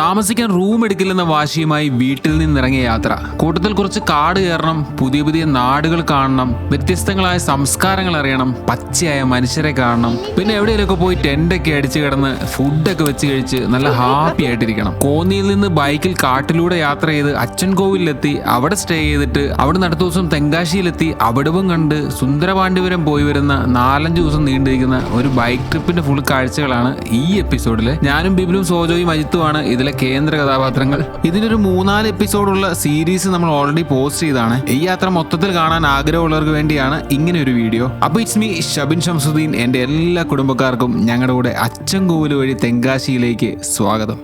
താമസിക്കാൻ റൂം എടുക്കില്ലെന്ന വാശിയുമായി വീട്ടിൽ നിന്നിറങ്ങിയ യാത്ര. കൂട്ടത്തിൽ കുറച്ച് കാട് കയറണം, പുതിയ പുതിയ നാടുകൾ കാണണം, വ്യത്യസ്തങ്ങളായ സംസ്കാരങ്ങൾ അറിയണം, പച്ചയായ മനുഷ്യരെ കാണണം, പിന്നെ എവിടെയെങ്കിലൊക്കെ പോയി ടെന്റൊക്കെ അടിച്ച് കിടന്ന് ഫുഡൊക്കെ വെച്ച് കഴിച്ച് നല്ല ഹാപ്പി ആയിട്ടിരിക്കണം. കോന്നിയിൽ നിന്ന് ബൈക്കിൽ കാട്ടിലൂടെ യാത്ര ചെയ്ത് അച്ചൻകോവിലെത്തി അവിടെ സ്റ്റേ ചെയ്തിട്ട് അവിടെ അടുത്ത ദിവസം തെങ്കാശിയിലെത്തി അവിടവും കണ്ട് സുന്ദരപാണ്ഡിപുരം പോയി വരുന്ന 4-5 ദിവസം നീണ്ടിരിക്കുന്ന ഒരു ബൈക്ക് ട്രിപ്പിന്റെ ഫുൾ കാഴ്ചകളാണ് ഈ എപ്പിസോഡിൽ. ഞാനും ബിബിനും സോജോയും അജിത്തുമാണ് ഇതിലെ കേന്ദ്ര കഥാപാത്രങ്ങൾ. ഇതിനൊരു 3-4 എപ്പിസോഡുള്ള സീരീസ് നമ്മൾ ഓൾറെഡി പോസ്റ്റ് ചെയ്താണ്. ഈ യാത്ര മൊത്തത്തിൽ കാണാൻ ആഗ്രഹമുള്ളവർക്ക് വേണ്ടിയാണ് ഇങ്ങനെ ഒരു വീഡിയോ. അപ്പോൾ ഇറ്റ്സ് മീ ഷബിൻ ഷംസുദ്ദീൻ. എൻ്റെ എല്ലാ കുടുംബക്കാർക്കും ഞങ്ങളുടെ കൂടെ അച്ചൻകോവിൽ വഴി തെങ്കാശിയിലേക്ക് സ്വാഗതം.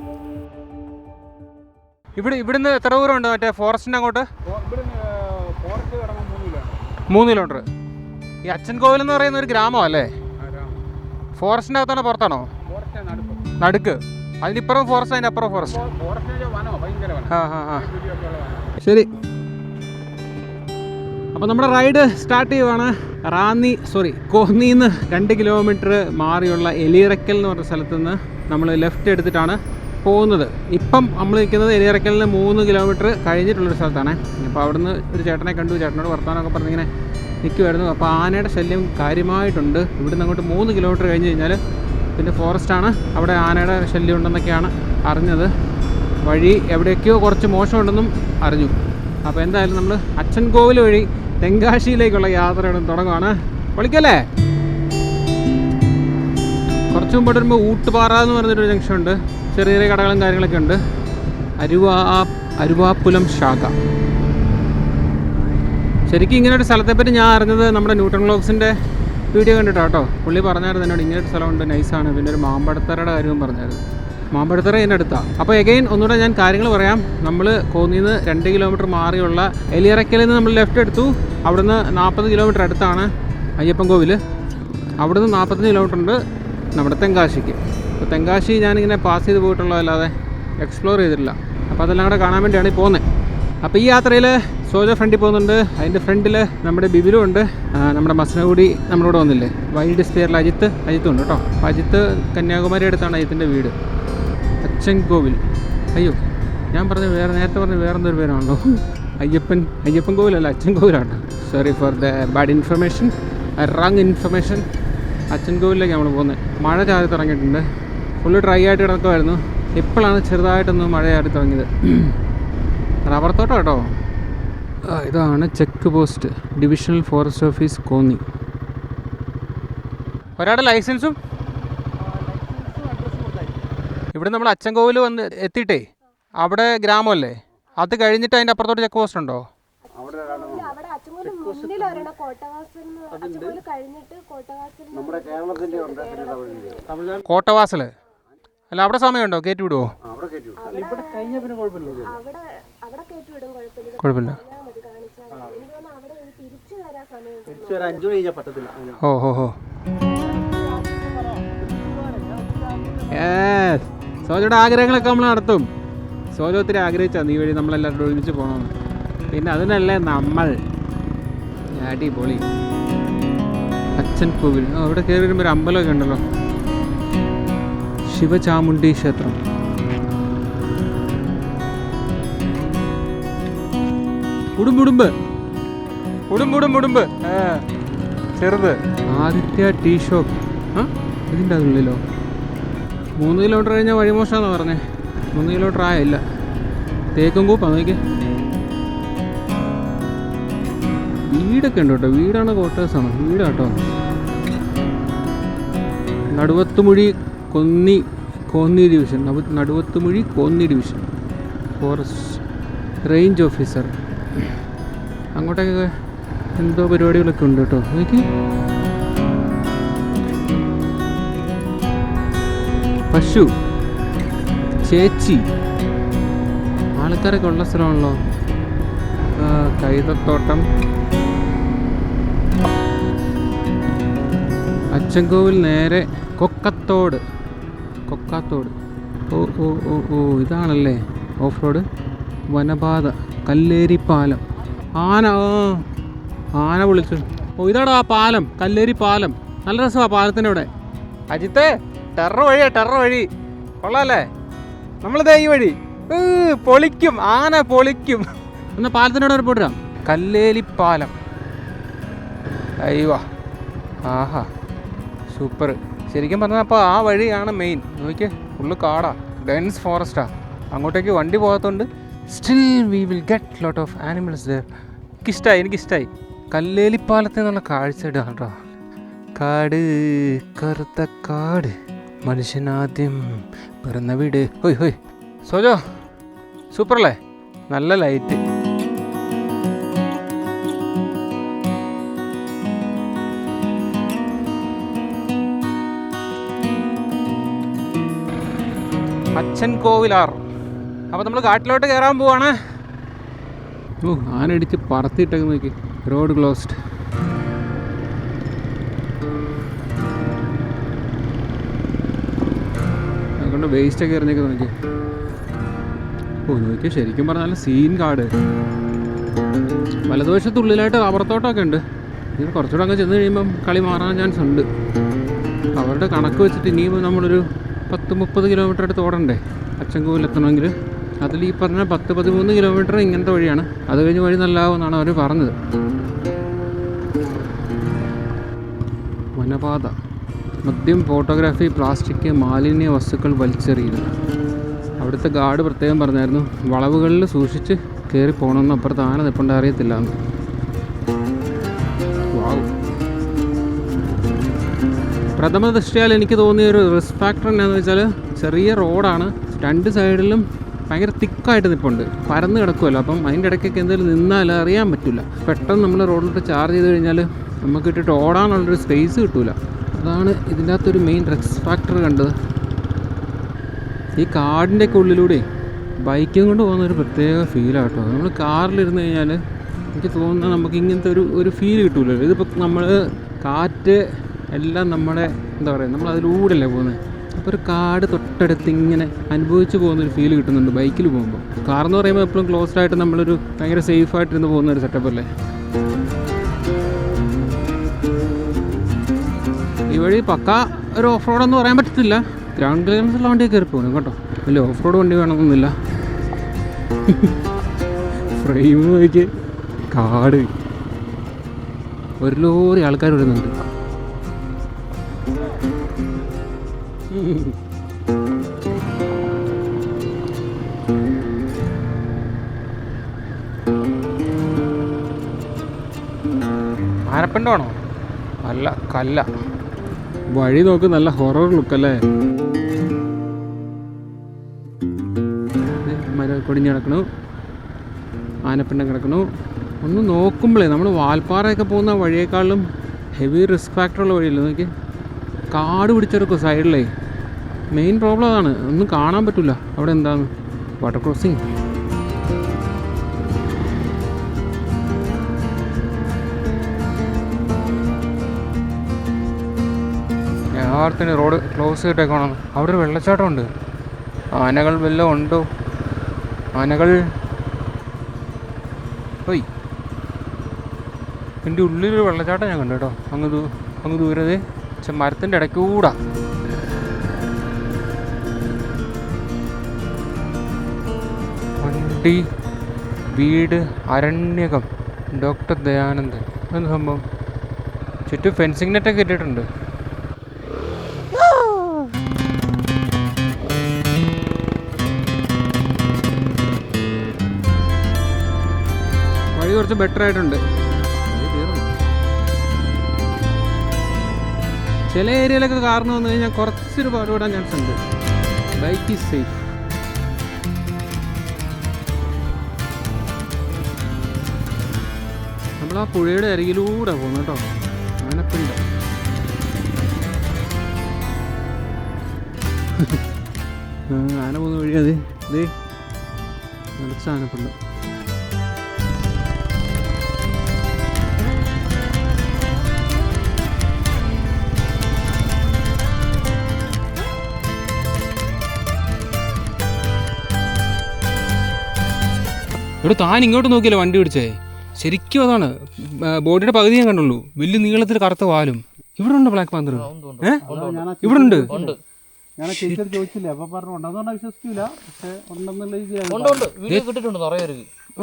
ഇവിടുന്ന് എത്ര ദൂരം ഉണ്ട് മറ്റേ ഫോറസ്റ്റിൻ്റെ അങ്ങോട്ട്? 3 കിലോമീറ്റർ. ഈ അച്ചൻകോവിൽ എന്ന് പറയുന്ന ഒരു ഗ്രാമം അല്ലേ? ഫോറസ്റ്റിൻ്റെ അകത്താണോ പുറത്താണോ? നടുക്ക്. അതിനിപ്പുറം ഫോറസ്റ്റ്, അതിൻ്റെ അപ്പുറം ഫോറസ്റ്റ്. ശരി, അപ്പോൾ നമ്മുടെ റൈഡ് സ്റ്റാർട്ട് ചെയ്യുവാണ്. കോന്നിയിൽ നിന്ന് 2 കിലോമീറ്റർ മാറിയുള്ള എലിയറക്കൽ എന്ന് പറഞ്ഞ സ്ഥലത്ത് നിന്ന് നമ്മൾ ലെഫ്റ്റ് എടുത്തിട്ടാണ് പോകുന്നത്. ഇപ്പം നമ്മൾ നിൽക്കുന്നത് എലിയറക്കലിന് 3 കിലോമീറ്റർ കഴിഞ്ഞിട്ടുള്ളൊരു സ്ഥലത്താണ്. അപ്പോൾ അവിടുന്ന് ഒരു ചേട്ടനെ കണ്ടു. ചേട്ടനോട് വർത്തമാനമൊക്കെ പറഞ്ഞിങ്ങനെ നിൽക്കുമായിരുന്നു. അപ്പോൾ ആനയുടെ ശല്യം കാര്യമായിട്ടുണ്ട്. ഇവിടുന്ന് അങ്ങോട്ട് 3 കിലോമീറ്റർ കഴിഞ്ഞ് കഴിഞ്ഞാൽ പിന്നെ ഫോറസ്റ്റാണ്. അവിടെ ആനയുടെ ശല്യം ഉണ്ടെന്നൊക്കെയാണ് അറിഞ്ഞത്. വഴി എവിടെയൊക്കെയോ കുറച്ച് മോശമുണ്ടെന്നും അറിഞ്ഞു. അപ്പോൾ എന്തായാലും നമ്മൾ അച്ചൻകോവിൽ വഴി തെങ്കാശിയിലേക്കുള്ള യാത്രയുടെ തുടങ്ങുകയാണ്. പൊളിക്കല്ലേ? കുറച്ച് മുമ്പോട്ട് വരുമ്പോൾ ഊട്ടുപാറ എന്ന് പറഞ്ഞൊരു ജംഗ്ഷൻ ഉണ്ട്. ചെറിയ ചെറിയ കടകളും കാര്യങ്ങളൊക്കെ ഉണ്ട്. അരുവാപ്പുലം ശാഖ. ശരിക്കും ഇങ്ങനെ ഒരു സ്ഥലത്തെപ്പറ്റി ഞാൻ അറിഞ്ഞത് നമ്മുടെ ന്യൂട്ടൺ വ്ലോഗ്സിൻ്റെ വീഡിയോ കണ്ടിട്ടാണ് കേട്ടോ. പുള്ളി പറഞ്ഞായിരുന്നു എന്നോട് ഇങ്ങനൊരു സ്ഥലമുണ്ട്, നൈസാണ്. പിന്നെ ഒരു മാമ്പഴത്തറയുടെ കാര്യവും പറഞ്ഞായിരുന്നു. മാമ്പഴത്തറ എൻ്റെ അടുത്താണ്. അപ്പോൾ എഗെയിൻ ഒന്നുകൂടെ ഞാൻ കാര്യങ്ങൾ പറയാം. നമ്മൾ കോന്നിയിൽ നിന്ന് 2 കിലോമീറ്റർ മാറിയുള്ള എലിയറക്കലിൽ നിന്ന് നമ്മൾ ലെഫ്റ്റ് എടുത്തു. അവിടുന്ന് 40 കിലോമീറ്റർ അടുത്താണ് അയ്യപ്പൻ കോവിൽ. അവിടുന്ന് 45 കിലോമീറ്റർ ഉണ്ട് നമ്മുടെ തെങ്കാശിക്ക്. അപ്പോൾ തെങ്കാശി ഞാനിങ്ങനെ പാസ് ചെയ്ത് പോയിട്ടുള്ളതല്ലാതെ എക്സ്പ്ലോർ ചെയ്തിട്ടില്ല. അപ്പോൾ അതെല്ലാം കൂടെ കാണാൻ വേണ്ടിയാണ് ഈ പോകുന്നത്. അപ്പോൾ ഈ യാത്രയിൽ സോജോ ഫ്രണ്ടിൽ പോകുന്നുണ്ട്. അതിൻ്റെ ഫ്രണ്ടിൽ നമ്മുടെ ബിബിലും ഉണ്ട്. നമ്മുടെ മസനഗുഡി നമ്മുടെ കൂടെ വന്നില്ലേ, വൈൽഡ് സ്പെയറിൽ അജിത്തും ഉണ്ട് കേട്ടോ. അപ്പോൾ അജിത്ത് കന്യാകുമാരി അടുത്താണ് അജിത്തിൻ്റെ വീട്. അച്ചൻകോവിൽ. അയ്യോ, ഞാൻ നേരത്തെ പറഞ്ഞ വേറെന്തൊരു പേരാണല്ലോ. അയ്യപ്പൻ കോവിലല്ല, അച്ചൻകോവിലാണ്. Sorry for the bad information, wrong information. അച്ചൻകോവിലേക്ക് നമ്മൾ പോകുന്നത്. മഴ ചാരി തുടങ്ങിയിട്ടുണ്ട്. ഫുള്ള് ഡ്രൈ ആയിട്ട് കിടക്കുമായിരുന്നു. ഇപ്പോഴാണ് ചെറുതായിട്ടൊന്ന് മഴ ചാരി തുടങ്ങിയത്. റബ്ബർ തോട്ടം കേട്ടോ. ഇതാണ് check post, divisional forest office Konni. ഒരാളുടെ ലൈസൻസും ഇവിടെ നമ്മൾ അച്ചൻകോവിൽ വന്ന് എത്തിയിട്ടേ അവിടെ ഗ്രാമമല്ലേ, അത് കഴിഞ്ഞിട്ട് അതിൻ്റെ അപ്പുറത്തോട്ട് ചെക്ക് പോസ്റ്റ് ഉണ്ടോ? കോട്ടവാസൽ അല്ല, അവിടെ സമയമുണ്ടോ? കയറ്റി വിടുവോ? കുഴപ്പമില്ല. സോജയുടെ ആഗ്രഹങ്ങളൊക്കെ നമ്മൾ നടത്തും. സോജ ഒത്തിരി ആഗ്രഹിച്ചാൽ നീ വഴി നമ്മളെല്ലാവരും ഒരുമിച്ച് പോകണമെന്ന്. പിന്നെ അതിനല്ലേ നമ്മൾ. അടിപൊളി. അച്ചൻകോവിൽ. അവിടെ കയറി വരുമ്പോൾ ഒരു അമ്പലമൊക്കെ ഉണ്ടല്ലോ, ശിവചാമുണ്ഡി ക്ഷേത്രം. ഉടുമ്പ് ചെറുത്. Aditya tea shop. ഇതിൻ്റെ അതുള്ളിലോ? 3 കിലോമീറ്റർ കഴിഞ്ഞാൽ വഴിമോശമാണെന്ന് പറഞ്ഞേ. 3 കിലോമീറ്റർ ആയില്ല. തേക്കും കൂപ്പാ നോക്കി. വീടൊക്കെ ഉണ്ട് കേട്ടോ. വീടാണ്, ക്വാർട്ടേഴ്സാണ്. വീടാട്ടോ. Naduvathumuzhi Konni division. Naduvathumuzhi Konni division forest range officer. അങ്ങോട്ടൊക്കെ എന്തോ പരിപാടികളൊക്കെ ഉണ്ട് കേട്ടോ. നോക്കി. പശു, ചേച്ചി, ആൾക്കാരൊക്കെ ഉള്ള സ്ഥലമാണല്ലോ. കൈതത്തോട്ടം. അച്ചൻകോവിൽ നേരെ കൊക്കത്തോട്. ഇതാണല്ലേ ഓഫ് റോഡ്. വനപാത, കല്ലേരിപ്പാലം. ആന വിളിച്ചു. ഇതാടാ ആ പാലം, കല്ലേരി പാലം. നല്ല രസമാണ് പാലത്തിൻ്റെ അവിടെ. അജിത്തേ, ടെറർ വഴി കൊള്ളാല്ലേ? നമ്മളിതേ ഈ വഴി പൊളിക്കും, ആന പൊളിക്കും. ഒന്ന് പാലത്തിനോട് ഒരു പോട്ടാം. കല്ലേലിപ്പാലം. അയ്യോ, ആഹാ സൂപ്പർ. ശരിക്കും പറഞ്ഞാൽ അപ്പോൾ ആ വഴിയാണ് മെയിൻ. നോക്കിയേ, ഫുള്ള് കാടാ, ഡെൻസ് ഫോറസ്റ്റാ. അങ്ങോട്ടേക്ക് വണ്ടി പോകാത്തതുകൊണ്ട് still we will get lot of animals there. എനിക്കിഷ്ടമായി കല്ലേലിപ്പാലത്തിൽ നിന്നുള്ള കാഴ്ച ഇടാണ് കേട്ടോ. കാട്, കറുത്ത കാട്, മനുഷ്യനാദ്യം പിറന്ന വീട്. ഹോയ് ഹോയ് സോജോ, സൂപ്പറല്ലേ? നല്ല ലൈറ്റ്. അച്ഛൻ കോവിലാർ. അപ്പോൾ നമ്മൾ കാട്ടിലോട്ട് കയറാൻ പോവാണ്. ഓ, ആനടിച്ച് പറത്തിയിട്ടൊക്കെ നോക്കി. Road closed. അതുകൊണ്ട് വേസ്റ്റൊക്കെ എറിഞ്ഞൊക്കെ നോക്കി. ഓ നോക്കി, ശരിക്കും പറഞ്ഞാൽ സീൻ കാട്. വലതുവശത്തുള്ളിലായിട്ട് റബ്ബർത്തോട്ടമൊക്കെ ഉണ്ട്. ഇനി കുറച്ചുകൂടെ അങ്ങ് ചെന്ന് കഴിയുമ്പം കളി മാറാൻ ചാൻസ് ഉണ്ട്. അവരുടെ കണക്ക് വെച്ചിട്ട് ഇനിയും നമ്മളൊരു 10-30 കിലോമീറ്റർ അടുത്ത് ഓടണ്ടേ അച്ചൻകോവിലെത്തണമെങ്കിൽ. അതിൽ ഈ പറഞ്ഞ 10-13 കിലോമീറ്റർ ഇങ്ങനത്തെ വഴിയാണ്. അത് കഴിഞ്ഞ് വഴി നല്ലതാവുമെന്നാണ് അവർ പറഞ്ഞത്. വനപാത. മദ്യം, ഫോട്ടോഗ്രാഫി, പ്ലാസ്റ്റിക്, മാലിന്യ വസ്തുക്കൾ വലിച്ചെറിയുന്നത്. അവിടുത്തെ ഗാർഡ് പ്രത്യേകം പറഞ്ഞായിരുന്നു വളവുകളിൽ സൂക്ഷിച്ച് കയറി പോകണമെന്ന്. അപ്പുറത്ത് ആന നിൽപ്പുണ്ട്, അറിയത്തില്ല എന്ന്. വാവ്. പ്രഥമ ദൃഷ്ടിയാൽ എനിക്ക് തോന്നിയൊരു റിസ്ക് ഫാക്ടർ എന്താണെന്ന് വെച്ചാൽ, ചെറിയ റോഡാണ്, രണ്ട് സൈഡിലും ഭയങ്കര തിക്കായിട്ട് നിൽപ്പുണ്ട്, പരന്ന് കിടക്കുമല്ലോ. അപ്പം അതിൻ്റെ ഇടയ്ക്കൊക്കെ എന്തെങ്കിലും നിന്നാൽ അറിയാൻ പറ്റില്ല. പെട്ടെന്ന് നമ്മൾ റോഡിലോട്ട് ചാർജ് ചെയ്ത് കഴിഞ്ഞാൽ നമുക്ക് ഇട്ടിട്ട് ഓടാനുള്ളൊരു സ്പേസ് കിട്ടില്ല. അതാണ് ഇതിൻ്റെ അകത്തൊരു മെയിൻ റിസ്ക് ഫാക്ടർ കണ്ടത്. ഈ കാടിൻ്റെയൊക്കെ ഉള്ളിലൂടെ ബൈക്കും കൊണ്ട് പോകുന്നൊരു പ്രത്യേക ഫീലാണ് കേട്ടോ. നമ്മൾ കാറിലിരുന്ന് കഴിഞ്ഞാൽ എനിക്ക് തോന്നുന്നത് നമുക്ക് ഇങ്ങനത്തെ ഒരു ഫീൽ കിട്ടില്ലല്ലോ. ഇതിപ്പോൾ നമ്മൾ കാറ്റ് എല്ലാം നമ്മുടെ എന്താ പറയുക, നമ്മൾ അതിലൂടെയല്ലേ പോകുന്നത്. അപ്പോൾ ഒരു കാട് തൊട്ടടുത്ത് ഇങ്ങനെ അനുഭവിച്ച് പോകുന്നൊരു ഫീൽ കിട്ടുന്നുണ്ട് ബൈക്കിൽ പോകുമ്പോൾ. കാറെന്ന് പറയുമ്പോൾ എപ്പോഴും ക്ലോസ്ഡ് ആയിട്ട് നമ്മളൊരു ഭയങ്കര സേഫായിട്ടിരുന്ന് പോകുന്ന ഒരു സെറ്റപ്പ് അല്ലേ. ഈ വഴി പക്ക ഒരു ഓഫ് റോഡെന്ന് പറയാൻ പറ്റത്തില്ല. ഗ്രൗണ്ട് ക്ലിയറൻസ് ഉള്ള വണ്ടിയൊക്കെ കയറി പോകണം കേട്ടോ. വലിയ ഓഫ് റോഡ് വണ്ടി വേണമെന്നൊന്നുമില്ല. ഫ്രെയിം നോക്കി, കാട്, ഒരു ലോറി ആൾക്കാർ വരുന്നുണ്ട്. ആനപ്പിണ്ടമാണോ? അല്ല, കല്ല. വഴി നോക്ക്, നല്ല ഹൊറർ ലുക്കല്ലേ. മരം കൊടിഞ്ഞ് കിടക്കണു, ആനപ്പിണ്ടം കിടക്കണു. ഒന്ന് നോക്കുമ്പോഴേ നമ്മൾ വാൽപ്പാറയൊക്കെ പോകുന്ന വഴിയേക്കാളും ഹെവി റിസ്ക് ഫാക്ടറുള്ള വഴിയല്ലേ. നോക്കി, കാട് പിടിച്ചെടുക്കും സൈഡിലേ. മെയിൻ പ്രോബ്ലം അതാണ്, ഒന്നും കാണാൻ പറ്റില്ല അവിടെ എന്താണ്. Water crossing. യാർത്തിന് റോഡ് ക്ലോസ് ചെയ്തിട്ടേക്കണം. അവിടെ ഒരു വെള്ളച്ചാട്ടം ഉണ്ട്. ആനകൾ വല്ലതും ഉണ്ടോ? ആനകൾ പോയി. എൻ്റെ ഉള്ളിലൊരു വെള്ളച്ചാട്ടം ഞാൻ കണ്ടു കേട്ടോ. അങ്ങ് ദൂരത് മരത്തിൻ്റെ ഇടയ്ക്കൂടാ. വണ്ടി, വീട്, അരണ്യകം, ഡോക്ടർ ദയാനന്ദൻ. എന്ത് സംഭവം? ചുറ്റും ഫെൻസിങ് നെറ്റൊക്കെ ഇട്ടിട്ടുണ്ട്. വഴി കുറച്ച് ബെറ്റർ ആയിട്ടുണ്ട്. ചില ഏരിയയിലൊക്കെ കാറിന് വന്നു കഴിഞ്ഞാൽ കുറച്ചൊരു പാടുപെടാൻ ചാൻസ് ഉണ്ട്. Bike is safe. നമ്മൾ ആ പുഴയുടെ അരികിലൂടെ പോകുന്നു കേട്ടോ. ആനപ്പിണ്ട. ആന പോകുന്ന വഴി അത് ഇതേ നിറച്ച ആനപ്പിണ്ട. ഇവിടെ താൻ ഇങ്ങോട്ട് നോക്കിയല്ലോ വണ്ടി പിടിച്ചേ. ശരിക്കും അതാണ്, ബോഡിയുടെ പകുതി ഞാൻ കണ്ടുള്ളൂ. വലിയ നീളത്തിൽ കറുത്ത വാലും. ഇവിടെ ഉണ്ട് ബ്ലാക്ക് പാന്തർ. ഇവിടെ ഉണ്ട്. ഞാൻ ചേച്ചിയോട് ചോദിച്ചില്ലേ, അപ്പൊ പറഞ്ഞു ഉണ്ടെന്ന് പറഞ്ഞാൽ വിശ്വസിക്കില്ല, പക്ഷെ ഉണ്ടെന്നുള്ള രീതിയിലാണ്.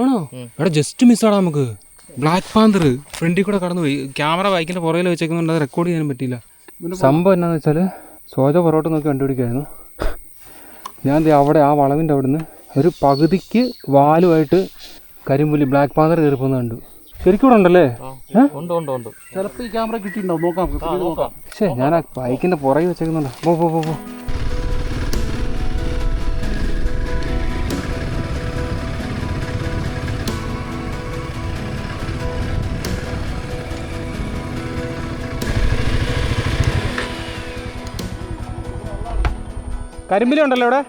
ആണോ? എടാ ജസ്റ്റ് മിസ്സാടാ നമുക്ക്. ബ്ലാക്ക് പാന്തർ ഫ്രണ്ടിൽ കൂടെ കടന്നു പോയി. ക്യാമറ ബൈക്കിന്റെ പുറകിൽ വെച്ചേക്കുന്നുണ്ട്, അത് റെക്കോർഡ് ചെയ്യാനും പറ്റിയില്ല. സംഭവം എന്നാന്ന് വെച്ചാൽ സോജ പുറകോട്ട് നോക്കി കണ്ടുപിടിക്കായിരുന്നു. ഞാൻ അവിടെ ആ വളവിൻ്റെ അവിടെ നിന്ന് ഒരു പകുതിക്ക് വാലുമായിട്ട് കരിമ്പുലി ബ്ലാക്ക് പാന്തർ കയറി പോകുന്നത് കണ്ടു. ശരിക്കും ഇവിടെ ഉണ്ടല്ലേ? ചിലപ്പോൾ ഈ ക്യാമറ കിട്ടിയിട്ടുണ്ടാവും, നോക്കാം. പക്ഷേ ഞാൻ ആ ബൈക്കിന്റെ പുറകിൽ വെച്ചേക്കുന്നുണ്ട്. പോ. കരിമ്പുലി ഉണ്ടല്ലോ ഇവിടെ?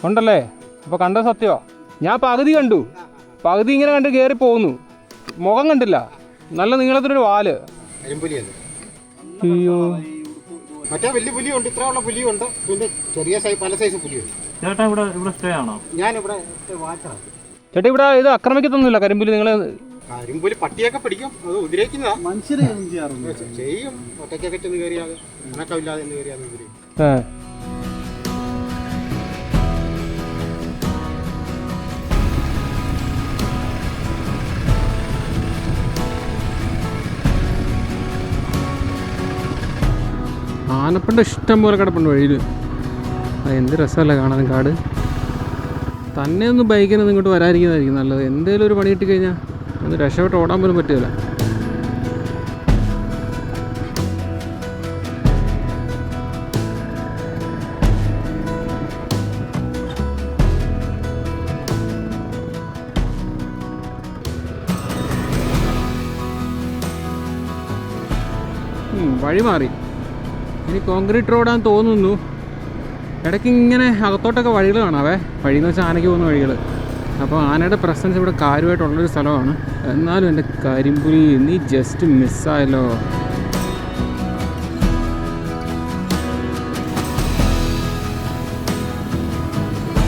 ഉണ്ടല്ലേ? അപ്പോൾ കണ്ടത് സത്യമാ. ഞാൻ പകുതി കണ്ടു, പകുതി ഇങ്ങനെ കണ്ട് കയറി പോകുന്നു, മുഖം കണ്ടില്ല. നല്ല നീളത്തിലൊരു വാല്. അയ്യോ, മറ്റേ വലിയ പുലിയുണ്ട്, ഇത്ര ഉള്ള പുലിയുണ്ട്, പിന്നെ ചെറിയ പല സൈസ് പുലിയുണ്ട്. ചേട്ടാ ഇവിടെ സ്റ്റേ ആണോ? ഞാനിവിടെ വാച്ചാണ്. ചേട്ടാ ഇവിടെ ഇത് ആക്രമിക്കത്തൊന്നുമില്ല കരിമ്പുലി? നിങ്ങൾ കരിമ്പുലി പട്ടിയൊക്കെ പിടിക്കും, അത് ഉപദ്രവിക്കുന്നതാ. മനുഷ്യരെ ചെയ്യും, ഒറ്റയ്ക്കൊക്കെ ചെന്ന് കയറിയാൽ ഇണക്കമില്ലാതെ എന്ന് കയറിയാൽ ഉപദ്രവിക്കും. ആനപ്പണ്ട് ഇഷ്ടം പോലെ കിടപ്പുണ്ട് വഴിയിൽ. അത് എന്ത് രസമല്ല കാണാൻ കാട്. തന്നെ ഒന്ന് ബൈക്കിനൊന്നും ഇങ്ങോട്ട് വരാതിരിക്കുന്നതായിരിക്കും നല്ലത്. എന്തെങ്കിലും ഒരു പണി കിട്ടിക്കഴിഞ്ഞാൽ ഒന്ന് രക്ഷപ്പെട്ട് ഓടാൻ പോലും പറ്റില്ല. വഴി മാറി, ഇനി കോൺക്രീറ്റ് റോഡാന്ന് തോന്നുന്നു. ഇടയ്ക്ക് ഇങ്ങനെ അകത്തോട്ടൊക്കെ വഴികൾ കാണാവേ. വഴിയെന്ന് വെച്ചാൽ ആനയ്ക്ക് പോകുന്ന വഴികൾ. അപ്പോൾ ആനയുടെ പ്രസൻസ് ഇവിടെ കാര്യമായിട്ടുള്ളൊരു സ്ഥലമാണ്. എന്നാലും എൻ്റെ കരിമ്പുലി നീ ജസ്റ്റ് മിസ്സായല്ലോ.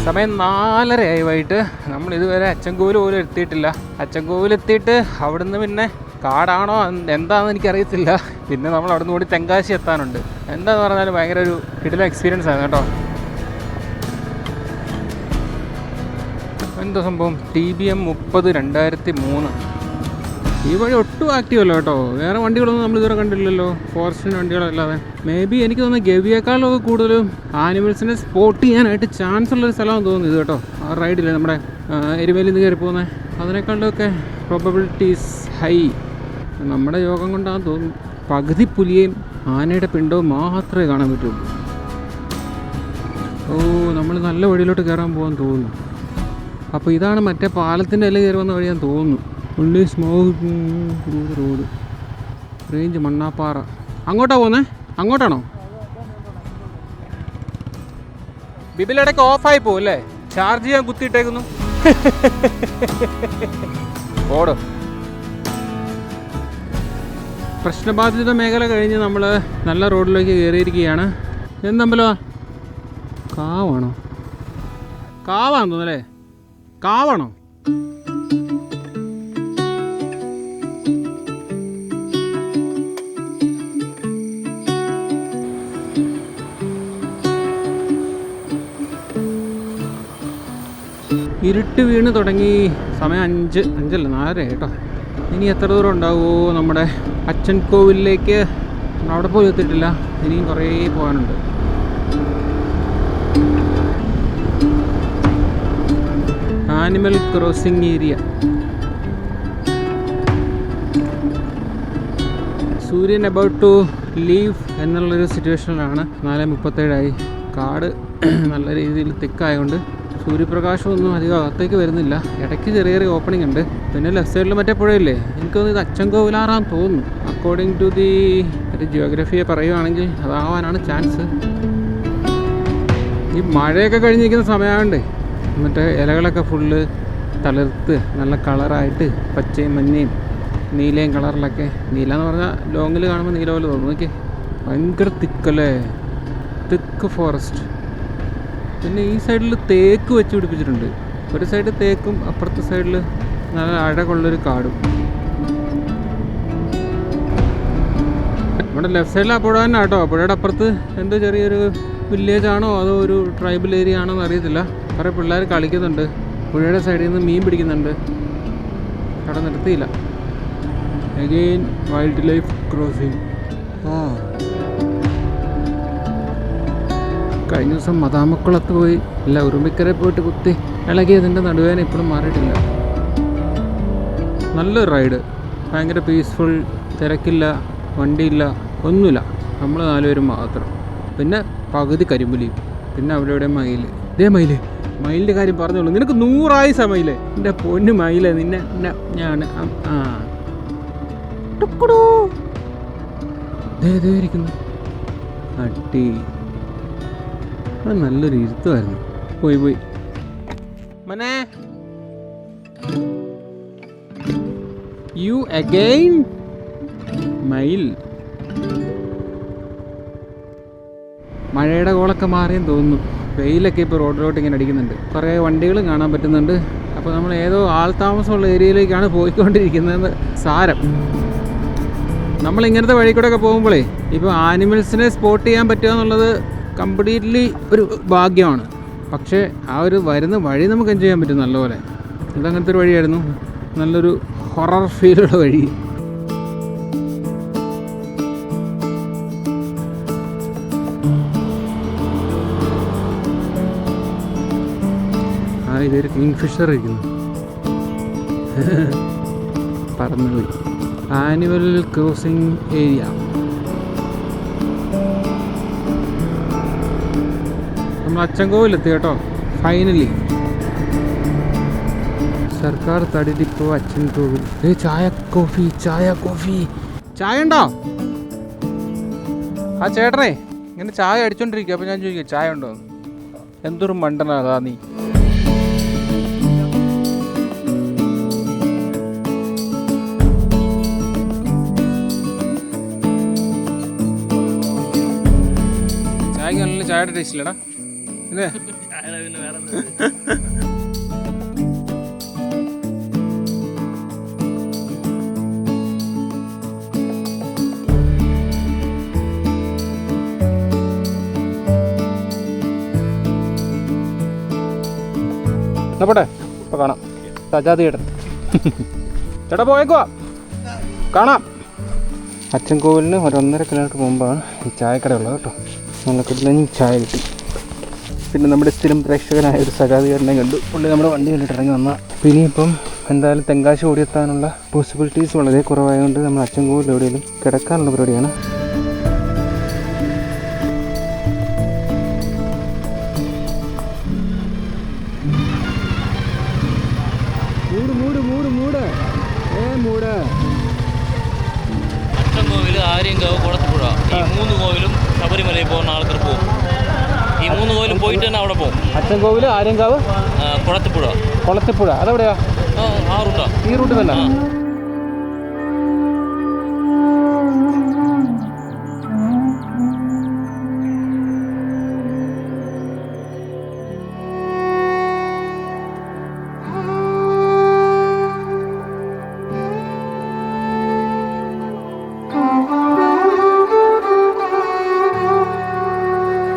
സമയം 4:30 വൈകിട്ട്. നമ്മൾ ഇതുവരെ അച്ചൻകോവിൽ പോലും എത്തിയിട്ടില്ല. അച്ചൻകോവിൽ എത്തിയിട്ട് അവിടുന്ന് പിന്നെ കാടാണോ എന്താണെന്ന് എനിക്കറിയത്തില്ല. പിന്നെ നമ്മൾ അവിടെ നിന്ന് കൂടി തെങ്കാശി എത്താനുണ്ട്. എന്താന്ന് പറഞ്ഞാൽ ഭയങ്കര ഒരു കിടിലൻ എക്സ്പീരിയൻസ് ആയിരുന്നു കേട്ടോ. എന്താ സംഭവം? TBM 30 2003. ഈ വഴി ഒട്ടും ആക്റ്റീവ് അല്ല കേട്ടോ. വേറെ വണ്ടികളൊന്നും നമ്മൾ ഇതുവരെ കണ്ടില്ലല്ലോ, ഫോറസ്റ്റിൻ്റെ വണ്ടികളല്ലാതെ. മേ ബി എനിക്ക് തോന്നുന്നു ഗവിയേക്കാളൊക്കെ കൂടുതലും ആനിമൽസിനെ സ്പോട്ട് ചെയ്യാനായിട്ട് ചാൻസ് ഉള്ളൊരു സ്ഥലമാണെന്ന് തോന്നുന്നു ഇത് കേട്ടോ. ആ റൈഡില്ലേ നമ്മുടെ എരുമേലിൽ നിന്ന് കയറി പോകുന്നത്, അതിനേക്കാളൊക്കെ പ്രോബബിലിറ്റീസ് ഹൈ. നമ്മുടെ യോഗം കൊണ്ടാണെന്ന് തോന്നുന്നു. പകുതി പുലിയെയും ആനയുടെ പിണ്ടവും മാത്രമേ കാണാൻ പറ്റുള്ളൂ. ഓ, നമ്മൾ നല്ല വഴിയിലോട്ട് കയറാൻ പോകാൻ തോന്നുന്നു. അപ്പോൾ ഇതാണ് മറ്റേ പാലത്തിൻ്റെ ഇല കയറി വന്ന വഴിയാന്ന് തോന്നുന്നു. ഉള്ളി സ്മോക്ക് റോഡ് റേഞ്ച് മണ്ണാപ്പാറ. അങ്ങോട്ടാണ് പോകുന്നത്? അങ്ങോട്ടാണോ? ബിബിലിടയ്ക്ക് ഓഫായി പോകും അല്ലേ? ചാർജ് ചെയ്യാൻ കുത്തിയിട്ടേക്കുന്നു. ഓടോ. പ്രശ്നബാധിത മേഖല കഴിഞ്ഞ് നമ്മൾ നല്ല റോഡിലേക്ക് കയറിയിരിക്കുകയാണ്. എന്തമ്പലോ? കാവാണോ? കാവാന്ന് തോന്നല്ലേ? കാവാണോ? ഇരുട്ട് വീണ് തുടങ്ങി. സമയം 5:05 4:30 കേട്ടോ. ഇനി എത്ര ദൂരം ഉണ്ടാവുമോ നമ്മുടെ അച്ചൻകോവിലേക്ക്? അവിടെ പോലും എത്തിയിട്ടില്ല, ഇനിയും കുറേ പോകാനുണ്ട്. Animal crossing area. സൂര്യൻ അബൌട്ട് ടു ലീവ് എന്നുള്ളൊരു സിറ്റുവേഷനിലാണ്. 4:37 കാട് നല്ല രീതിയിൽ തിക്കായതുകൊണ്ട് സൂര്യപ്രകാശമൊന്നും അധികം അകത്തേക്ക് വരുന്നില്ല. ഇടയ്ക്ക് ചെറിയ ചെറിയ ഓപ്പണിംഗ് ഉണ്ട്. പിന്നെ ലെഫ്റ്റ് സൈഡിൽ മറ്റേ പുഴയില്ലേ, എനിക്ക് തോന്നുന്നു ഇത് അച്ചൻകോവിലാറാന്ന് തോന്നുന്നു. അക്കോർഡിംഗ് ടു ദി ഒരു ജിയോഗ്രഫിയെ പറയുവാണെങ്കിൽ അതാവാനാണ് ചാൻസ്. ഈ മഴയൊക്കെ കഴിഞ്ഞിരിക്കുന്ന സമയമാണ്ട് മറ്റേ ഇലകളൊക്കെ ഫുള്ള് തളിർത്ത് നല്ല കളറായിട്ട് പച്ചയും മഞ്ഞയും നീലയും കളറിലൊക്കെ. നീല എന്ന് പറഞ്ഞാൽ ലോങ്ങിൽ കാണുമ്പോൾ നീല പോലെ തോന്നും. നോക്കി, ഭയങ്കര തിക്കല്ലേ, തിക്ക് ഫോറസ്റ്റ്. പിന്നെ ഈ സൈഡിൽ തേക്ക് വെച്ച് പിടിപ്പിച്ചിട്ടുണ്ട്. ഒരു സൈഡ് തേക്കും അപ്പുറത്തെ സൈഡിൽ നല്ല അഴകുള്ളൊരു കാടും. നമ്മുടെ ലെഫ്റ്റ് സൈഡിൽ ആ പുഴ തന്നെ കേട്ടോ. പുഴയുടെ അപ്പുറത്ത് എന്തോ ചെറിയൊരു വില്ലേജ് ആണോ അതോ ഒരു ട്രൈബൽ ഏരിയ ആണോ എന്ന് അറിയത്തില്ല. കുറേ പിള്ളേർ കളിക്കുന്നുണ്ട്. പുഴയുടെ സൈഡിൽ നിന്ന് മീൻ പിടിക്കുന്നുണ്ട്. അവിടെ നിർത്തിയില്ല. Again wild life crossing. കഴിഞ്ഞ ദിവസം മദാമക്കുളത്ത് പോയി ഇല്ല ഉറുമ്പിക്കര പോയിട്ട് കുത്തി ഇളകിയതിൻ്റെ നടുവേന ഇപ്പോഴും മാറിയിട്ടില്ല. നല്ലൊരു റൈഡ്, ഭയങ്കര പീസ്ഫുൾ, തിരക്കില്ല, വണ്ടിയില്ല, ഒന്നുമില്ല. നമ്മൾ 4 പേരും മാത്രം. പിന്നെ പകുതി കരിമ്പുലിയും, പിന്നെ അവിടെ ഇവിടെ മയിൽ. ഇതേ മയിലിൻ്റെ കാര്യം പറഞ്ഞോളൂ. നിനക്ക് 100 ആയുസാ മയിലേ. എൻ്റെ പൊന്നു മയിലേ, നിന്നെ ഞാൻ ഇരിക്കുന്നു. അട്ടി അത് നല്ലൊരു ഇരുത്തമായിരുന്നു. പോയി മനെ യു അഗൈൻ മയിൽ. മഴയുടെ കോളൊക്കെ മാറിയെന്ന് തോന്നുന്നു. വെയിലൊക്കെ ഇപ്പോൾ റോഡിലോട്ട് ഇങ്ങനെ അടിക്കുന്നുണ്ട്. കുറേ വണ്ടികളും കാണാൻ പറ്റുന്നുണ്ട്. അപ്പോൾ നമ്മൾ ഏതോ ആൾതാമസമുള്ള ഏരിയയിലേക്കാണ് പോയിക്കൊണ്ടിരിക്കുന്നതെന്ന് സാരം. നമ്മളിങ്ങനത്തെ വഴി കൂടെ ഒക്കെ പോകുമ്പോഴേ ഇപ്പോൾ ആനിമൽസിനെ സ്പോട്ട് ചെയ്യാൻ പറ്റുക എന്നുള്ളത് കംപ്ലീറ്റ്ലി ഒരു ഭാഗ്യമാണ്. പക്ഷേ ആ ഒരു വരുന്ന വഴി നമുക്ക് എൻജോയ് ചെയ്യാൻ പറ്റും നല്ലപോലെ. ഇതങ്ങനത്തെ ഒരു വഴിയായിരുന്നു, നല്ലൊരു ഹൊറർ ഫീലുള്ള വഴി. ഇതൊരു കിങ് ഫിഷർ ഇരിക്കുന്നു. പറന്നുപോയി. Annual crossing area. നമ്മൾ അച്ചൻകോവിലെത്തി കേട്ടോ ഫൈനലി. സർക്കാർ തടി ഡിപ്പോ അച്ചൻകോവിൽ. ചായ കോഫി. ചായ ഉണ്ടോ? ആ ചേട്ടനെ ഇങ്ങനെ ചായ അടിച്ചോണ്ടിരിക്കുക. അപ്പോൾ ഞാൻ ചോദിക്കുക ചായ ഉണ്ടോ? എന്തൊരു മണ്ടനാ അതാ നീ. ചായക്ക് നല്ല ചായയുടെ ടേസ്റ്റ് ഇല്ലടാ ഇല്ലേ? പോട്ടെ, ഇപ്പൊ കാണാം. സജാദ് ചേട്ടാ പോയേക്കുവാ, കാണാം. അച്ചൻകോവിലിന് 1.5 കിലോമീറ്റർ മുമ്പാണ് ഈ ചായക്കട ഉള്ളത് കേട്ടോ. നല്ല കിടലൻ ചായ കിട്ടി. പിന്നെ നമ്മുടെ സ്ഥിരം പ്രേക്ഷകനായ ഒരു സജാദികാരനെ കണ്ടു. പുള്ളി നമ്മുടെ വണ്ടി കണ്ടിട്ട് ഇറങ്ങി വന്നാൽ പിന്നെ ഇപ്പം എന്തായാലും തെങ്കാശി ഓടിയെത്താനുള്ള പോസിബിലിറ്റീസ് വളരെ കുറവായതുകൊണ്ട് നമ്മൾ അച്ചൻകോവിൽ എവിടെയെങ്കിലും കിടക്കാനുള്ള പരിപാടിയാണ്. അച്ചൻകോവിൽ, ആര്യങ്കാവ്, കുളത്തുപുഴ, ഈ 3 കോവിലും ശബരിമലയിൽ പോകുന്ന ആൾക്കാർ പോകും. ഈ 3 കോവിലും പോയിട്ട് തന്നെ അവിടെ പോകും. അച്ചൻകോവിൽ, ആര്യങ്കാവ്, കുളത്തുപുഴ അതെവിടെയാ? ആ റൂട്ടാ. ഈ റൂട്ട് തന്നെ.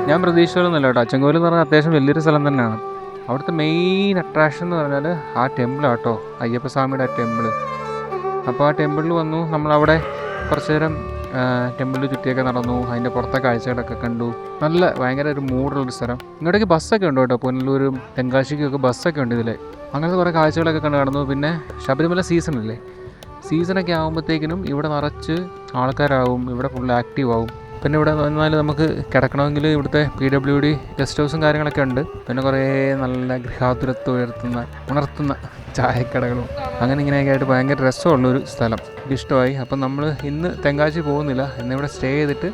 ഞാൻ പ്രതീക്ഷിച്ചൊന്നുമില്ല കേട്ടോ. അച്ചൻകോവിൽ എന്ന് പറഞ്ഞാൽ അത്യാവശ്യം വലിയൊരു സ്ഥലം തന്നെയാണ്. അവിടുത്തെ മെയിൻ അട്രാക്ഷൻ എന്ന് പറഞ്ഞാൽ ആ ടെമ്പിളാട്ടോ, അയ്യപ്പസ്വാമിയുടെ ആ ടെമ്പിള്. അപ്പോൾ ആ ടെമ്പിളിൽ വന്നു. നമ്മളവിടെ കുറച്ച് നേരം ടെമ്പിളിൽ ചുറ്റിയൊക്കെ നടന്നു. അതിൻ്റെ പുറത്തെ കാഴ്ചകളൊക്കെ കണ്ടു. നല്ല ഭയങ്കര ഒരു മൂടുള്ളൊരു സ്ഥലം. ഇങ്ങോട്ടേക്ക് ബസ്സൊക്കെ ഉണ്ട് കേട്ടോ. പുനലൂരും തെങ്കാശിക്കൊക്കെ ബസ്സൊക്കെ ഉണ്ട് ഇതിൽ. അങ്ങനത്തെ കുറേ കാഴ്ചകളൊക്കെ കണ്ട് നടന്നു. പിന്നെ ശബരിമല സീസണല്ലേ, സീസണൊക്കെ ആകുമ്പോഴത്തേക്കിനും ഇവിടെ നിറച്ച് ആൾക്കാരാവും. ഇവിടെ ഫുൾ ആക്റ്റീവ് ആവും. പിന്നെ ഇവിടെ വന്നാൽ നമുക്ക് കിടക്കണമെങ്കിൽ ഇവിടുത്തെ PWD ഗസ്റ്റ് ഹൗസും കാര്യങ്ങളൊക്കെ ഉണ്ട്. പിന്നെ കുറേ നല്ല ഗൃഹാതുരത്വം ഉണർത്തുന്ന ചായക്കടകളും അങ്ങനെ ഇങ്ങനെയൊക്കെ ആയിട്ട് ഭയങ്കര രസമുള്ളൊരു സ്ഥലം. ഇഷ്ടമായി. അപ്പം നമ്മൾ ഇന്ന് തെങ്കാശി പോകുന്നില്ല. ഇന്നിവിടെ സ്റ്റേ ചെയ്തിട്ട്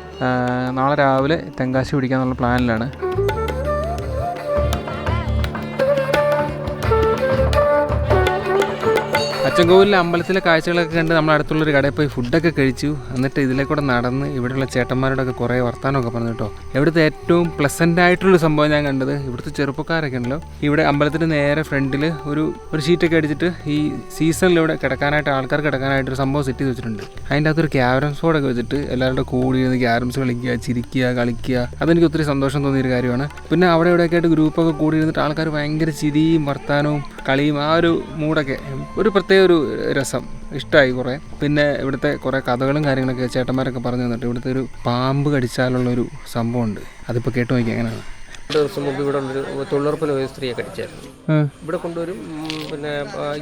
നാളെ രാവിലെ തെങ്കാശി പിടിക്കാനുള്ള പ്ലാനിലാണ്. അച്ചൻകോവിലെ അമ്പലത്തിലെ കാഴ്ചകളൊക്കെ കണ്ട് നമ്മൾ അടുത്തുള്ളൊരു കടയിൽ പോയി ഫുഡൊക്കെ കഴിച്ചു. എന്നിട്ട് ഇതിലെ കൂടെ നടന്ന് ഇവിടെയുള്ള ചേട്ടന്മാരോടൊക്കെ കുറേ വർത്തമാനമൊക്കെ പറഞ്ഞു കേട്ടോ. ഇവിടുത്തെ ഏറ്റവും പ്ലസൻ്റ് ആയിട്ടുള്ളൊരു സംഭവം ഞാൻ കണ്ടത്, ഇവിടുത്തെ ചെറുപ്പക്കാരൊക്കെ ഉണ്ടല്ലോ, ഇവിടെ അമ്പലത്തിന് നേരെ ഫ്രണ്ടിൽ ഒരു ഷീറ്റൊക്കെ അടിച്ചിട്ട് ഈ സീസണിലിവിടെ കിടക്കാനായിട്ട് ആൾക്കാർ കിടക്കാനായിട്ടൊരു സംഭവം സെറ്റ് ചെയ്ത് വെച്ചിട്ടുണ്ട്. അതിൻ്റെ അകത്തൊരു ക്യാരംസ് ബോർഡൊക്കെ വെച്ചിട്ട് എല്ലാവരുടെ കൂടി ഇരുന്ന് ക്യാരംസ് കളിക്കുക, ചിരിക്കുക, കളിക്കുക. അതെനിക്ക് ഒത്തിരി സന്തോഷം തോന്നിയൊരു കാര്യമാണ്. പിന്നെ അവിടെ ഇവിടെയൊക്കെ ആയിട്ട് ഗ്രൂപ്പൊക്കെ കൂടി ഇരുന്നിട്ട് ആൾക്കാർ ഭയങ്കര ചിരിയും വർത്താനവും കളിയും ആ ഒരു മൂടൊക്കെ ഒരു പ്രത്യേക ഒരു രസം ഇഷ്ടമായി കുറേ. പിന്നെ ഇവിടുത്തെ കുറേ കഥകളും കാര്യങ്ങളൊക്കെ ചേട്ടന്മാരൊക്കെ പറഞ്ഞു തന്നിട്ട് ഇവിടുത്തെ ഒരു പാമ്പ് കടിച്ചാലുള്ളൊരു സംഭവമുണ്ട്. അതിപ്പോൾ കേട്ട് നോക്കി എങ്ങനെയാണ്. 2 ദിവസം മുമ്പ് ഇവിടെ ഉള്ളൊരു തൊഴിലുറപ്പിന് ഒരു സ്ത്രീയെ കടിച്ചായിരുന്നു. ഇവിടെ കൊണ്ടുവരും, പിന്നെ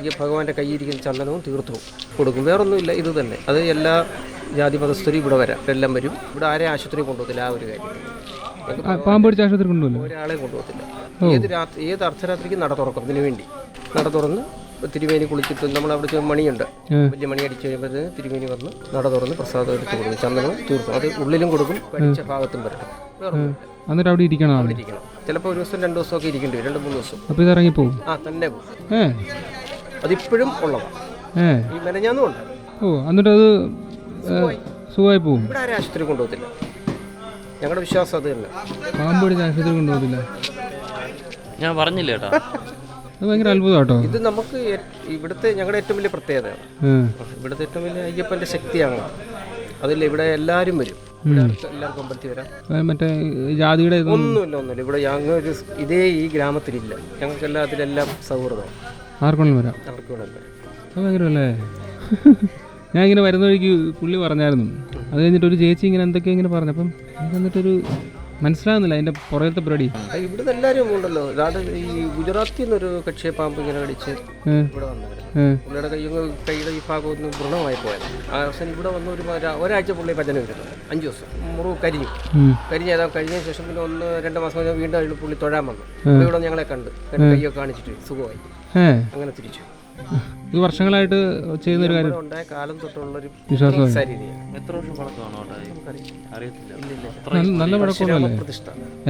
ഈ ഭഗവാന്റെ കയ്യിരിക്കുന്ന ചന്ദനവും തീർത്ഥവും കൊടുക്കും. വേറൊന്നുമില്ല, ഇത് തന്നെ. അത് എല്ലാ ജാതി മതസ്ഥരും ഇവിടെ വരാം, എല്ലാം വരും. ഇവിടെ ആരെയും ആശുപത്രി കൊണ്ടുപോകത്തില്ല. ആ ഒരു കാര്യം പാമ്പ് കടിച്ച ആശുപത്രി കൊണ്ടുപോകില്ല, ഒരാളെ കൊണ്ടുപോകത്തില്ല. ഏത് അർദ്ധരാത്രിക്ക് നട തുറക്കുന്നതിന് വേണ്ടി നട തുറന്ന് തിരുമേനി കുളിച്ചിട്ട് നമ്മളവിടെ മണിയുണ്ട്, വലിയ മണി അടിച്ചു കഴിയുമ്പോഴത്തേന് തിരുമേനി വന്ന് നട തുറന്ന് പ്രസാദം എടുത്ത് കൊടുക്കും. ചന്ദനവും തീർക്കും. അത് ഉള്ളിലും കൊടുക്കും, കടിച്ച ഭാഗത്തും വരട്ടെ. എന്നിട്ട് അവിടെ ഇരിക്കണം. അവിടെ ഇരിക്കണം. ചിലപ്പോൾ 1 ദിവസം 2 ദിവസമൊക്കെ ഇരിക്കേണ്ടി വരും, 2-3 ദിവസം. അപ്പോൾ ഇത് ഇറങ്ങിപ്പോവും. തന്നെ പോകും. അതിപ്പോഴും ഉള്ളതാണ്. ഈ മെനഞ്ഞാന്നും ഉണ്ട്. എന്നിട്ട് അത് സുഖമായി പോകും. ഇവിടെ ആരും ആശുപത്രി കൊണ്ടുപോകത്തില്ല. ഞങ്ങളുടെ വിശ്വാസം അത് തന്നെ. പാമ്പ് കടിച്ച ആശുപത്രി കൊണ്ടുപോകത്തില്ല. ഞാൻ പറഞ്ഞില്ല കേട്ടോ. അത് ഭയങ്കര അത്ഭുതം കേട്ടോ. ഇത് നമുക്ക് ഇവിടുത്തെ ഞങ്ങളുടെ ഏറ്റവും വലിയ പ്രത്യേകതയാണ്. ഇവിടുത്തെ ഏറ്റവും വലിയ അയ്യപ്പൻ്റെ ശക്തിയാണ്. അതില്ല, ഇവിടെ എല്ലാവരും വരും. എല്ലാവർക്കും അമ്പലത്തിൽ വരാം. മറ്റേ ജാതിയുടെ ഒന്നുമില്ല. ഇവിടെ ഞങ്ങൾ ഈ ഗ്രാമത്തിലില്ല. ഞങ്ങൾക്ക് എല്ലാത്തിലെല്ലാം സൗഹൃദമാണ്. ആർക്കും വരാം. അത് ഭയങ്കരമല്ലേ. ഞാൻ ഇങ്ങനെ വരുന്ന വഴിക്ക് പുള്ളി പറഞ്ഞായിരുന്നു. അത് കഴിഞ്ഞിട്ട് ഒരു ചേച്ചി ഇങ്ങനെ എന്തൊക്കെയോ ഇങ്ങനെ പറഞ്ഞു. അപ്പം എനിക്ക് എന്നിട്ടൊരു മനസ്സിലാകുന്നില്ല അതിൻ്റെ പുറത്തെ പരിപാടി. ഇവിടെ എല്ലാവരും ഉണ്ടല്ലോ. ഈ ഗുജറാത്തിൽ നിന്നൊരു കക്ഷിയെ പാമ്പ് ഇങ്ങനെ കടിച്ച് ഇവിടെ വന്നായിരുന്നു. പുള്ളിയുടെ കൈയുടെ ഈ ഭാഗം ഒന്ന് വ്രണമായി പോയത്. ആ അവസാനം ഇവിടെ വന്ന് ഒരാഴ്ച പുള്ളി ഭജന വരുന്നത്. 5 ദിവസം മുറിവ് കരിഞ്ഞു. കഴിഞ്ഞ ശേഷം പിന്നെ 1-2 മാസം കഴിഞ്ഞാൽ വീണ്ടും പുള്ളി തൊഴാൻ വന്നു. ഇവിടെ ഞങ്ങളെ കണ്ട് കൈയൊക്കെ കാണിച്ചിട്ട് സുഖമായി. അങ്ങനെ തിരിച്ചു. ഇത് വർഷങ്ങളായിട്ട് ചെയ്യുന്ന ഒരു കാര്യം. ഉണ്ടായ കാലം തൊട്ടുള്ളൊരു വിശ്വാസം. എത്ര വർഷം പഴക്കമാണോ അറിയത്തില്ല. നല്ല പഴക്കമല്ലേ?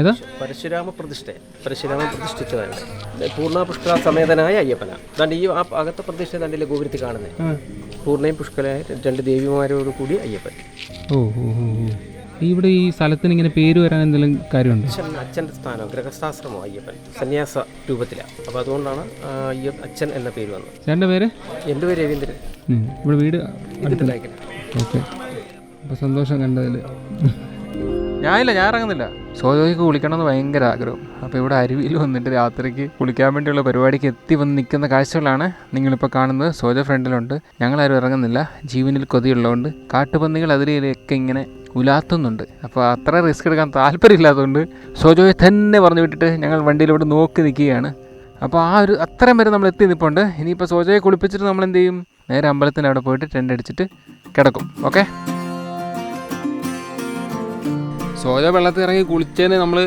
ഏതാ? പരശുരാമ പ്രതിഷ്ഠിച്ചതാണ്. പൂർണ്ണ പുഷ്കര സമേതനായ അയ്യപ്പന. അതാണ്ട് ഈ അകത്തെ പ്രതിഷ്ഠ തണ്ടിലെ ഗോപുരത്തിൽ കാണുന്നത്. പൂർണ്ണയും പുഷ്കരായ 2 ദേവിമാരോട് കൂടി അയ്യപ്പൻ. ഇവിടെ ഈ സ്ഥലത്തിന് ഇങ്ങനെ പേര് വരാൻ എന്തെങ്കിലും കാര്യമുണ്ട്? അച്ഛൻ്റെ സ്ഥാനം ഗ്രഹസ്ഥാശ്രമോ അയ്യപ്പൻ സന്യാസ രൂപത്തിലാണ്. അപ്പോൾ അതുകൊണ്ടാണ് അച്ഛൻ എന്ന പേര് വന്നത്. ചേട്ടൻ്റെ പേര്? എൻ്റെ പേര് രവീന്ദ്രൻ. ഇവിടെ വീട് ഇതിൻ്റെ ബാക്കിൽ. ഓക്കെ. അപ്പോൾ സന്തോഷം കണ്ടതിൽ. ഞാൻ ഇറങ്ങുന്നില്ല. സോജോയ്ക്ക് കുളിക്കണമെന്ന് ഭയങ്കര ആഗ്രഹം. അപ്പോൾ ഇവിടെ അരുവിയിൽ വന്നിട്ട് രാത്രിക്ക് കുളിക്കാൻ വേണ്ടിയുള്ള പരിപാടിക്ക് വന്ന് നിൽക്കുന്ന കാഴ്ചകളാണ് നിങ്ങളിപ്പോൾ കാണുന്നത്. സോജ ഫ്രണ്ടിലുണ്ട്. ഞങ്ങളാരും ഇറങ്ങുന്നില്ല. ജീവനിൽ കൊതിയുള്ളതുകൊണ്ട്. കാട്ടുപന്നികൾ അതിലൊക്കെ ഇങ്ങനെ ഉലാത്തുന്നുണ്ട്. അപ്പോൾ അത്ര റിസ്ക് എടുക്കാൻ താല്പര്യമില്ലാത്തതുകൊണ്ട് സോജോയെ തന്നെ പറഞ്ഞു വിട്ടിട്ട് ഞങ്ങൾ വണ്ടിയിലോട്ട് നോക്കി നിൽക്കുകയാണ്. അപ്പോൾ അത്രയും വരെ നമ്മൾ എത്തി നിൽപ്പുണ്ട്. ഇനിയിപ്പോൾ സോജോയെ കുളിപ്പിച്ചിട്ട് നമ്മൾ എന്ത് ചെയ്യും? നേരെ അമ്പലത്തിൻ്റെ അവിടെ പോയിട്ട് ടെൻ്റ് അടിച്ചിട്ട് കിടക്കും. ഓക്കെ. സോജ വെള്ളത്തിൽ ഇറങ്ങി കുളിച്ചതിന് നമ്മൾ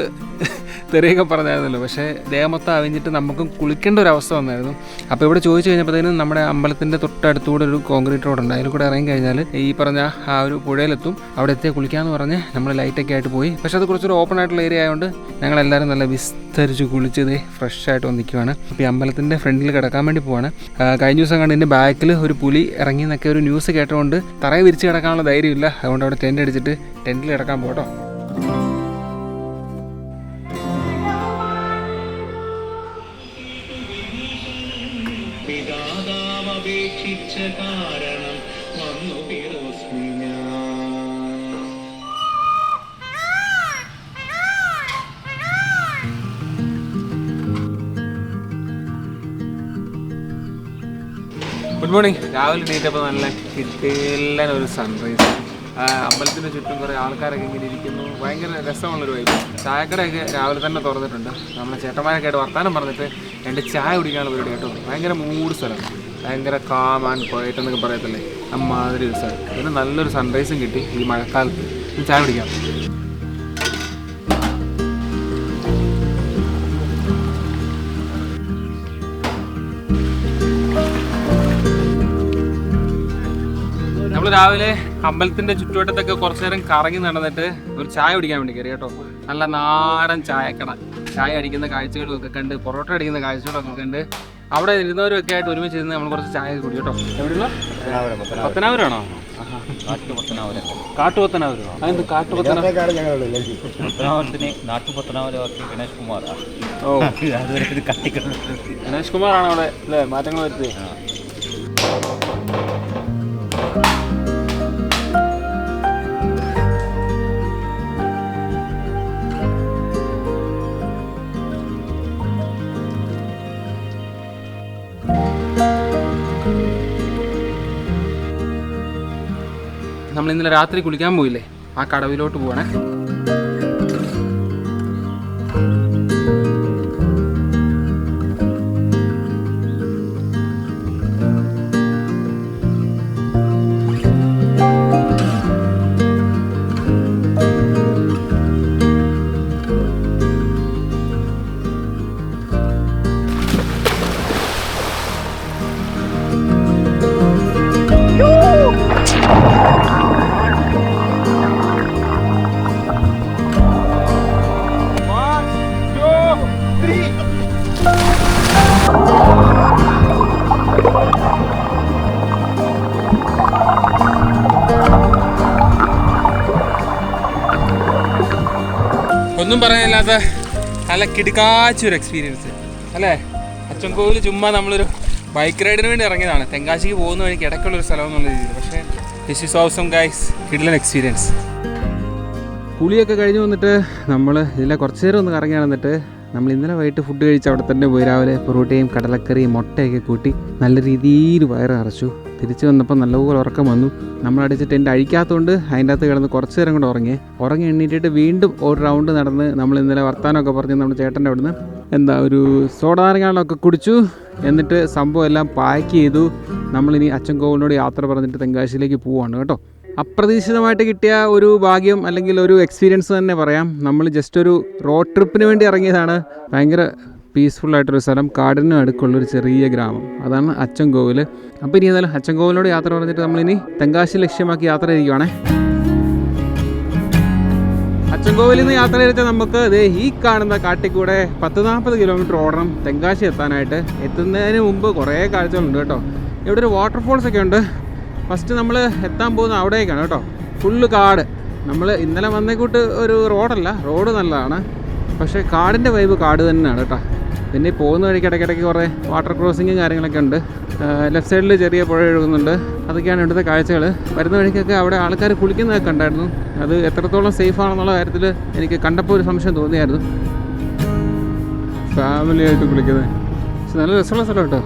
തെറിയൊക്കെ പറഞ്ഞായിരുന്നല്ലോ. പക്ഷേ ദേഹമൊത്തം അവിഞ്ഞിട്ട് നമുക്കും കുളിക്കേണ്ട ഒരു അവസ്ഥ വന്നായിരുന്നു. അപ്പോൾ ഇവിടെ ചോദിച്ചു കഴിഞ്ഞപ്പോഴത്തേനും നമ്മുടെ അമ്പലത്തിൻ്റെ തൊട്ടടുത്തുകൂടെ ഒരു കോൺക്രീറ്റ് റോഡുണ്ട്. അതിൽ കൂടെ ഇറങ്ങി കഴിഞ്ഞാൽ ഈ പറഞ്ഞ ആ ഒരു പുഴയിലെത്തും. അവിടെ എത്തിയാൽ കുളിക്കാമെന്ന് പറഞ്ഞ് നമ്മൾ ലൈറ്റൊക്കെ ആയിട്ട് പോയി. പക്ഷേ അത് കുറച്ചൊരു ഓപ്പൺ ആയിട്ടുള്ള ഏരിയ ആയതുകൊണ്ട് ഞങ്ങളെല്ലാവരും നല്ല വിസ്തരിച്ച് കുളിച്ചത് ഫ്രഷ് ആയിട്ട് വന്നിരിക്കുവാണ്. അപ്പോൾ ഈ അമ്പലത്തിൻ്റെ ഫ്രണ്ടിൽ കിടക്കാൻ വേണ്ടി പോവാണ്. കഴിഞ്ഞ ദിവസം കണ്ട് ഇതിൻ്റെ ബാക്കിൽ ഒരു പുലി ഇറങ്ങി എന്നൊക്കെ ഒരു ന്യൂസ് കേട്ടുകൊണ്ട് തറയെ വിരിച്ച് കിടക്കാനുള്ള ധൈര്യമില്ല. അതുകൊണ്ട് അവിടെ ടെൻ്റ് അടിച്ചിട്ട് ടെൻറ്റിൽ കിടക്കാൻ പോട്ടോ. Good morning. രാവിലെ എണീറ്റപ്പോൾ നല്ല കിട്ടില്ല ഒരു സൺറൈസ്. അമ്പലത്തിൻ്റെ ചുറ്റും കുറേ ആൾക്കാരൊക്കെ ഇങ്ങനെ ഇരിക്കുന്നു. ഭയങ്കര രസമുള്ളൊരു വൈബ്. ചായക്കടയൊക്കെ രാവിലെ തന്നെ തുറന്നിട്ടുണ്ട്. നമ്മളെ ചേട്ടന്മാരൊക്കെ ആയിട്ട് വർത്താനം പറഞ്ഞിട്ട് 2 ചായ കുടിക്കാനുള്ള പരിപാടി കേട്ടോ. ഭയങ്കര മൂഡ് സ്ഥലം. ഭയങ്കര കാം ആൻഡ് ക്വയറ്റ് എന്നൊക്കെ പറയത്തില്ലേ, അമ്മാതിരി ഒരു സ്ഥലം. പിന്നെ നല്ലൊരു സൺറൈസും കിട്ടി ഈ മഴക്കാലത്ത്. ചായ കുടിക്കാം. നമ്മൾ രാവിലെ അമ്പലത്തിൻ്റെ ചുറ്റുവട്ടത്തൊക്കെ കുറച്ച് നേരം കറങ്ങി നടന്നിട്ട് ഒരു ചായ കുടിക്കാൻ വേണ്ടി കയറി കേട്ടോ. നല്ല നാടൻ ചായക്കട. ചായ അടിക്കുന്ന കാഴ്ചകളൊക്കെ കണ്ട്, പൊറോട്ട അടിക്കുന്ന കാഴ്ചകളൊക്കെ കണ്ട് അവിടെ ഇരുന്നവരും ഒക്കെ ആയിട്ട് ഒരുമിച്ച് ഇരുന്ന് നമ്മൾ കുറച്ച് ചായ കുടി കേട്ടോ. എവിടെയുള്ള പത്തനാപുരമാണോ? കാട്ടുപത്തനാപുരമോ? അതെന്ത് പത്തനാപുരത്തിന് നാട്ടുപത്തനാപുരമാക്കി ഗണേഷ് കുമാർ. ഓ ഗണേഷ് കുമാറാണ് അവിടെ അല്ലേ മാറ്റങ്ങൾ വരുത്തി. നമ്മൾ ഇന്നലെ രാത്രി കുളിക്കാൻ പോയില്ലേ, ആ കടവിലോട്ട് പോവാണേ. ഒന്നും പറയാനില്ലാത്ത നല്ല കിടുക്കാച്ചൊരു എക്സ്പീരിയൻസ് അല്ലേ. അച്ചൻകോവിൽ ചുമ്മാ നമ്മളൊരു ബൈക്ക് റൈഡിന് വേണ്ടി ഇറങ്ങിയതാണ്. തെങ്കാശിക്ക് പോകുന്ന വഴിക്ക് ഇടയ്ക്കുള്ളൊരു സ്ഥലം എന്നുള്ള രീതിയിൽ. പക്ഷേ ദിസ് ഈസ് ഓസം ഗൈസ്, കിടിലൻ എക്സ്പീരിയൻസ്. കുളിയൊക്കെ കഴിഞ്ഞ് വന്നിട്ട് നമ്മൾ ഇതിലെ കുറച്ച് നേരം ഒന്ന് കറങ്ങി നടന്നിട്ട് നമ്മൾ ഇന്നലെ വൈകിട്ട് ഫുഡ് കഴിച്ച് അവിടെ തന്നെ പോയി രാവിലെ പൊറോട്ടയും കടലക്കറിയും മുട്ടയൊക്കെ കൂട്ടി നല്ല രീതിയിൽ വയറ് നിറച്ചു. തിരിച്ച് വന്നപ്പോൾ നല്ലപോലെ ഉറക്കം വന്നു. നമ്മളടിച്ച് ടെൻറ്റ് അഴിക്കാത്തതുകൊണ്ട് അതിൻ്റെ അകത്ത് കിടന്ന് കുറച്ച് നേരം കൂടെ ഉറങ്ങി എണ്ണീറ്റിട്ട് വീണ്ടും ഒരു റൗണ്ട് നടന്ന് നമ്മൾ ഇന്നലെ വർത്താനമൊക്കെ പറഞ്ഞ് നമ്മുടെ ചേട്ടൻ്റെ അവിടുന്ന് ഒരു സോഡാനങ്ങളൊക്കെ കുടിച്ചു. എന്നിട്ട് സംഭവം എല്ലാം പാക്ക് ചെയ്തു. നമ്മളിനി അച്ചൻകോവിലിനോട് യാത്ര പറഞ്ഞിട്ട് തെങ്കാശിയിലേക്ക് പോവാണ് കേട്ടോ. അപ്രതീക്ഷിതമായിട്ട് കിട്ടിയ ഒരു ഭാഗ്യം അല്ലെങ്കിൽ ഒരു എക്സ്പീരിയൻസ് തന്നെ പറയാം. നമ്മൾ ജസ്റ്റ് ഒരു റോഡ് ട്രിപ്പിന് വേണ്ടി ഇറങ്ങിയതാണ്. ഭയങ്കര പീസ്ഫുള്ളായിട്ടൊരു സ്ഥലം, കാടിനും അടുക്കുള്ളൊരു ചെറിയ ഗ്രാമം, അതാണ് അച്ചൻകോവിൽ. അപ്പോൾ ഇനി ഏതായാലും അച്ചൻകോവിലിനോട് യാത്ര പറഞ്ഞിട്ട് നമ്മളിനി തെങ്കാശി ലക്ഷ്യമാക്കി യാത്ര ചെയ്യുവാണേ. അച്ചൻകോവിലിൽ നിന്ന് യാത്ര ചെയ്തിട്ട് നമുക്ക് ഈ കാണുന്ന കാട്ടിക്കൂടെ 10-40 കിലോമീറ്റർ ഓടണം തെങ്കാശി എത്താനായിട്ട്. എത്തുന്നതിന് മുമ്പ് കുറേ കാഴ്ചകളുണ്ട് കേട്ടോ. ഇവിടെ ഒരു വാട്ടർഫോൾസ് ഒക്കെ ഉണ്ട്. ഫസ്റ്റ് നമ്മൾ എത്താൻ പോകുന്ന അവിടേക്കാണ് കേട്ടോ. ഫുള്ള് കാട്. നമ്മൾ ഇന്നലെ വന്നേക്കൂട്ട് ഒരു റോഡല്ല, റോഡ് നല്ലതാണ്, പക്ഷേ കാടിൻ്റെ വൈബ് കാട് തന്നെയാണ് കേട്ടോ. പിന്നെ പോകുന്ന വഴിക്ക് ഇടയ്ക്കിടയ്ക്ക് കുറേ വാട്ടർ ക്രോസിങ്ങും കാര്യങ്ങളൊക്കെ ഉണ്ട്. ലെഫ്റ്റ് സൈഡിൽ ചെറിയ പുഴ ഒഴുകുന്നുണ്ട്. അതൊക്കെയാണ് ഇവിടുത്തെ കാഴ്ചകൾ. വരുന്ന വഴിക്കൊക്കെ അവിടെ ആൾക്കാർ കുളിക്കുന്നതൊക്കെ ഉണ്ടായിരുന്നു. അത് എത്രത്തോളം സേഫ് ആണെന്നുള്ള കാര്യത്തിൽ എനിക്ക് കണ്ടപ്പോൾ ഒരു സംശയം തോന്നിയായിരുന്നു. ഫാമിലിയായിട്ട് കുളിക്കുന്നത് പക്ഷെ നല്ല രസമുള്ള സ്ഥലം കേട്ടോ.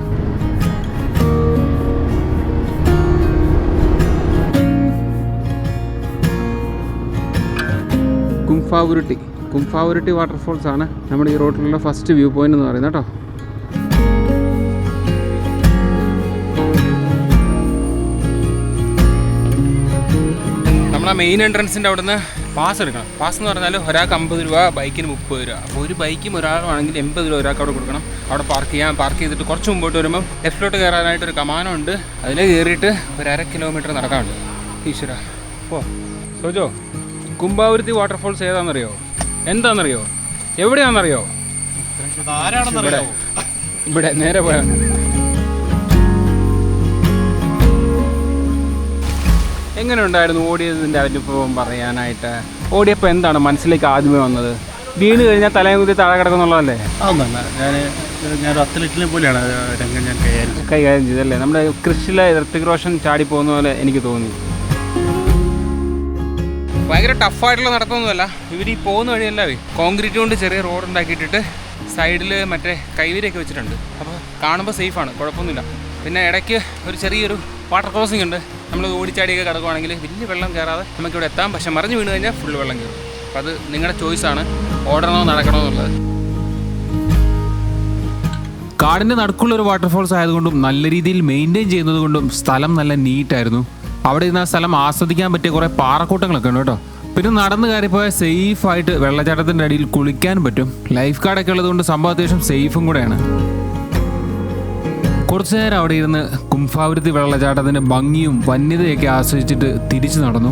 കുംഫാവുരുട്ടി വാട്ടർഫോൾസ് ആണ് നമ്മുടെ ഈ റോഡിലുള്ള ഫസ്റ്റ് വ്യൂ പോയിന്റ് എന്ന് പറയുന്നത് കേട്ടോ. നമ്മളാ മെയിൻ എൻട്രൻസിൻ്റെ അവിടെ നിന്ന് പാസ് എടുക്കണം. പാസ് എന്ന് പറഞ്ഞാൽ ഒരാൾക്ക് 50 രൂപ, ബൈക്കിന് 30 രൂപ. അപ്പോൾ ഒരു ബൈക്കും ഒരാളാണെങ്കിൽ 80 രൂപ ഒരാൾക്ക് അവിടെ കൊടുക്കണം. അവിടെ പാർക്ക് ചെയ്തിട്ട് കുറച്ച് മുമ്പോട്ട് വരുമ്പോൾ ലെഫ്റ്റിലോട്ട് കയറാനായിട്ടൊരു കമാനം ഉണ്ട്. അതിൽ കയറിയിട്ട് ഒരു 1/2 കിലോമീറ്റർ നടക്കാനുണ്ട്. ഈശ്വര ഓ സോജോ, കുംഭാവുരുത്തി വാട്ടർഫോൾസ് ഏതാണെന്നറിയോ? എന്താണെന്നറിയോ? എവിടെയാണെന്നറിയോ? ഇവിടെ നേരെ പോയാൽ എങ്ങനെ ഉണ്ടായിരുന്നു ഓടിയതിൻ്റെ അനുഭവം പറയാനായിട്ട്? ഓടിയപ്പോൾ എന്താണ് മനസ്സിലേക്ക് ആദ്യമേ വന്നത്? വീണ് കഴിഞ്ഞാൽ തലയും കുത്തി താഴെ കിടക്കുന്നുള്ളതല്ലേ? അതൊന്നല്ല, ഞാൻ ഒരു അത്ലറ്റിനെ പോലെയാണ് രംഗം ഞാൻ കൈകാര്യം ചെയ്തല്ലേ. നമ്മുടെ കൃഷിയിലെ ഋത്തിക് റോഷൻ ചാടിപ്പോകുന്ന പോലെ എനിക്ക് തോന്നി. ഭയങ്കര ടഫായിട്ടുള്ള നടത്തമൊന്നുമല്ല. ഇവർ ഈ പോകുന്ന വഴിയല്ല കോൺക്രീറ്റ് കൊണ്ട് ചെറിയ റോഡ് ഉണ്ടാക്കിയിട്ടിട്ട് സൈഡിൽ മറ്റേ കൈവരിയൊക്കെ വെച്ചിട്ടുണ്ട്. അപ്പോൾ കാണുമ്പോൾ സേഫാണ്, കുഴപ്പമൊന്നുമില്ല. പിന്നെ ഇടയ്ക്ക് ഒരു ചെറിയൊരു വാട്ടർ ക്രോസിംഗ് ഉണ്ട്. നമ്മൾ ഓടിച്ചാടിയൊക്കെ കിടക്കുവാണെങ്കിൽ വലിയ വെള്ളം കയറാതെ നമുക്കിവിടെ എത്താം. പക്ഷെ മറിഞ്ഞ് വീണ് കഴിഞ്ഞാൽ ഫുള്ള് വെള്ളം കയറും. അപ്പോൾ അത് നിങ്ങളുടെ ചോയ്സാണ്, ഓടണോ നടക്കണോ എന്നുള്ളത്. കാടിൻ്റെ നടുക്കുള്ളൊരു വാട്ടർഫോൾസ് ആയതുകൊണ്ടും നല്ല രീതിയിൽ മെയിൻറ്റെയിൻ ചെയ്യുന്നത് കൊണ്ടും സ്ഥലം നല്ല നീറ്റായിരുന്നു. അവിടെ ഇരുന്ന സ്ഥലം ആസ്വദിക്കാൻ പറ്റിയ കുറേ പാറക്കൂട്ടങ്ങളൊക്കെ ഉണ്ട് കേട്ടോ. പിന്നെ നടന്ന് കയറിപ്പോയാൽ സേഫായിട്ട് വെള്ളച്ചാട്ടത്തിൻ്റെ അടിയിൽ കുളിക്കാൻ പറ്റും. ലൈഫ് ഗാർഡൊക്കെ ഉള്ളതുകൊണ്ട് സംഭവം അത്യാവശ്യം സേഫും കൂടെയാണ്. കുറച്ചു നേരം അവിടെ ഇരുന്ന് കുംഫാവുരുത്തി വെള്ളച്ചാട്ടത്തിൻ്റെ ഭംഗിയും വന്യതയൊക്കെ ആസ്വദിച്ചിട്ട് തിരിച്ചു നടന്നു.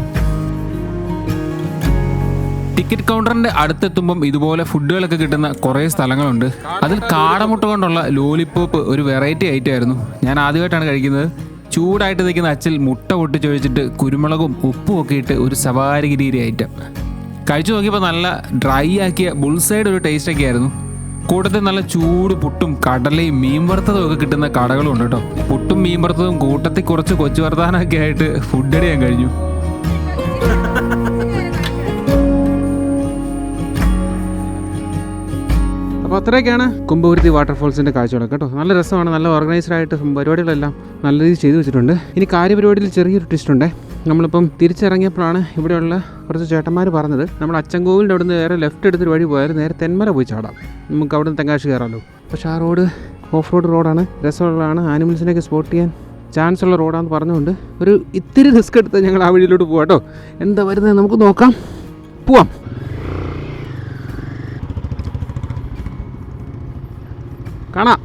ടിക്കറ്റ് കൗണ്ടറിന്റെ അടുത്തെത്തുമ്പം ഇതുപോലെ ഫുഡുകളൊക്കെ കിട്ടുന്ന കുറേ സ്ഥലങ്ങളുണ്ട്. അതിൽ കാടമുട്ട കൊണ്ടുള്ള ലോലിപ്പോപ്പ് ഒരു വെറൈറ്റി ഐറ്റം ആയിരുന്നു. ഞാൻ ആദ്യമായിട്ടാണ് കഴിക്കുന്നത്. ചൂടായിട്ട് നിൽക്കുന്ന അച്ചിൽ മുട്ട പൊട്ടിച്ചൊഴിച്ചിട്ട് കുരുമുളകും ഉപ്പും ഒക്കെ ഇട്ട് ഒരു സവാരിഗിരി ഐറ്റം കഴിച്ചു നോക്കിയപ്പോൾ നല്ല ഡ്രൈ ആക്കിയ ബുൾസൈഡ് ഒരു ടേസ്റ്റൊക്കെ ആയിരുന്നു. കൂട്ടത്തിൽ നല്ല ചൂട് പുട്ടും കടലയും മീൻ വറുത്തതും ഒക്കെ കിട്ടുന്ന കടകളും ഉണ്ട് കേട്ടോ. പുട്ടും മീൻ വറുത്തതും കൂട്ടത്തിൽ കുറച്ച് കൊച്ചു വർത്താനമൊക്കെ ആയിട്ട് ഫുഡ് അടിയാൻ കഴിഞ്ഞു. അപ്പോൾ അത്രയൊക്കെയാണ് കുംഭവരുത്തി വാട്ടർഫോൾസിൻ്റെ കാഴ്ചകളൊക്കെ കേട്ടോ. നല്ല രസമാണ്, നല്ല ഓർഗനൈസ്ഡ് ആയിട്ട് പരിപാടികളെല്ലാം നല്ല രീതിയിൽ ചെയ്തു വെച്ചിട്ടുണ്ട്. ഇനി കാര്യപരിപാടിയിൽ ചെറിയൊരു ട്വിസ്റ്റ് ഉണ്ട്. നമ്മളിപ്പം തിരിച്ചിറങ്ങിയപ്പോഴാണ് ഇവിടെയുള്ള കുറച്ച് ചേട്ടന്മാർ പറഞ്ഞത് നമ്മൾ അച്ചൻകോവിലിൻ്റെ അവിടെ നിന്ന് നേരെ ലെഫ്റ്റ് എടുത്തൊരു വഴി പോയാൽ നേരെ തെന്മല പോയി ചാടാം, നമുക്ക് അവിടെ നിന്ന് തെങ്കാശി കയറാമല്ലോ. പക്ഷേ ആ റോഡ് ഓഫ് റോഡ് റോഡാണ്, രസമുള്ളതാണ്, ആനിമൽസിനെയൊക്കെ സ്പോട്ട് ചെയ്യാൻ ചാൻസ് ഉള്ള റോഡാണെന്ന് പറഞ്ഞുകൊണ്ട് ഒരു ഇത്തിരി റിസ്ക് എടുത്ത് ഞങ്ങൾ ആ വഴിയിലോട്ട് പോകാം കേട്ടോ. എന്താ വരുന്നത് നമുക്ക് നോക്കാം, പോവാം. കാണാം.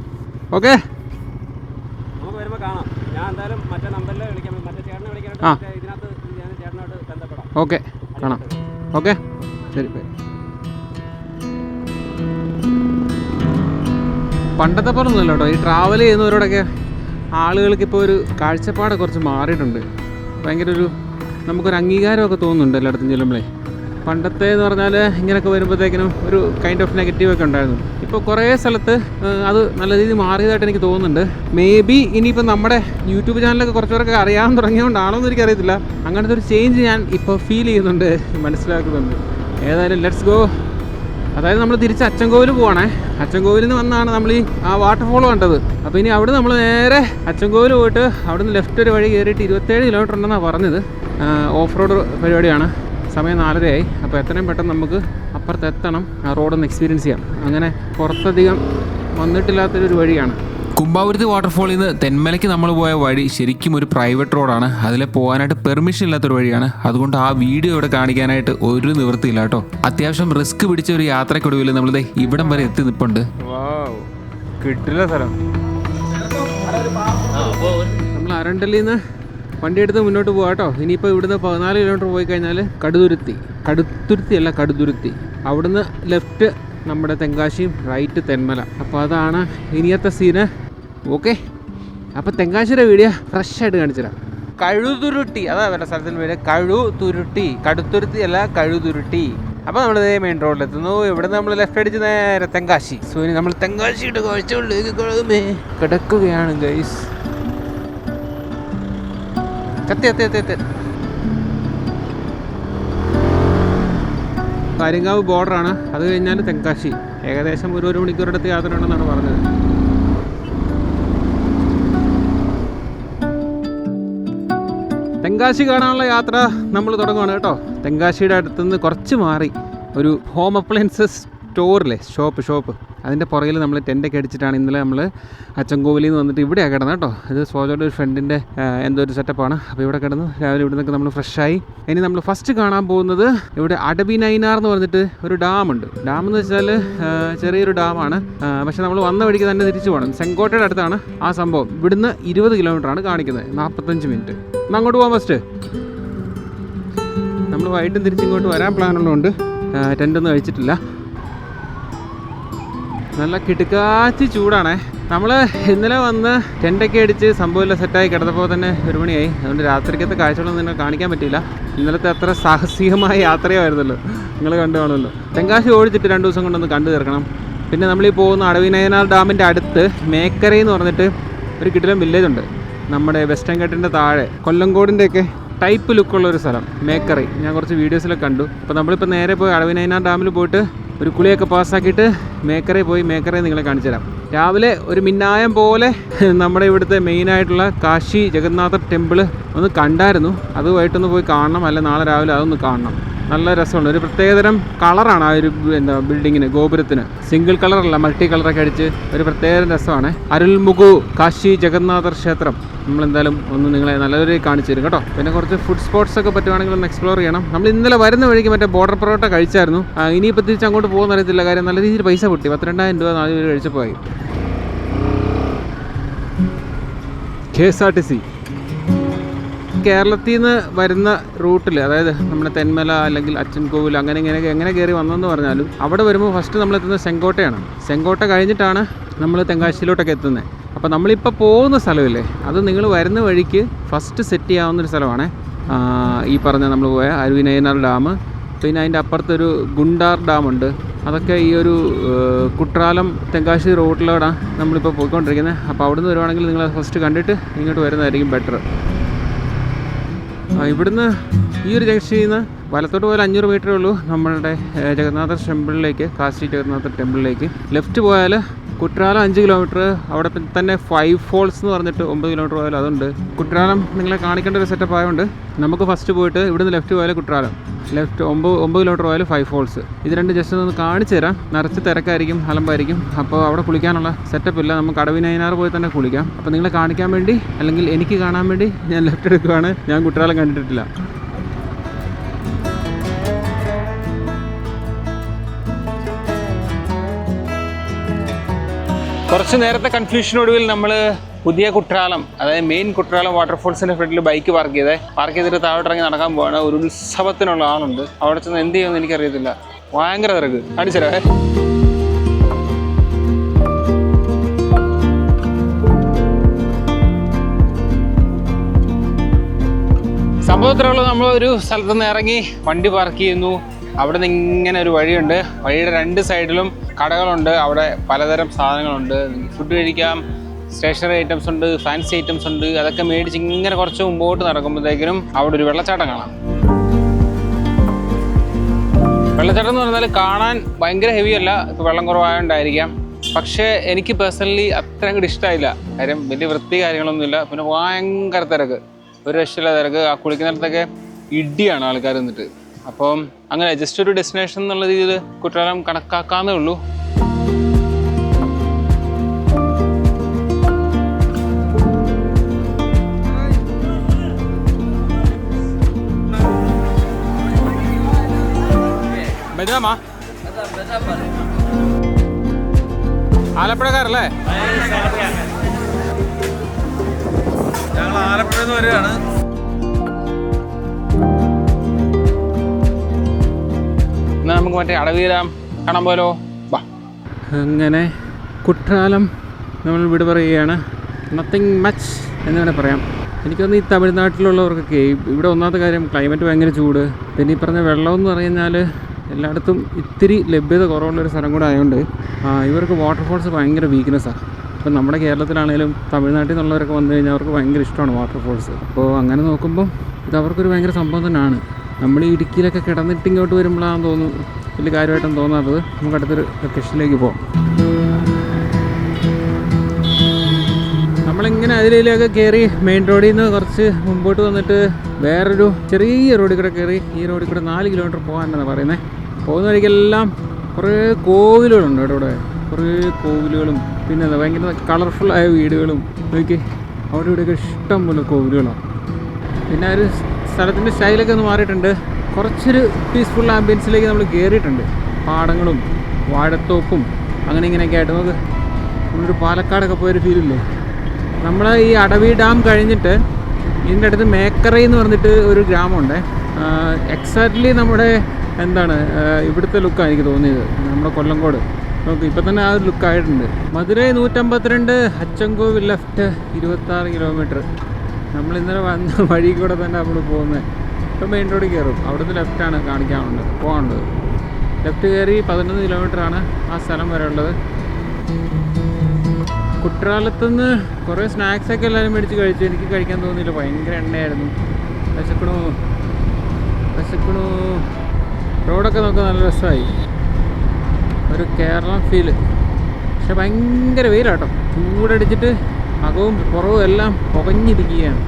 ഓക്കെ, നമുക്ക് വരുമ്പോൾ കാണാം. ഞാൻ എന്തായാലും മറ്റേ നമ്പറിൽ വിളിക്കാം, മറ്റേ ചേട്ടനെ വിളിക്കാനായിട്ട് ഇതിനകത്ത് ഞാൻ ചേട്ടനോട് ബന്ധപ്പെടാം. ഓക്കെ, കാണാം. ഓക്കെ, ശരി. പണ്ടത്തെ പോലെ ഒന്നുമല്ല കേട്ടോ, ഈ ട്രാവൽ ചെയ്യുന്നവരോടൊക്കെ ആളുകൾക്ക് ഇപ്പോൾ ഒരു കാഴ്ചപ്പാട് കുറച്ച് മാറിയിട്ടുണ്ട്. ഭയങ്കര ഒരു നമുക്കൊരു അംഗീകാരമൊക്കെ തോന്നുന്നുണ്ട് എല്ലായിടത്തും ചെല്ലുമ്പോഴേ. പണ്ടത്തെ എന്ന് പറഞ്ഞാൽ ഇങ്ങനെയൊക്കെ വരുമ്പോഴത്തേക്കിനും ഒരു കൈൻഡ് ഓഫ് നെഗറ്റീവൊക്കെ ഉണ്ടായിരുന്നു. ഇപ്പോൾ കുറേ സ്ഥലത്ത് അത് നല്ല രീതിയിൽ മാറിയതായിട്ട് എനിക്ക് തോന്നുന്നുണ്ട്. മേ ബി ഇനിയിപ്പോൾ നമ്മുടെ യൂട്യൂബ് ചാനലൊക്കെ കുറച്ചുപേരൊക്കെ അറിയാൻ തുടങ്ങിയതുകൊണ്ടാണോ എന്ന് എനിക്കറിയത്തില്ല. അങ്ങനത്തെ ഒരു ചേഞ്ച് ഞാൻ ഇപ്പോൾ ഫീൽ ചെയ്യുന്നുണ്ട്, മനസ്സിലാക്കുന്നുണ്ട്. ഏതായാലും ലെറ്റ്സ് ഗോ. അതായത് നമ്മൾ തിരിച്ച് അച്ചൻകോവിൽ പോവാണേ. അച്ചൻകോവിലിൽ നിന്ന് വന്നാണ് നമ്മൾ ഈ ആ വാട്ടർഫോൾ കണ്ടത്. അപ്പോൾ ഇനി അവിടെ നമ്മൾ നേരെ അച്ചൻകോവിൽ പോയിട്ട് അവിടെ നിന്ന് ലെഫ്റ്റ് ഒരു വഴി കയറിയിട്ട് 27 കിലോമീറ്റർ ഉണ്ടെന്നാണ് പറഞ്ഞത്. ഓഫ് റോഡ് പരിപാടിയാണ്. സമയം 4:30 അപ്പോൾ എത്രയും പെട്ടെന്ന് നമുക്ക് അപ്പുറത്ത് എത്തണം, ആ റോഡൊന്ന് എക്സ്പീരിയൻസ് ചെയ്യാം. അങ്ങനെ പുറത്തധികം വന്നിട്ടില്ലാത്തൊരു വഴിയാണ്. കുംഭാവുരുത്തി വാട്ടർഫോളിൽ നിന്ന് തെന്മലയ്ക്ക് നമ്മൾ പോയ വഴി ശരിക്കും ഒരു പ്രൈവറ്റ് റോഡാണ്. അതിലെ പോകാനായിട്ട് പെർമിഷൻ ഇല്ലാത്തൊരു വഴിയാണ്. അതുകൊണ്ട് ആ വീഡിയോ ഇവിടെ കാണിക്കാനായിട്ട് ഒരു നിവൃത്തിയില്ല കേട്ടോ. അത്യാവശ്യം റിസ്ക് പിടിച്ച ഒരു യാത്രക്കൊടുവിൽ നമ്മളിത് ഇവിടം വരെ എത്തി നിൽപ്പുണ്ട്. കിട്ടില്ല സ്ഥലം. നമ്മൾ അരണ്ടലിൽ നിന്ന് വണ്ടി എടുത്ത് മുന്നോട്ട് പോകാം കേട്ടോ. ഇനിയിപ്പോൾ ഇവിടുന്ന് 14 കിലോമീറ്റർ പോയി കഴിഞ്ഞാൽ കടുതുരുത്തി. അവിടുന്ന് ലെഫ്റ്റ് നമ്മുടെ തെങ്കാശിയും, റൈറ്റ് തെന്മല. അപ്പോൾ അതാണ് ഇനിയത്തെ സീന്. ഓക്കെ, അപ്പോൾ തെങ്കാശിയുടെ വീഡിയോ ഫ്രഷ് ആയിട്ട് കാണിച്ചുതരാം. കഴുതുരുട്ടി, അതാ വേണ്ട സ്ഥലത്തിൻ്റെ പേര്, കഴുതുരുട്ടി. കടുത്തുരുത്തി അല്ല, കഴുതുരുട്ടി. അപ്പോൾ നമ്മൾ ഇതേ മെയിൻ റോഡിലെത്തുന്നു. ഇവിടെ നമ്മൾ ലെഫ്റ്റ് അടിച്ച് നേരെ തെങ്കാശി. സോ ഇനി നമ്മൾ തെങ്കാശിയുടെ കാഴ്ചകളിലേക്ക് കിടക്കുകയാണ് ഗൈസ്. കത്തി. കാര്യങ്കാവ് ബോർഡറാണ്. അത് കഴിഞ്ഞാൽ തെങ്കാശി. ഏകദേശം ഒരു മണിക്കൂറടുത്ത് യാത്ര ഉണ്ടെന്നാണ് പറഞ്ഞത്. തെങ്കാശി കാണാനുള്ള യാത്ര നമ്മൾ തുടങ്ങുകയാണ് കേട്ടോ. തെങ്കാശിയുടെ അടുത്തുനിന്ന് കുറച്ച് മാറി ഒരു ഹോം അപ്ലയൻസസ് സ്റ്റോറില്ലേ, ഷോപ്പ് അതിൻ്റെ പുറകിൽ നമ്മൾ ടെൻ്റൊക്കെ അടിച്ചിട്ടാണ് ഇന്നലെ നമ്മൾ അച്ചൻകോവിലിൽ നിന്ന് വന്നിട്ട് ഇവിടെയാണ് കിടന്നത് കേട്ടോ. ഇത് സോജോയുടെ ഒരു ഫ്രണ്ടിൻ്റെ എന്തോ ഒരു സെറ്റപ്പാണ്. അപ്പോൾ ഇവിടെ കിടന്നു. രാവിലെ ഇവിടെ നിന്നൊക്കെ നമ്മൾ ഫ്രഷായി. ഇനി നമ്മൾ ഫസ്റ്റ് കാണാൻ പോകുന്നത് ഇവിടെ അടബി നൈനാർ എന്ന് പറഞ്ഞിട്ട് ഒരു ഡാമുണ്ട്. ഡാം എന്ന് വെച്ചാൽ ചെറിയൊരു ഡാമാണ്. പക്ഷേ നമ്മൾ വന്ന വഴിക്ക് തന്നെ തിരിച്ചു പോകണം. സെങ്കോട്ടയുടെ അടുത്താണ് ആ സംഭവം. ഇവിടുന്ന് 20 കിലോമീറ്ററാണ് കാണിക്കുന്നത്, 45 മിനിറ്റ്. എന്നാൽ അങ്ങോട്ട് പോകാൻ ഫസ്റ്റ്. നമ്മൾ വൈകിട്ടും തിരിച്ചിങ്ങോട്ട് വരാൻ പ്ലാനുള്ളതുകൊണ്ട് ടെൻ്റൊന്നും കഴിച്ചിട്ടില്ല. നല്ല കിടുക്കാച്ചി ചൂടാണേ. നമ്മൾ ഇന്നലെ വന്ന് ടെൻ്റൊക്കെ അടിച്ച് സംഭവമെല്ലാം സെറ്റായി കിടന്നപ്പോൾ തന്നെ 1 മണിയായി. അതുകൊണ്ട് രാത്രിക്കത്തെ കാഴ്ചകളൊന്നും നിങ്ങൾ കാണിക്കാൻ പറ്റിയില്ല. ഇന്നലത്തെ അത്ര സാഹസികമായ യാത്രയായിരുന്നല്ലോ, നിങ്ങൾ കണ്ടു കാണുമല്ലോ. തെങ്കാശി ഓടിച്ചിട്ട് 2 ദിവസം കൊണ്ടൊന്ന് കണ്ടു തീർക്കണം. പിന്നെ നമ്മളീ പോകുന്ന അടവി നയനാർ ഡാമിൻ്റെ അടുത്ത് മേക്കര എന്ന് പറഞ്ഞിട്ട് ഒരു കിടിലൻ വില്ലേജ് ഉണ്ട്. നമ്മുടെ വെസ്റ്റേൺ ഘട്ടിൻ്റെ താഴെ കൊല്ലങ്കോടിൻ്റെയൊക്കെ ടൈപ്പ് ലുക്കുള്ള ഒരു സ്ഥലം മേക്കറി. ഞാൻ കുറച്ച് വീഡിയോസിലൊക്കെ കണ്ടു. അപ്പോൾ നമ്മളിപ്പോൾ നേരെ പോയി അടവി നയനാർ ഡാമിൽ പോയിട്ട് ഒരു കുളിയൊക്കെ പാസ്സാക്കിയിട്ട് മേക്കറെ നിങ്ങളെ കാണിച്ചു തരാം. രാവിലെ ഒരു മിന്നായം പോലെ നമ്മുടെ ഇവിടുത്തെ മെയിനായിട്ടുള്ള കാശി ജഗന്നാഥ ടെമ്പിള് ഒന്ന് കണ്ടായിരുന്നു. അതുമായിട്ടൊന്ന് പോയി കാണണം, അല്ല നാളെ രാവിലെ അതൊന്ന് കാണണം. നല്ല രസമുണ്ട്. ഒരു പ്രത്യേകതരം കളറാണ് ആ ഒരു ബിൽഡിങ്ങിന്, ഗോപുരത്തിന്. സിംഗിൾ കളറല്ല, മൾട്ടി കളറൊക്കെ അടിച്ച് ഒരു പ്രത്യേക രസമാണ്. അരുൾമുഖു കാശി ജഗന്നാഥ ക്ഷേത്രം നമ്മളെന്തായാലും ഒന്ന് നിങ്ങളെ നല്ലൊരു കാണിച്ചു തരും കേട്ടോ. പിന്നെ കുറച്ച് ഫുഡ് സ്പോട്ട്സ് ഒക്കെ പറ്റുവാണെങ്കിൽ ഒന്ന് എക്സ്പ്ലോർ ചെയ്യണം. നമ്മൾ ഇന്നലെ വരുന്ന വഴിക്ക് മറ്റേ ബോർഡർ പൊറോട്ട കഴിച്ചായിരുന്നു. ഇനിയിപ്പോൾ തിരിച്ച് അങ്ങോട്ട് പോകുന്ന അറിയത്തില്ല. കാര്യം നല്ല രീതിയിൽ പൈസ പൊട്ടി. 32,000 രൂപ 4 പേര് കഴിച്ചപ്പോൾ ആയി. KSRTC കേരളത്തിൽ നിന്ന് വരുന്ന റൂട്ടിൽ, അതായത് നമ്മുടെ തെന്മല അല്ലെങ്കിൽ അച്ചൻകോവിൽ അങ്ങനെ എങ്ങനെ കയറി വന്നെന്ന് പറഞ്ഞാലും അവിടെ വരുമ്പോൾ ഫസ്റ്റ് നമ്മൾ എത്തുന്നത് ചെങ്കോട്ടയാണ്. ചെങ്കോട്ട കഴിഞ്ഞിട്ടാണ് നമ്മൾ തെങ്കാശിയിലോട്ടൊക്കെ എത്തുന്നത്. അപ്പോൾ നമ്മളിപ്പോൾ പോകുന്ന സ്ഥലമില്ലേ, അത് നിങ്ങൾ വരുന്ന വഴിക്ക് ഫസ്റ്റ് സെറ്റ് ചെയ്യാവുന്നൊരു സ്ഥലമാണ് ഈ പറഞ്ഞ നമ്മൾ പോയ അരുവിനയനാർ ഡാം. പിന്നെ അതിൻ്റെ അപ്പുറത്തൊരു ഗുണ്ടാർ ഡാമുണ്ട്. അതൊക്കെ ഈ ഒരു കുട്രാലം തെങ്കാശി റോഡിലാണ് നമ്മളിപ്പോൾ പോയിക്കൊണ്ടിരിക്കുന്നത്. അപ്പോൾ അവിടുന്ന് വരുവാണെങ്കിൽ നിങ്ങൾ ഫസ്റ്റ് കണ്ടിട്ട് ഇങ്ങോട്ട് വരുന്നതായിരിക്കും ബെറ്റർ. ഇവിടുന്ന് ഈ ഒരു ജംഗ്ഷനിൽ നിന്ന് വലത്തോട്ട് പോയാൽ 500 മീറ്ററേ ഉള്ളൂ നമ്മളുടെ ജഗന്നാഥ ടെമ്പിളിലേക്ക്, കാശി ജഗന്നാഥ ടെമ്പിളിലേക്ക്. ലെഫ്റ്റ് പോയാൽ കുട്രാലം 5 കിലോമീറ്റർ, അവിടെ തന്നെ 5 ഫോൾസ് എന്ന് പറഞ്ഞിട്ട് 9 കിലോമീറ്റർ പോയാലും അതുണ്ട്. കുട്രാലം നിങ്ങളെ കാണിക്കേണ്ട ഒരു സെറ്റപ്പ് ആയതുകൊണ്ട് നമുക്ക് ഫസ്റ്റ് പോയിട്ട് ഇവിടുന്ന് ലെഫ്റ്റ് പോയാൽ കുട്രാലം, ലെഫ്റ്റ് 9 കിലോമീറ്റർ പോയാൽ 5 ഫോൾസ്. ഇത് രണ്ട് ജസ്റ്റ് ഒന്ന് കാണിച്ചു തരാം. നിറച്ച് തിരക്കായിരിക്കും, അലമ്പായിരിക്കും. അപ്പോൾ അവിടെ കുളിക്കാനുള്ള സെറ്റപ്പ് ഇല്ല. നമുക്ക് അടവിനയനാർ പോയി തന്നെ കുളിക്കാം. അപ്പോൾ നിങ്ങളെ കാണിക്കാൻ വേണ്ടി, അല്ലെങ്കിൽ എനിക്ക് കാണാൻ വേണ്ടി ഞാൻ ലെഫ്റ്റ് എടുക്കുകയാണ്. ഞാൻ കുട്രാലം കണ്ടിട്ടില്ല. കുറച്ച് നേരത്തെ കൺഫ്യൂഷനൊടുവിൽ നമ്മൾ പുതിയ കുട്രാലം, അതായത് മെയിൻ കുട്രാലം വാട്ടർഫോൾസിൻ്റെ ഫ്രണ്ടിൽ ബൈക്ക് പാർക്ക് ചെയ്തിട്ട് താഴോട്ടിറങ്ങി നടക്കാൻ പോവാണ്. ഒരു ഉത്സവത്തിനുള്ള ആളുണ്ട്. അവിടെ ചെന്ന് എന്ത് ചെയ്യുമെന്ന് എനിക്കറിയത്തില്ല. ഭയങ്കര തിരക്ക്. കാണിച്ചല്ലേ. സംഭവത്തിലുള്ള നമ്മൾ ഒരു സ്ഥലത്ത് നിന്ന് ഇറങ്ങി വണ്ടി പാർക്ക് ചെയ്യുന്നു. അവിടെ നിന്ന് ഇങ്ങനെ ഒരു വഴിയുണ്ട്. വഴിയുടെ 2 സൈഡിലും കടകളുണ്ട്. അവിടെ പലതരം സാധനങ്ങളുണ്ട്. ഫുഡ് കഴിക്കാം, സ്റ്റേഷനറി ഐറ്റംസ് ഉണ്ട്, ഫാൻസി ഐറ്റംസ് ഉണ്ട്. അതൊക്കെ മേടിച്ച് ഇങ്ങനെ കുറച്ച് മുമ്പോട്ട് നടക്കുമ്പോഴത്തേക്കിനും അവിടെ ഒരു വെള്ളച്ചാട്ടം കാണാം. വെള്ളച്ചാട്ടം എന്ന് പറഞ്ഞാൽ കാണാൻ ഭയങ്കര ഹെവി അല്ല, ഇപ്പോൾ വെള്ളം കുറവായതുകൊണ്ടായിരിക്കാം. പക്ഷേ എനിക്ക് പേഴ്സണലി അത്ര അങ്ങോട്ട് ഇഷ്ടമായില്ല. കാര്യം വലിയ വൃത്തി കാര്യങ്ങളൊന്നുമില്ല. പിന്നെ ഭയങ്കര തിരക്ക്, ഒരു രക്ഷയില്ല തിരക്ക്. ആ കുളിക്കുന്നിടത്തൊക്കെ ഇടിയാണ് ആൾക്കാർ നിന്നിട്ട്. അപ്പം അങ്ങനെ ജസ്റ്റ് ഒരു ഡെസ്റ്റിനേഷൻ എന്നുള്ള രീതിയിൽ കുട്രാലം കണക്കാക്കാന്നേ ഉള്ളൂ. ആലപ്പുഴക്കാരല്ലേ? ഞങ്ങൾ ആലപ്പുഴയിൽ നിന്ന് വരികയാണ്. എന്നാൽ നമുക്ക് മറ്റേ അടവീരാം കാണാൻ പോലോ. വാ. അങ്ങനെ കുട്രാലം നമ്മൾ വിട പറയുകയാണ്. നത്തിങ് മച്ച് എന്ന് വേണേൽ പറയാം. എനിക്കൊന്ന് ഈ തമിഴ്നാട്ടിലുള്ളവർക്കൊക്കെ ഇവിടെ ഒന്നാമത്തെ കാര്യം ക്ലൈമറ്റ് ഭയങ്കര ചൂട്. പിന്നെ ഈ പറഞ്ഞ വെള്ളം എന്ന് പറഞ്ഞാൽ എല്ലായിടത്തും ഇത്തിരി ലഭ്യത കുറവുള്ളൊരു സ്ഥലം കൂടെ ആയതുകൊണ്ട് ഇവർക്ക് വാട്ടർഫോൾസ് ഭയങ്കര വീക്ക്നെസ്സാണ്. ഇപ്പം നമ്മുടെ കേരളത്തിലാണെങ്കിലും തമിഴ്നാട്ടിൽ നിന്നുള്ളവരൊക്കെ വന്നു കഴിഞ്ഞാൽ അവർക്ക് ഭയങ്കര ഇഷ്ടമാണ് വാട്ടർഫോൾസ്. അപ്പോൾ അങ്ങനെ നോക്കുമ്പം ഇത് അവർക്കൊരു ഭയങ്കര സംഭവം തന്നെയാണ്. നമ്മൾ ഈ ഇടുക്കിയിലൊക്കെ കിടന്നിട്ട് ഇങ്ങോട്ട് വരുമ്പോഴാണെന്ന് തോന്നുന്നു വലിയ കാര്യമായിട്ടൊന്നും തോന്നാത്തത്. നമുക്ക് അടുത്തൊരു ലൊക്കേഷനിലേക്ക് പോകാം. നമ്മളിങ്ങനെ അതിലൊക്കെ കയറി മെയിൻ റോഡിൽ നിന്ന് കുറച്ച് മുമ്പോട്ട് വന്നിട്ട് വേറൊരു ചെറിയ റോഡിൽ കൂടെ കയറി. ഈ റോഡിൽ കൂടെ 4 കിലോമീറ്റർ പോകാനാണ് പറയുന്നത്. പോകുന്ന വഴിക്കെല്ലാം കുറേ കോവിലുകളുണ്ട്. ഇവിടെ കുറേ കോവിലുകളും പിന്നെ ഭയങ്കര കളർഫുള്ളായ വീടുകളും. നോക്കി അവിടെ ഇവിടെയൊക്കെ ഇഷ്ടം പോലെ കോവിലുകളാണ്. പിന്നെ ഒരു സ്ഥലത്തിൻ്റെ സ്റ്റൈലൊക്കെ ഒന്ന് മാറിയിട്ടുണ്ട്. കുറച്ചൊരു പീസ്ഫുൾ ആംബിയൻസിലേക്ക് നമ്മൾ കയറിയിട്ടുണ്ട്. പാടങ്ങളും വാഴത്തോപ്പും അങ്ങനെ ഇങ്ങനെയൊക്കെ ആയിട്ട് നമുക്ക് നമ്മളൊരു പാലക്കാടൊക്കെ പോയൊരു ഫീലില്ലേ. നമ്മൾ ഈ അടവി ഡാം കഴിഞ്ഞിട്ട് ഇതിൻ്റെ അടുത്ത് മേക്കറൈ എന്ന് പറഞ്ഞിട്ട് ഒരു ഗ്രാമമുണ്ട്. എക്സാക്ട്ലി നമ്മുടെ എന്താണ് ഇവിടുത്തെ ലുക്കാണ് എനിക്ക് തോന്നിയത്. നമ്മുടെ കൊല്ലങ്കോട് നോക്ക് ഇപ്പം തന്നെ ആ ഒരു ലുക്കായിട്ടുണ്ട്. Madurai 152, Achankovil left 26 kilometre. നമ്മൾ ഇന്നലെ വന്ന വഴി കൂടെ തന്നെ നമ്മൾ പോകുന്നത്. ഇപ്പം മെയിൻ റോഡിൽ കയറും. അവിടുന്ന് ലെഫ്റ്റാണ് പോകാനുള്ളത്. ലെഫ്റ്റ് കയറി 11 കിലോമീറ്ററാണ് ആ സ്ഥലം വരെ ഉള്ളത്. കുട്രാലത്തുനിന്ന് കുറേ സ്നാക്സൊക്കെ എല്ലാവരും മേടിച്ച് കഴിച്ചു. എനിക്ക് കഴിക്കാൻ തോന്നിയില്ല, ഭയങ്കര എണ്ണയായിരുന്നു. വിശക്കണു. റോഡൊക്കെ നമുക്ക് നല്ല രസമായി, ഒരു കേരളം ഫീല്. പക്ഷെ ഭയങ്കര വെയിലാട്ടോ, ചൂടടിച്ചിട്ട് അകവും പുറവും എല്ലാം പുകഞ്ഞിരിക്കുകയാണ്.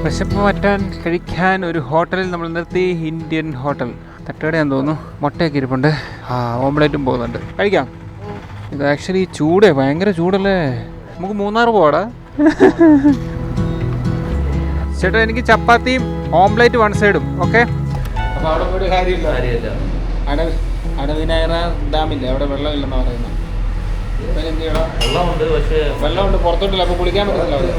വിശപ്പ് മാറ്റാൻ കഴിക്കാൻ ഒരു ഹോട്ടലിൽ നമ്മൾ നിർത്തി. ഇന്ത്യൻ ഹോട്ടൽ തട്ടുകടയാന്ന് തോന്നുന്നു. മുട്ടയൊക്കെ ഇരിപ്പുണ്ട്, ഓംലേറ്റും പോകുന്നുണ്ട്. കഴിക്കാം. ഇത് ആക്ച്വലി ചൂടേ ഭയങ്കര ചൂടല്ലേ. നമുക്ക് മൂന്നാർ പോവാടാ. ചേട്ടാ എനിക്ക് ചപ്പാത്തിയും ഓംലേറ്റ് 1 സൈഡും. ഓക്കെ. അപ്പോൾ അവിടെ പോയിട്ട് കാര്യമില്ല. അടവിനായറ ഡാമില്ല, അവിടെ വെള്ളമില്ലെന്നാണ് പറയുന്നത്. എന്ത് ചെയ്യണം? വെള്ളമുണ്ട്, പക്ഷേ വെള്ളമുണ്ട് പുറത്തോട്ടില്ല. അപ്പോൾ കുളിക്കാൻ പറ്റത്തില്ല അവിടെ.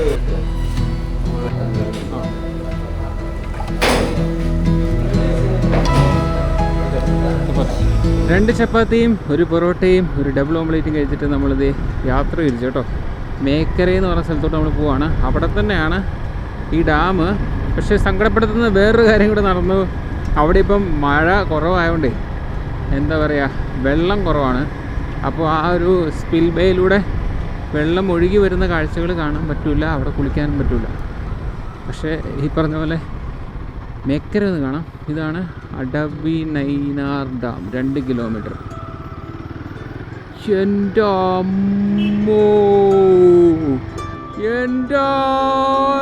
2 ചപ്പാത്തിയും 1 പൊറോട്ടയും 1 ഡബിൾ ഓംലേറ്റും കഴിച്ചിട്ട് നമ്മളിത് യാത്ര തിരിച്ചു കേട്ടോ. മേക്കര എന്ന് പറഞ്ഞ സ്ഥലത്തോട്ട് നമ്മൾ പോവാണ്. അവിടെ തന്നെയാണ് ഈ ഡാം. പക്ഷേ സങ്കടപ്പെടുത്തുന്ന വേറൊരു കാര്യം കൂടെ നടന്നു. അവിടെ ഇപ്പം മഴ കുറവായതുകൊണ്ടേ എന്താ പറയുക, വെള്ളം കുറവാണ്. അപ്പോൾ ആ ഒരു സ്പിൽ ബേയിലൂടെ വെള്ളം ഒഴുകി വരുന്ന കാഴ്ചകൾ കാണാൻ പറ്റില്ല, അവിടെ കുളിക്കാനും പറ്റില്ല. പക്ഷേ ഈ പറഞ്ഞ പോലെ മേക്കര ഒന്ന് കാണാം. ഇതാണ് അടവി നൈനാർ ഡാം, 2 കിലോമീറ്റർ. എൻ്റെ അമ്മോ, എൻ്റെ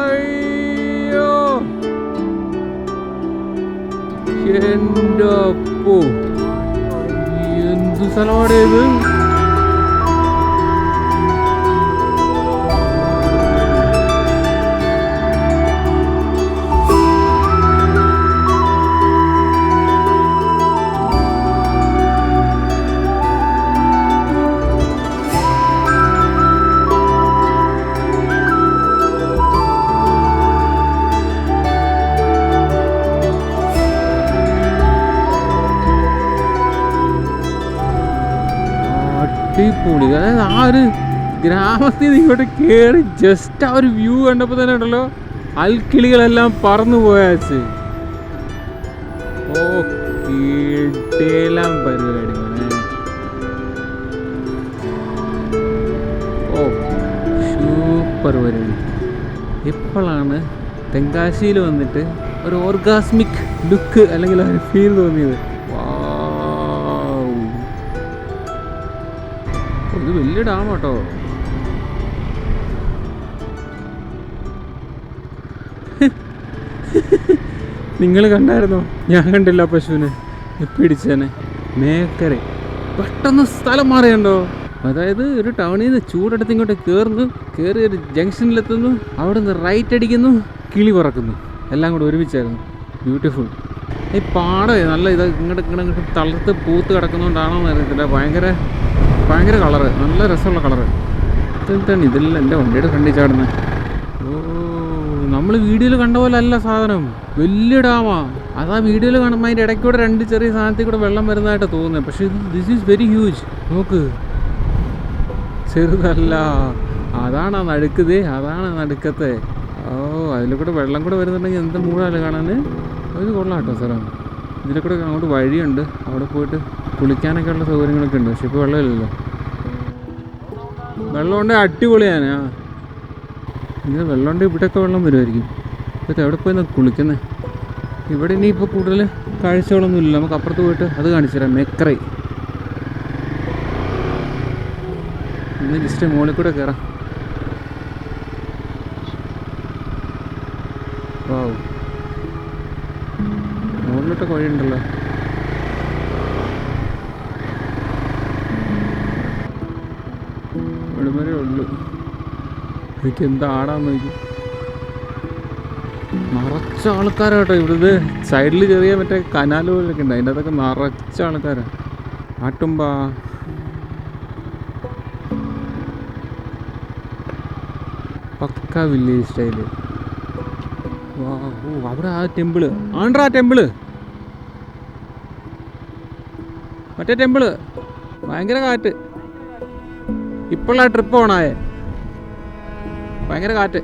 അയ്യോ, എൻ്റെ അപ്പോ, എന്ത് സ്ഥലമാണ് ഇത്? അടിപൊളി. അതായത് ആ ഒരു ഗ്രാമത്തിൽ നിന്ന് ഇങ്ങോട്ട് കയറി ജസ്റ്റ് ആ ഒരു വ്യൂ കണ്ടപ്പോൾ തന്നെ ഉണ്ടല്ലോ അൽക്കിളികളെല്ലാം പറന്നു പോയാച്ച്. ഓ കിടലം പരിപാടി മോനെ. ഓ സൂപ്പർ പരിപാടി. ഇപ്പോഴാണ് തെങ്കാശിയിൽ വന്നിട്ട് ഒരു ഓർഗാസ്മിക് ലുക്ക് അല്ലെങ്കിൽ ഒരു ഫീൽ തോന്നിയത്. ഇത് വലിയ ഡാം കേട്ടോ. നിങ്ങൾ കണ്ടായിരുന്നോ? ഞാൻ കണ്ടില്ല പശുവിനെ പിടിച്ചേനെ. മേക്കര പെട്ടെന്ന് സ്ഥലം മാറിയുണ്ടോ? അതായത് ഒരു ടൗണിൽ നിന്ന് ചൂടെടുത്ത് ഇങ്ങോട്ട് കയറി ഒരു ജംഗ്ഷനിലെത്തുന്നു, അവിടെ നിന്ന് റൈറ്റ് അടിക്കുന്നു, കിളി പറക്കുന്നു, എല്ലാം കൂടെ ഒരുമിച്ചായിരുന്നു. ബ്യൂട്ടിഫുൾ. ഈ പാടം നല്ല ഇത് ഇങ്ങോട്ട് തളർത്ത് പൂത്ത് കിടക്കുന്നതുകൊണ്ടാണോ എന്ന് അറിയത്തില്ല. ഭയങ്കര കളറ്, നല്ല രസമുള്ള കളറ്. തന്നെ ഇതെല്ലാം എൻ്റെ വണ്ടിയുടെ ഫ്രണ്ടിൽ ചാടുന്നത്. ഓ, നമ്മൾ വീഡിയോയിൽ കണ്ട പോലെ അല്ല സാധനം, വലിയ ഡാമാ. അതാ വീഡിയോയിൽ കാണുമ്പോൾ അതിൻ്റെ ഇടയ്ക്കൂടെ 2 ചെറിയ സാധനത്തിൽ കൂടെ വെള്ളം വരുന്നതായിട്ട് തോന്നുന്നത്. പക്ഷേ ദിസ് ഈസ് വെരി ഹ്യൂജ്. നോക്ക്, ചെറുതല്ല. അതാണ് നടുക്കത്തെ. ഓ, അതിൽ കൂടെ വെള്ളം കൂടെ വരുന്നുണ്ടെങ്കിൽ എന്ത് മൂടാല് കാണാൻ. ഇത് കൊള്ളാം കേട്ടോ സ്ഥലം. ഇതിൽ കൂടെ അങ്ങോട്ട് വഴിയുണ്ട്, അവിടെ പോയിട്ട് കുളിക്കാനൊക്കെ ഉള്ള സൗകര്യങ്ങളൊക്കെ ഉണ്ട്. പക്ഷെ ഇപ്പോൾ വെള്ളമില്ലല്ലോ. വെള്ളമുണ്ട് അടിപൊളിയാണ്. ഇത് വെള്ളമുണ്ട്, ഇവിടെയൊക്കെ വെള്ളം വരുമായിരിക്കും. ഇപ്പം എവിടെ പോയി കുളിക്കുന്നത്? ഇവിടെ ഇനിയിപ്പോൾ കൂടുതൽ കാഴ്ചകളൊന്നും ഇല്ല. നമുക്ക് അപ്പുറത്ത് പോയിട്ട് അത് കാണിച്ചു തരാം. മേക്കറ ഇന്ന് ജസ്റ്റ് മുകളിൽ കൂടെ കയറാം. വാവ്, മുകളിലോട്ടൊക്കെ വഴിയുണ്ടല്ലോ. ഇവിടെ വരെ ഉള്ളു. എനിക്ക് എന്താ ആടാന്ന് നോക്കി. നിറച്ച ആൾക്കാരാണ് കേട്ടോ. ഇവിടുത്തെ സൈഡിൽ ചെറിയ മറ്റേ കനാൽ പോലൊക്കെ ഉണ്ട്, അതിൻ്റെ അകത്തൊക്കെ നിറച്ച ആൾക്കാരാണ്. ആട്ടുമ്പ പക്ക വില്ലേജ് സ്റ്റൈല്. ഓ, അവിടെ ആ ടെമ്പിള് ആണ്ട്രാ, ടെമ്പിള്, മറ്റേ ടെമ്പിള്. ഭയങ്കര കാറ്റ്. ഇപ്പോഴാ ട്രിപ്പ് ഓണായേ. ഭയങ്കര കാറ്റ്.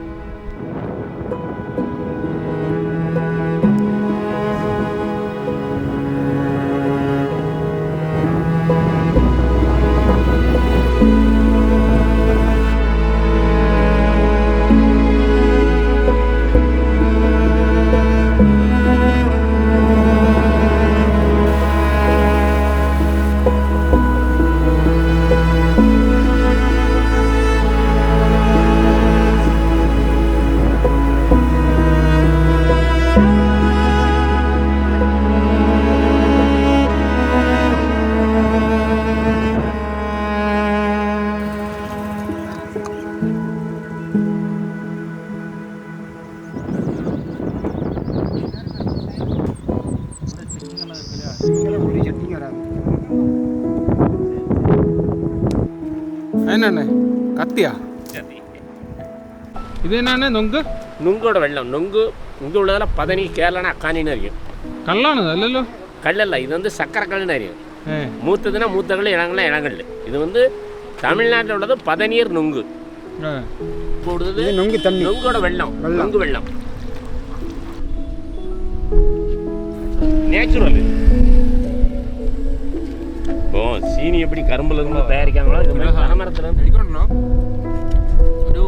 എന്നാണ് കത്തിയാ? ഇത് തന്നെയാണ് നൊങ്ക്. നുങ്കോടെ വെള്ളം നുങ്ക് ഉള്ളതെല്ലാം 10 കേരള അക്കാനിനായിരിക്കും. കള്ളാണ് അല്ലല്ലോ? കല്ലല്ല, ഇത് സക്കര കല്ലിനായിരിക്കും. மூத்ததுன்னா மூத்தகள் இளங்கள்லாம் இளங்கல். இது வந்து தமிழ்நாட்டில் உள்ளது பதநீர் நுங்கு. கூடுதல் நொங்கு தண்ணி, நொங்கோட வெள்ளம், நொங்கு வெள்ளம் நேச்சுரல். இப்போ சீனி எப்படி கரும்புல இருந்து തയ്യാറാക്കാங்களോ ഇത് மாதிரி പനമരத்துல എനിക്കുണ്ടോ ഒരു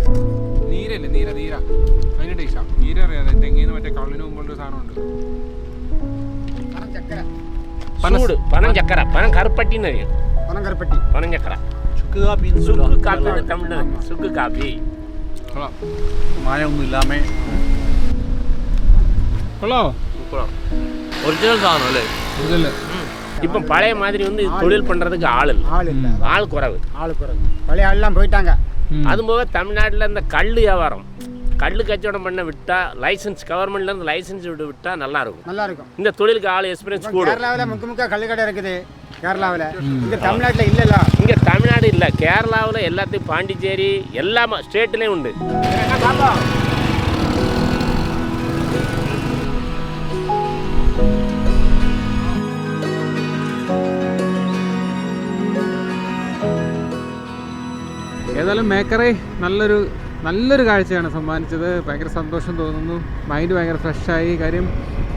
നീരല്ലേ, നീര അതിൻ്റെ ടേസ്റ്റാ. നീര അറിയാതെ തെങ്ങിന്ന് മറ്റേ കള്ളിന് മുമ്പുള്ളൊരു സാധനമുണ്ട്. சூடு பனம் சக்கரை, பனம் கருப்பட்டின்னு அறியும். പനം കറുപ്പട്ടി, பனம் சக்கரை, ചുക്ക് കാപ്പി, சுக்கு காப்பி தமிழ்ல சுக்கு காப்பி. മായമൊന്നും ഇല്ലാമേ കൊള്ളോ? ஒரிஜினல் சாதனம் இல்லை. ഇതല്ലേ இப்போ பழைய மாதிரி வந்து தொழில் பண்றதுக்கு ஆள் இல்லை, ആളില്ല, ஆள் குறைவு. ആള് കുറവ്. പഴയ ആളെല്ലാം പോയിട്ടാങ്ക. அதுபோக தமிழ்நாட்டில் இந்த கல் வியாபாரம், கல் கச்சவடம் பண்ண விட்டா லைசன்ஸ் கவர்மெண்ட்ல இருந்து லைசன்ஸ் விட்டா நல்லா இருக்கும். நல்லா இருக்கும். இந்த தொழிலுக்கு ஆள் எக்ஸ்பீரியன்ஸ் கூட. கேரளாவில் முக்க கல்லு கடை இருக்குது கேரளாவில். இங்கே தமிழ்நாட்டில் இல்லைல்ல. இங்கே தமிழ்நாடு இல்லை, கேரளாவில் எல்லாத்தையும் பாண்டிச்சேரி எல்லா ஸ்டேட்லேயும் உண்டு. ഏതായാലും മേക്കറെ നല്ലൊരു കാഴ്ചയാണ് സമ്മാനിച്ചത്. ഭയങ്കര സന്തോഷം തോന്നുന്നു. മൈൻഡ് ഭയങ്കര ഫ്രഷായി. കാര്യം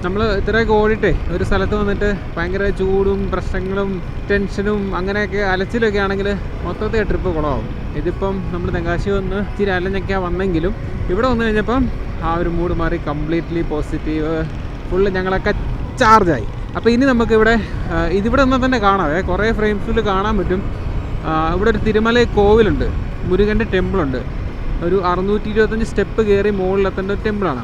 നമ്മൾ ഇത്രയൊക്കെ ഓടിയിട്ടേ ഒരു സ്ഥലത്ത് വന്നിട്ട് ഭയങ്കര ചൂടും പ്രശ്നങ്ങളും ടെൻഷനും അങ്ങനെയൊക്കെ അലച്ചിലൊക്കെ ആണെങ്കിൽ മൊത്തത്തിൽ ട്രിപ്പ് കുളമാവും. ഇതിപ്പം നമ്മൾ തെങ്കാശി വന്ന് ഇച്ചിരി അലഞ്ഞൊക്കെ വന്നെങ്കിലും ഇവിടെ വന്നു കഴിഞ്ഞപ്പം ആ ഒരു മൂഡ് മാറി, കംപ്ലീറ്റ്ലി പോസിറ്റീവ്, ഫുള്ള് ഞങ്ങളൊക്കെ ചാർജായി. അപ്പോൾ ഇനി നമുക്കിവിടെ ഇതിവിടെ നിന്നാൽ തന്നെ കാണാവേ, കുറേ ഫ്രെയിംസിൽ കാണാൻ പറ്റും. ഇവിടെ ഒരു തിരുമല കോവിലുണ്ട്, മുരുകൻ്റെ ടെമ്പിളുണ്ട്. ഒരു 625 സ്റ്റെപ്പ് കയറി മുകളിലെത്തേണ്ട ഒരു ടെമ്പിളാണ്.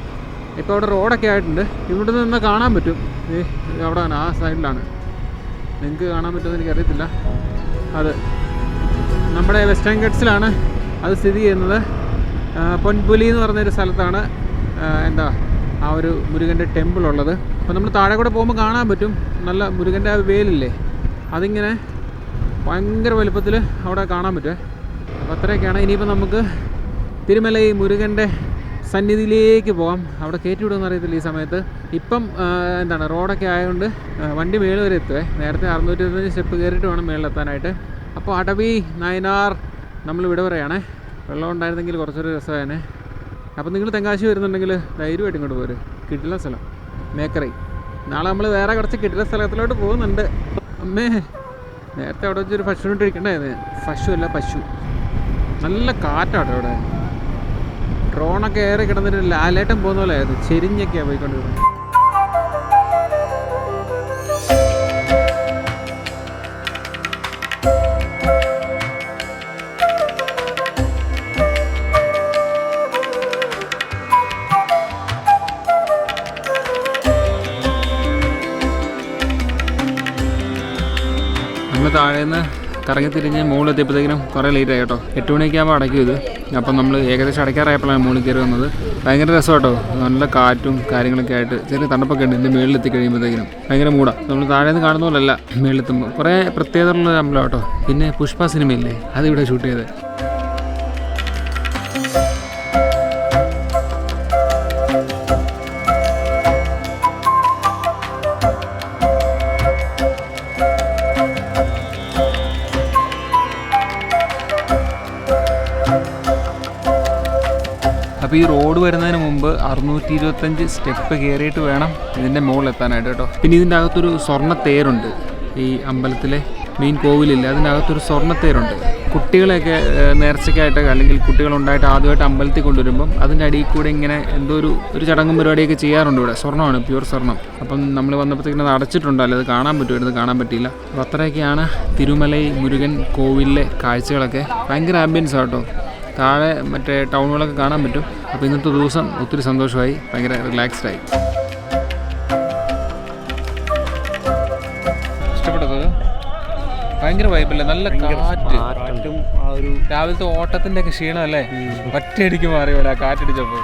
ഇപ്പോൾ അവിടെ റോഡൊക്കെ ആയിട്ടുണ്ട്. ഇവിടെ നിന്ന് കാണാൻ പറ്റും. അവിടെയാണ്, ആ സൈഡിലാണ്. നിങ്ങൾക്ക് കാണാൻ പറ്റുമെന്ന് എനിക്കറിയത്തില്ല. അത് നമ്മുടെ വെസ്റ്റേൺ ഗട്ട്സിലാണ് അത് സ്ഥിതി ചെയ്യുന്നത്. പൊൻപുലി എന്ന് പറഞ്ഞൊരു സ്ഥലത്താണ് ആ ഒരു മുരുകൻ്റെ ടെമ്പിൾ ഉള്ളത്. അപ്പോൾ നമ്മൾ താഴെ കൂടെ പോകുമ്പോൾ കാണാൻ പറ്റും നല്ല മുരുകൻ്റെ ആ വേലില്ലേ, അതിങ്ങനെ ഭയങ്കര വലുപ്പത്തിൽ അവിടെ കാണാൻ പറ്റുമേ. അപ്പോൾ അത്രയൊക്കെയാണ്. ഇനിയിപ്പോൾ നമുക്ക് തിരുമല മുരുകൻ്റെ സന്നിധിയിലേക്ക് പോകാം. അവിടെ കയറ്റി വിടുമെന്ന് അറിയത്തില്ല ഈ സമയത്ത്. ഇപ്പം റോഡൊക്കെ ആയതുകൊണ്ട് വണ്ടി മേളിൽ വരെ എത്തുവേ. നേരത്തെ 625 സ്റ്റെപ്പ് കയറിയിട്ട് വേണം മേളിലെത്താനായിട്ട്. അപ്പോൾ അടവി നയനാർ നമ്മൾ ഇവിടെ പറയുകയാണേ. വെള്ളം ഉണ്ടായിരുന്നെങ്കിൽ കുറച്ചൊരു രസമായേനെ. അപ്പോൾ നിങ്ങൾ തെങ്കാശി വരുന്നുണ്ടെങ്കിൽ ധൈര്യമായിട്ട് ഇങ്ങോട്ട് പോരും. കിട്ടില്ല സ്ഥലം മേക്കറൈ. നാളെ നമ്മൾ വേറെ കുറച്ച് കിട്ടില്ല സ്ഥലത്തിലോട്ട് പോകുന്നുണ്ട്. അമ്മേ, നേരത്തെ അവിടെ വെച്ചൊരു പശുവിനിട്ട് ഇരിക്കണ്ടായിരുന്നു. പശു നല്ല കാറ്റാട്ടോ അവിടെ. ഡ്രോണൊക്കെ ഏറെ കിടന്നിട്ട് ലാലേട്ടൻ പോകുന്ന പോലെ ആയിരുന്നു. ചെരിഞ്ഞൊക്കെയാണ് പോയിക്കൊണ്ടിരുന്നത്. നമ്മൾ താഴേന്ന് കറങ്ങി തിരിഞ്ഞ് മുകളിലെത്തിയപ്പോഴത്തേക്കിനും കുറേ ലേറ്റായി കേട്ടോ. 8 മണിയൊക്കെ ആകുമ്പോൾ അടയ്ക്കും ഇത്. അപ്പം നമ്മൾ ഏകദേശം അടയ്ക്കാറായപ്പോഴാണ് മുകളിൽ കയറി വന്നത്. ഭയങ്കര രസം കേട്ടോ, നല്ല കാറ്റും കാര്യങ്ങളൊക്കെ ആയിട്ട്. ചെറിയ തണുപ്പൊക്കെ ഉണ്ട്. ഇതിൻ്റെ മുകളിലെത്തി കഴിയുമ്പോഴത്തേക്കിനും ഭയങ്കര മൂടാണ്. നമ്മൾ താഴെ നിന്ന് കാണുന്ന പോലല്ല മുകളിലെത്തുമ്പോൾ. കുറേ പ്രത്യേകതയുള്ള അമ്പലം കേട്ടോ. പിന്നെ പുഷ്പ സിനിമയില്ലേ, അതിവിടെ ഷൂട്ട് ചെയ്തത്. അപ്പോൾ ഈ റോഡ് വരുന്നതിന് മുമ്പ് 625 സ്റ്റെപ്പ് കയറിയിട്ട് വേണം ഇതിൻ്റെ മുകളിലെത്താനായിട്ട് കേട്ടോ. പിന്നെ ഇതിൻ്റെ അകത്തൊരു സ്വർണ്ണത്തേരുണ്ട്. ഈ അമ്പലത്തിലെ മെയിൻ കോവിലില്ല, അതിൻ്റെ അകത്തൊരു സ്വർണ്ണത്തേരുണ്ട്. കുട്ടികളെയൊക്കെ നേർച്ചയ്ക്കായിട്ട് അല്ലെങ്കിൽ കുട്ടികളുണ്ടായിട്ട് ആദ്യമായിട്ട് അമ്പലത്തിൽ കൊണ്ടുവരുമ്പം അതിൻ്റെ അടിയിൽ കൂടെ ഇങ്ങനെ എന്തോ ഒരു ചടങ്ങും പരിപാടിയൊക്കെ ചെയ്യാറുണ്ട് ഇവിടെ. സ്വർണ്ണമാണ്, പ്യൂർ സ്വർണ്ണം. അപ്പം നമ്മൾ വന്നപ്പോഴത്തേക്കും അത് അടച്ചിട്ടുണ്ടല്ലോ, അത് കാണാൻ പറ്റുമായിരുന്നു, കാണാൻ പറ്റിയില്ല. അപ്പോൾ അത്രയൊക്കെയാണ് തിരുമലൈ മുരുകൻ കോവിലിലെ കാഴ്ചകളൊക്കെ. ഭയങ്കര ആംബിയൻസ് ആട്ടോ. താഴെ മറ്റേ ടൗണുകളൊക്കെ കാണാൻ പറ്റും. അപ്പോൾ ഇന്നത്തെ ദിവസം ഒത്തിരി സന്തോഷമായി, ഭയങ്കര റിലാക്സ്ഡായി. ഇഷ്ടപ്പെട്ടത് ഭയങ്കര വൈബല്ലേ, നല്ല കാറ്റും രാവിലത്തെ ഓട്ടത്തിൻ്റെ ഒക്കെ ക്ഷീണം അല്ലേ, ഒറ്റയടിക്ക് മാറിയോല കാറ്റടിച്ചപ്പോൾ.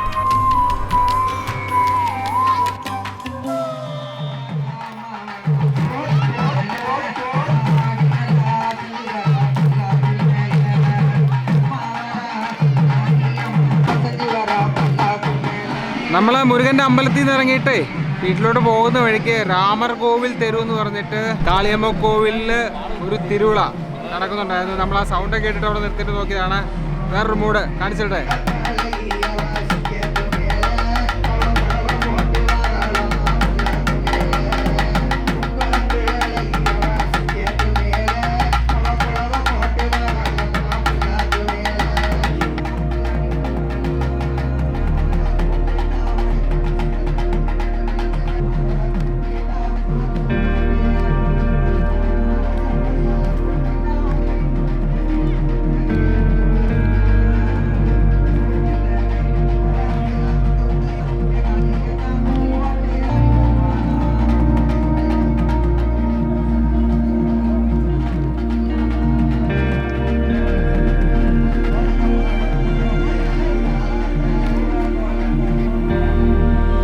നമ്മൾ മുരുകൻ്റെ അമ്പലത്തിൽ നിന്ന് ഇറങ്ങിയിട്ടേ വീട്ടിലോട്ട് പോകുന്ന വഴിക്ക് രാമർ കോവിൽ തെരു എന്ന് പറഞ്ഞിട്ട് കാളിയമ്മ കോവിലില് ഒരു തിരുവിള നടക്കുന്നുണ്ടായിരുന്നു. നമ്മൾ ആ സൗണ്ട് കേട്ടിട്ട് അവിടെ നിർത്തിയിട്ട് നോക്കിയതാണ്. വേറൊരു മൂഡ് കാണിച്ചിട്ടെ.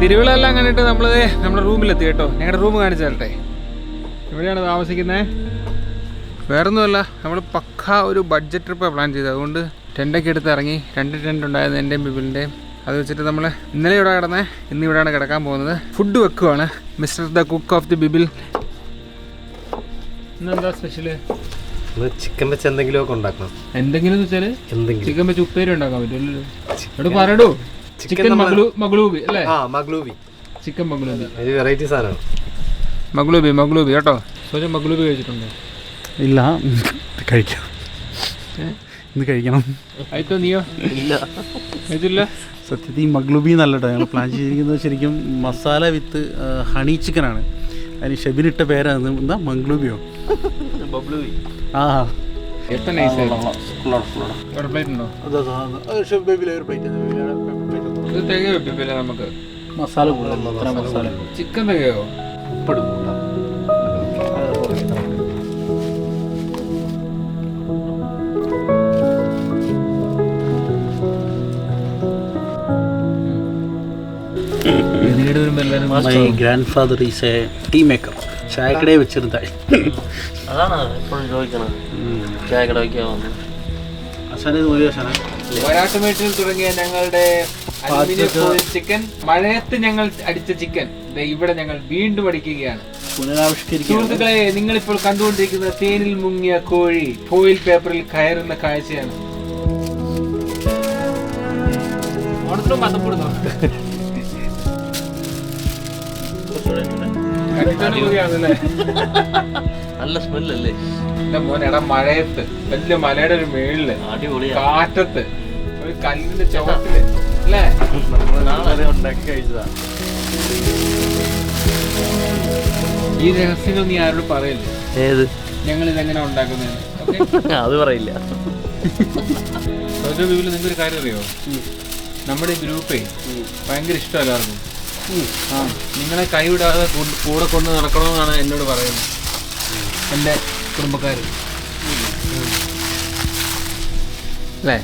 തിരുവിളെല്ലാം കണ്ടിട്ട് നമ്മൾ നമ്മുടെ റൂമിലെത്തി കേട്ടോ. ഞങ്ങളുടെ റൂം കാണിച്ചു തരട്ടെ. ഇവിടെയാണ് താമസിക്കുന്നത്. വേറൊന്നുമല്ല, നമ്മൾ പക്ക ഒരു ബഡ്ജറ്റ് ട്രിപ്പ് പ്ലാൻ ചെയ്തത്. അതുകൊണ്ട് ടെൻ്റൊക്കെ എടുത്ത് ഇറങ്ങി. 2 ടെൻ്റ് ഉണ്ടായിരുന്നു, എൻ്റെയും ബിബിലിൻ്റെയും. അത് വെച്ചിട്ട് നമ്മൾ ഇന്നലെ ഇവിടെ കിടന്നത്, ഇന്ന് ഇവിടെയാണ് കിടക്കാൻ പോകുന്നത്. ഫുഡ് വെക്കുവാണ്. Mister the cook of the ബിബിൽ. ഇന്നെന്താ സ്പെഷ്യല്? ചിക്കൻ വെച്ച് എന്തെങ്കിലുമൊക്കെ ഉണ്ടാക്കണം. എന്തെങ്കിലും എന്ന് വെച്ചാൽ എന്തെങ്കിലും ചിക്കൻ വെച്ച് ഉപ്പേരി ഉണ്ടാക്കാൻ പറ്റുമല്ലോ. ഇവിടെ പറയടൂ. ചിക്കൻ മഗ്ലൂബി അല്ലേ? മഗ്ലൂബി. ചിക്കൻ മഗ്ലൂബി ഒരു വെറൈറ്റി സാധനമാണ്. മഗ്ലൂബി കേട്ടോ. സോജൻ മഗ്ലൂബി കഴിച്ചിട്ടുണ്ടോ? ഇല്ല, കഴിക്കാം. ഇന്ന് കഴിക്കണം. ആയിട്ടോ? നീയോ? ഇല്ല, കഴിച്ചില്ല. സത്യത്തിൽ ഈ മഗ്ലൂബി നല്ലട്ടോ. ഞങ്ങൾ പ്ലാൻ ചെയ്തിരിക്കുന്നത് ശരിക്കും മസാല വിത്ത് ഹണി ചിക്കനാണ്. അതിന് ഷെബിനിട്ട പേരാണ് എന്താ, മംഗ്ലൂബിയോ? ബബ്ലുവി. ആ, എത്ര നൈസ്. ഒരു പ്ലേറ്റ് ഉണ്ടോ? ഇത് തികയോ ബിബില? നമുക്ക് മസാല കൂടുതൽ, മസാല. ചിക്കൻ തികയോ? ഉപ്പെടുക്കൂല. My grandfather is a tea maker. ചായക്കടയെ വെച്ചിരുന്നായി. അതാണ് എപ്പോഴും ചോദിക്കണത്. ചായക്കട വയ്ക്കാൻ വന്നു. ഒരാട്ടുമേട്ടിൽ തുടങ്ങിയ ഞങ്ങളുടെ അലുമിനിയം ഫോയിൽ ചിക്കൻ, മഴയത്ത് ഞങ്ങൾ അടിച്ച ചിക്കൻ ഇവിടെ ഞങ്ങൾ വീണ്ടും അടിക്കുകയാണ്. സുഹൃത്തുക്കളെ, നിങ്ങളിപ്പോൾ കണ്ടുകൊണ്ടിരിക്കുന്ന തേനിൽ മുങ്ങിയ കോഴി ഫോയിൽ പേപ്പറിൽ കയറുന്ന കാഴ്ചയാണ്. ഓണത്തിനും ബന്ധപ്പെടുന്നു. നല്ല സ്മെല്ലല്ലേ മോനെടാ. മഴയത്ത് വലിയ മലയുടെ ഒരു മേളില്, അടിപൊളിയാ. കാറ്റത്ത്, ഒരു കല്ലിന്റെ ചുവട്ടില് അല്ലേ? ഈ രഹസ്യങ്ങൾ നീ ആരോട് പറയല്ലേ? ഏത്? ഞങ്ങൾ ഇതെങ്ങനെ ഉണ്ടാക്കുന്നതെന്ന്. അത് പറയില്ല. നിങ്ങൾക്ക് ഒരു കാര്യം അറിയോ? നമ്മുടെ ഈ ഗ്രൂപ്പേ ഭയങ്കര ഇഷ്ടം എല്ലാവർക്കും. ആ, നിങ്ങളെ കൈവിടാതെ കൂടെ കൊണ്ട് നടക്കണമെന്നാണ് എന്നോട് പറയുന്നത് എൻ്റെ കുടുംബക്കാർ. അല്ലേ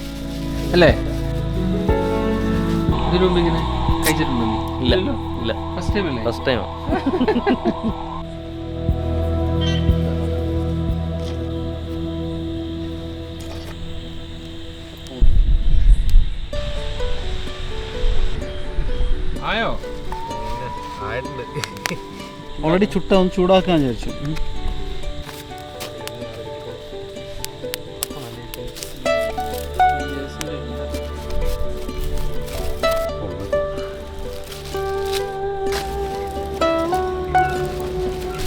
അല്ലേ? ഇതിനു മുമ്പ് ഇങ്ങനെ കഴിച്ചിട്ടുണ്ടോ? ഇല്ല ഇല്ല, ഫസ്റ്റ് ടൈം അല്ലേ? ഫസ്റ്റ് ടൈമാ. ആയോ? ഓൾറെഡി ഒന്ന് ചൂടാക്കാൻ വിചാരിച്ചു.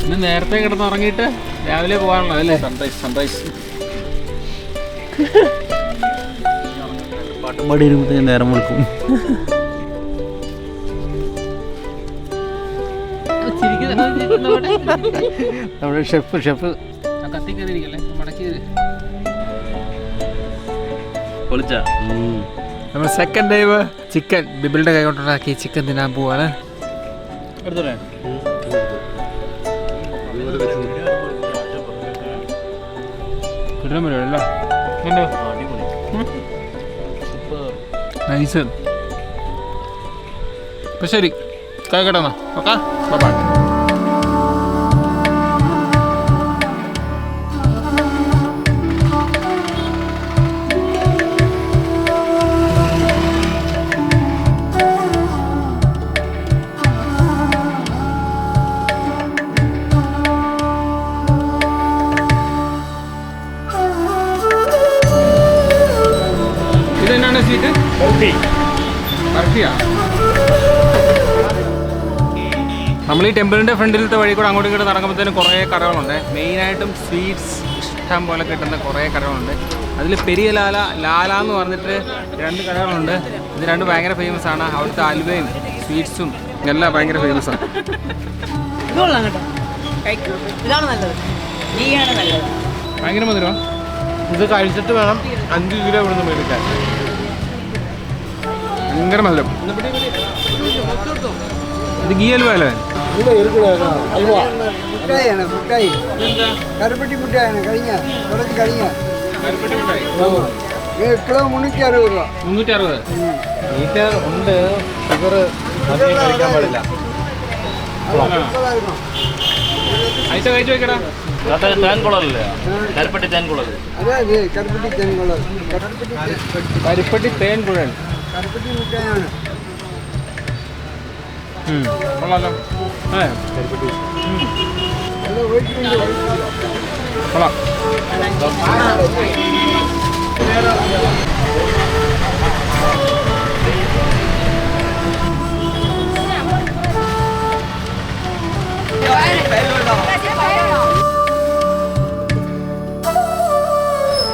ഇന്ന് നേരത്തെ കിടന്നുറങ്ങിയിട്ട് രാവിലെ പോകാനുള്ളത് അല്ലേ? സൺറൈസ് പാട്ടും പാടി വരുമ്പോഴത്തേക്കും നേരം വിളിക്കും. നമ്മുടെ ഷെഫ് കത്തി കയറിയിരിക്കല്ലേ? മടക്കി പൊളിച്ചാ. നമ്മൾ സെക്കൻഡ് ടൈം ചിക്കൻ ബിബിളിന്റെ കൈ കൊണ്ടുണ്ടാക്കി ചിക്കൻ തിന്നാൻ പോവാണ്. കിട്ടാൻ പറ്റുമല്ലോ. നൈസ്. അപ്പൊ ശരി, കൈ കേട്ടോ. Okay, bye. സ്വീറ്റ്? ബർഫിയാ. നമ്മൾ ഈ ടെമ്പിളിൻ്റെ ഫ്രണ്ടിലത്തെ വഴി കൂടെ അങ്ങോട്ടും ഇങ്ങോട്ട് നടക്കുമ്പോഴത്തേനും കുറേ കടകളുണ്ട്. മെയിനായിട്ടും സ്വീറ്റ്സ് ഇഷ്ടം പോലെ കിട്ടുന്ന കുറേ കടകളുണ്ട്. അതിൽ പെരിയ ലാല എന്ന് പറഞ്ഞിട്ട് 2 കടകളുണ്ട്. ഇത് 2 ഭയങ്കര ഫേമസ് ആണ്. അവിടുത്തെ അലുവയും സ്വീറ്റ്സും എല്ലാം ഭയങ്കര ഫേമസ് ആണ്. ഭയങ്കര മധുരമാണ്. ഇത് കഴിച്ചിട്ട് വേണം 5 കിലോ ഇവിടുന്ന് മേടിക്കാൻ. ഭയങ്കര മധുരം. ഇത് ഗീ അലുവ അല്ലേ? கருப்பட்டி முட்டையான கழிங்க தொடச்சி கழிங்க കരുപ്പട്ടി മിഠായി. கிலோ 360 ரூபா 360. മീറ്റർ ഉണ്ട്. ഷുഗർ അധികം കഴിക്കാൻ പാടില്ല. ഐറ്റ കഴിച്ചു വെക്കടാ. തേൻകുളല്ലേ? കരുപ്പട്ടി തേൻകുളത്. அதே அது கருப்பட்டி தென்குளம் കരിപ്പട്ടി തേൻ കുഴൽ. கருப்பட்டி முட்டையான കൊള്ളാലോ. അതെ எல்லாம் ஒயிட் കൊള്ളാം.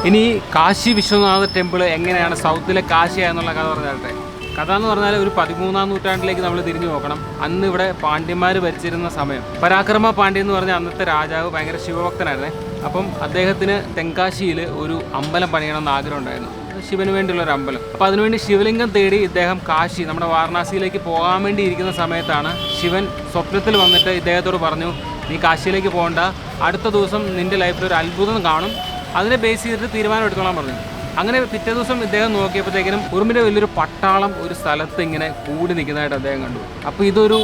ഇനി കാശി വിശ്വനാഥ ടെമ്പിൾ എങ്ങനെയാണ് സൗത്തിലെ കാശിയാന്നുള്ള കഥ പറഞ്ഞാട്ടെ. കഥ എന്ന് പറഞ്ഞാൽ ഒരു 13-ാം നൂറ്റാണ്ടിലേക്ക് നമ്മൾ തിരിഞ്ഞു നോക്കണം. അന്ന് ഇവിടെ പാണ്ഡ്യന്മാർ ഭരിച്ചിരുന്ന സമയം. പരാക്രമ പാണ്ഡ്യ എന്ന് പറഞ്ഞ അന്നത്തെ രാജാവ് ഭയങ്കര ശിവഭക്തനായിരുന്നേ. അപ്പം അദ്ദേഹത്തിന് തെങ്കാശിയിൽ ഒരു അമ്പലം പണിയണമെന്ന് ആഗ്രഹം ഉണ്ടായിരുന്നു. ശിവന് വേണ്ടിയുള്ള ഒരു അമ്പലം. അപ്പോൾ അതിനുവേണ്ടി ശിവലിംഗം തേടി ഇദ്ദേഹം കാശി നമ്മുടെ വാരണാസിയിലേക്ക് പോകാൻ വേണ്ടി ഇരിക്കുന്ന സമയത്താണ് ശിവൻ സ്വപ്നത്തിൽ വന്നിട്ട് ഇദ്ദേഹത്തോട് പറഞ്ഞു, നീ കാശിയിലേക്ക് പോകണ്ട, അടുത്ത ദിവസം നിൻ്റെ ലൈഫിൽ ഒരു അത്ഭുതം കാണും, അതിനെ ബേസ് ചെയ്തിട്ട് തീരുമാനം എടുത്തോളാൻ പറഞ്ഞു. അങ്ങനെ പിറ്റേ ദിവസം ഇദ്ദേഹം നോക്കിയപ്പോഴത്തേക്കിനും ഉറുമ്പിൻ്റെ വലിയൊരു പട്ടാളം ഒരു സ്ഥലത്ത് ഇങ്ങനെ കൂടി നിൽക്കുന്നതായിട്ട് അദ്ദേഹം കണ്ടു. അപ്പോൾ ഇതൊരു